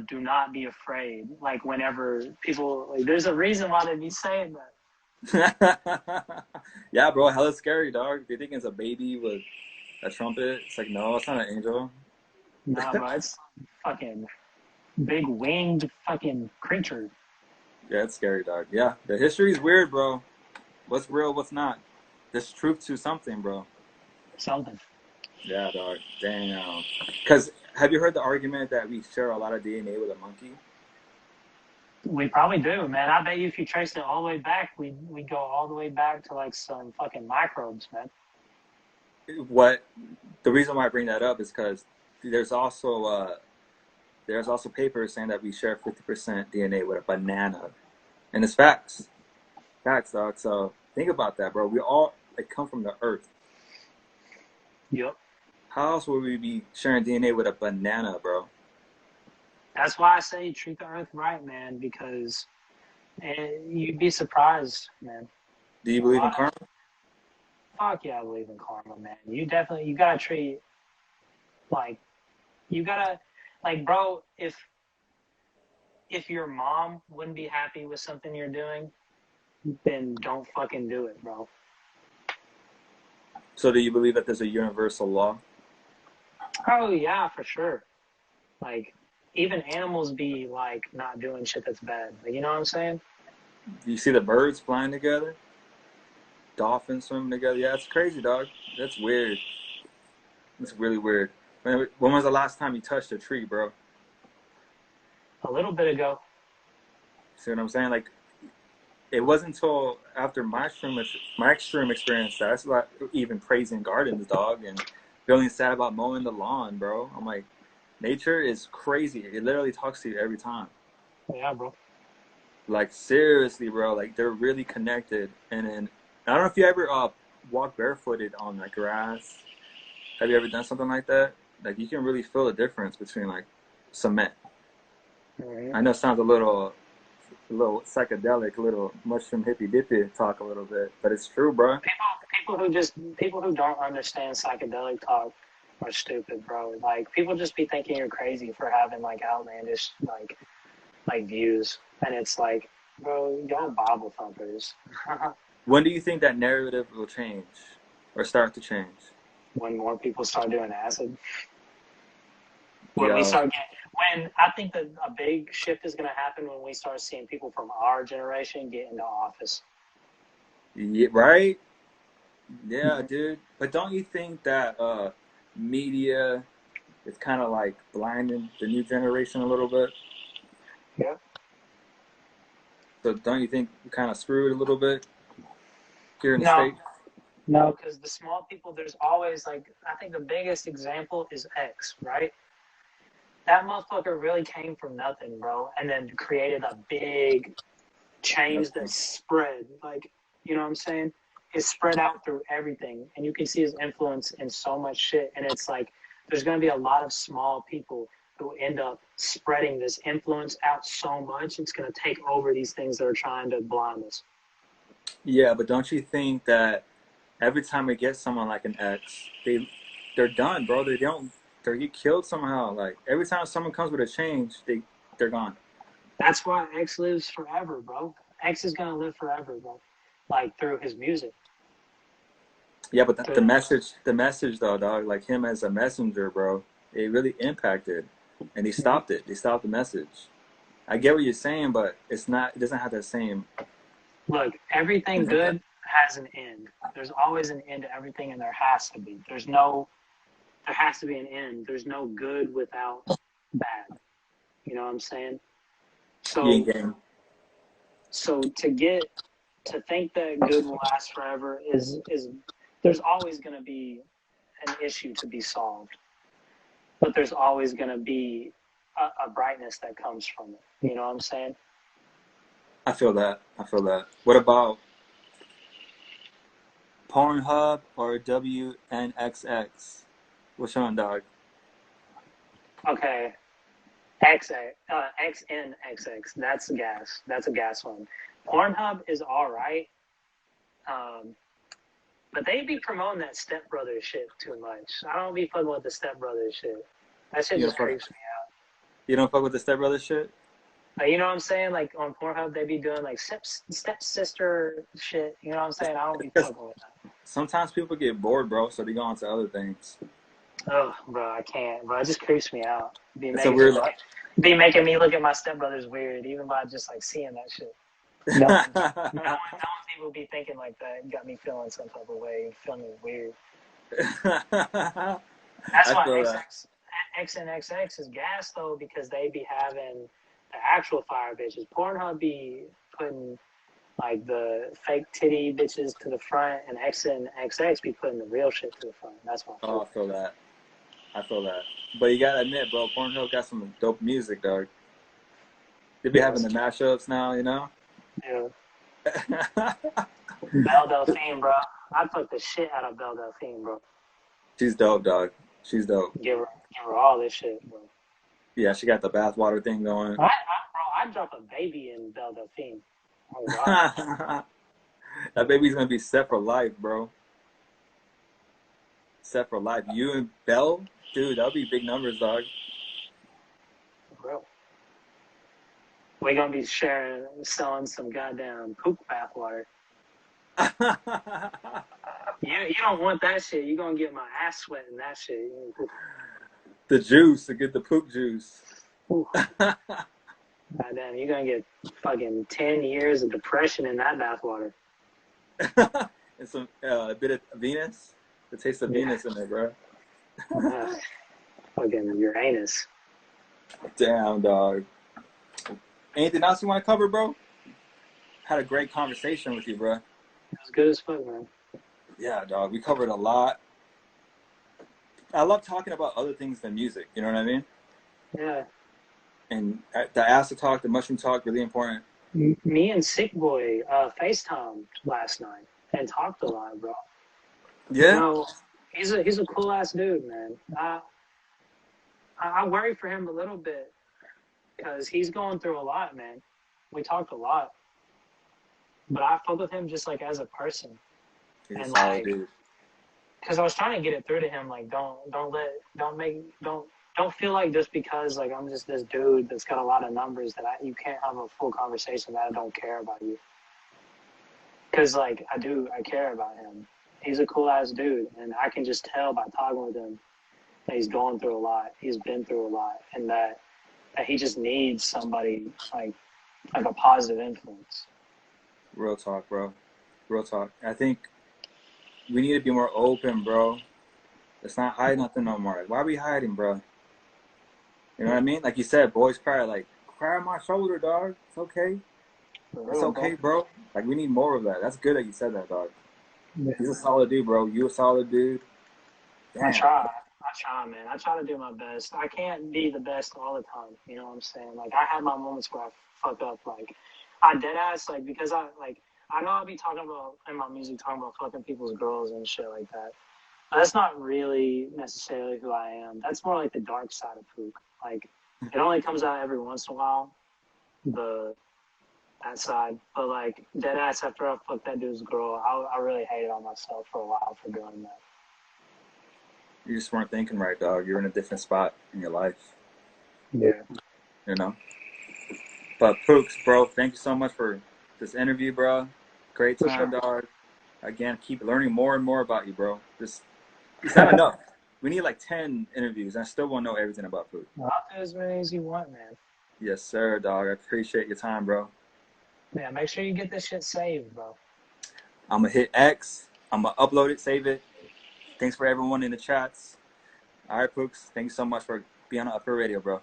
do not be afraid. Like whenever people like, there's a reason why they'd be saying that. Yeah, bro, hella scary, dog. Do you think it's a baby with a trumpet? It's like, no, it's not an angel. Nah, bro, it's fucking big winged fucking creature. Yeah, it's scary, dog. Yeah, the history is weird, bro. What's real, what's not? there's truth to something, bro. Something. Yeah, dog. Damn. Because have you heard the argument that we share a lot of DNA with a monkey? We probably do, man. I bet you if you trace it all the way back, we go all the way back to like some fucking microbes, man. What the reason why I bring that up is because there's also papers saying that we share 50% DNA with a banana, and it's facts, dog. So think about that, bro. We all like come from the earth. Yep. How else would we be sharing DNA with a banana, bro? That's why I say treat the earth right, man, because you'd be surprised, man. Do you believe in karma? Fuck yeah, I believe in karma, man. You gotta treat, like, bro, if your mom wouldn't be happy with something you're doing, then don't fucking do it, bro. So do you believe that there's a universal law? Oh yeah, for sure. Like, even animals be like not doing shit that's bad. Like, you know what I'm saying? Do you see the birds flying together? Dolphins swimming together? Yeah, it's crazy, dog. That's weird. It's really weird. When was the last time you touched a tree, bro? A little bit ago. See what I'm saying? Like, it wasn't until after my extreme experience that I started even praising gardens, dog, and feeling sad about mowing the lawn, bro. I'm like, nature is crazy. It literally talks to you every time. Yeah, bro. Like, seriously, bro. Like, they're really connected. And then, I don't know if you ever walk barefooted on, like, grass. Have you ever done something like that? Like, you can really feel the difference between, like, cement. Mm-hmm. I know it sounds a little psychedelic, a little mushroom hippy dippy talk a little bit, but it's true, bro. People who don't understand psychedelic talk are stupid, bro. Like, people just be thinking you're crazy for having like outlandish like views, and it's like, bro, y'all Bible thumpers. When do you think that narrative will change or start to change? When more people start doing acid. When I think that a big shift is going to happen when we start seeing people from our generation get into office. Yeah, right? Yeah, dude. But don't you think that media is kind of like blinding the new generation a little bit? Yeah. So don't you think we're kind of screwed a little bit here in the No. States? No, because the small people, there's always like, I think the biggest example is X, right? That motherfucker really came from nothing, bro, and then created a big change that spread. Like, you know what I'm saying? It spread out through everything, and you can see his influence in so much shit. And it's like, there's going to be a lot of small people who end up spreading this influence out so much, it's going to take over these things that are trying to blind us. Yeah, but don't you think that every time we get someone like an X, they're done, bro. They get killed somehow. Like, every time someone comes with a change, they're gone. That's why X lives forever, bro. X is gonna live forever, bro. Like, through his music. Yeah, but the message though, dog, like him as a messenger, bro, it really impacted, and they stopped it. They stopped the message. I get what you're saying, but it doesn't have the same. Look, everything good has an end. There's always an end to everything, and there has to be. There has to be an end. There's no good without bad. You know what I'm saying? So to think that good will last forever is there's always going to be an issue to be solved, but there's always going to be a brightness that comes from it. You know what I'm saying? I feel that. What about Pornhub or WNXX? Which one, dog? Okay. XNXX. That's gas. That's a gas one. Pornhub is all right. But they be promoting that Step Brothers shit too much. I don't be fucking with the Step Brothers shit. That shit just creeps me out. You don't fuck with the Step Brothers shit? You know what I'm saying? Like, on Pornhub, they be doing like step-sister shit. You know what I'm saying? I don't be fucking with that. Sometimes people get bored, bro, so they go on to other things. Oh, bro, I can't. Bro, it just creeps me out. It's a weird life. Be making me look at my stepbrothers weird, even by just like seeing that shit. No one people be thinking like that. It got me feeling some type of way, feeling weird. That's I why feel that. XNXX is gas though, because they be having the actual fire bitches. Pornhub be putting like the fake titty bitches to the front, and XNXX be putting the real shit to the front. That's why. Oh, I feel that. I feel that. But you gotta admit, bro, Pornhub got some dope music, dog. They be having the mashups now, you know? Yeah. Belle Delphine, bro. I put the shit out of Belle Delphine, bro. She's dope, dog. She's dope. Give her all this shit, bro. Yeah, she got the bathwater thing going. I'd drop a baby in Belle Delphine. Oh, God. That baby's gonna be set for life, bro. Set for life. You and Belle, dude, that'll be big numbers, dog. Bro. We're gonna be selling some goddamn Pouke bathwater. You don't want that shit. You're gonna get my ass sweating that shit. The juice, to get the Pouke juice. Goddamn, you're gonna get fucking 10 years of depression in that bathwater. And some a bit of Venus. The taste of Venus in there, bro. Fucking Uranus. Damn, dog. Anything else you want to cover, bro? Had a great conversation with you, bro. It was good as fuck, man. Yeah, dog. We covered a lot. I love talking about other things than music. You know what I mean? Yeah. And the acid talk, the mushroom talk, really important. Me and Sick Boy FaceTimed last night and talked a lot, bro. Yeah. You know, he's a cool ass dude, man. I worry for him a little bit because he's going through a lot, man. We talked a lot, but I fuck with him just like as a person. He's and a solid like, dude. because I was trying to get it through to him, like don't feel like just because like I'm just this dude that's got a lot of numbers that you can't have a full conversation that I don't care about you. Because like I care about him. He's a cool ass dude, and I can just tell by talking with him that he's going through a lot. He's been through a lot, and that he just needs somebody like a positive influence. Real talk, bro. Real talk. I think we need to be more open, bro. Let's not hide nothing no more. Why are we hiding, bro? You know what I mean? Like you said, boys cry. Like, cry on my shoulder, dog. It's okay. It's okay, bro. Like, we need more of that. That's good that you said that, dog. Yeah. He's a solid dude, bro. You a solid dude. Damn. I try, man. I try to do my best. I can't be the best all the time. You know what I'm saying? Like, I have my moments where I fuck up. Like, I dead ass, like, because I know I'll be talking about, in my music, talking about fucking people's girls and shit like that. But that's not really necessarily who I am. That's more like the dark side of Pouke. Like, it only comes out every once in a while, that side. But, like, dead ass, after I fucked that dude's girl, I really hated on myself for a while for doing that. You just weren't thinking right, dog. You're in a different spot in your life. Yeah. You know? But Pouke, bro, thank you so much for this interview, bro. Great time, dog. Again, keep learning more and more about you, bro. It's not enough. We need like 10 interviews, and I still won't know everything about Pouke. I'll do as many as you want, man. Yes, sir, dog. I appreciate your time, bro. Yeah, make sure you get this shit saved, bro. I'm going to hit X. I'm going to upload it, save it. Thanks for everyone in the chats. All right, Pouke. Thank you so much for being on Up Hill Radio, bro.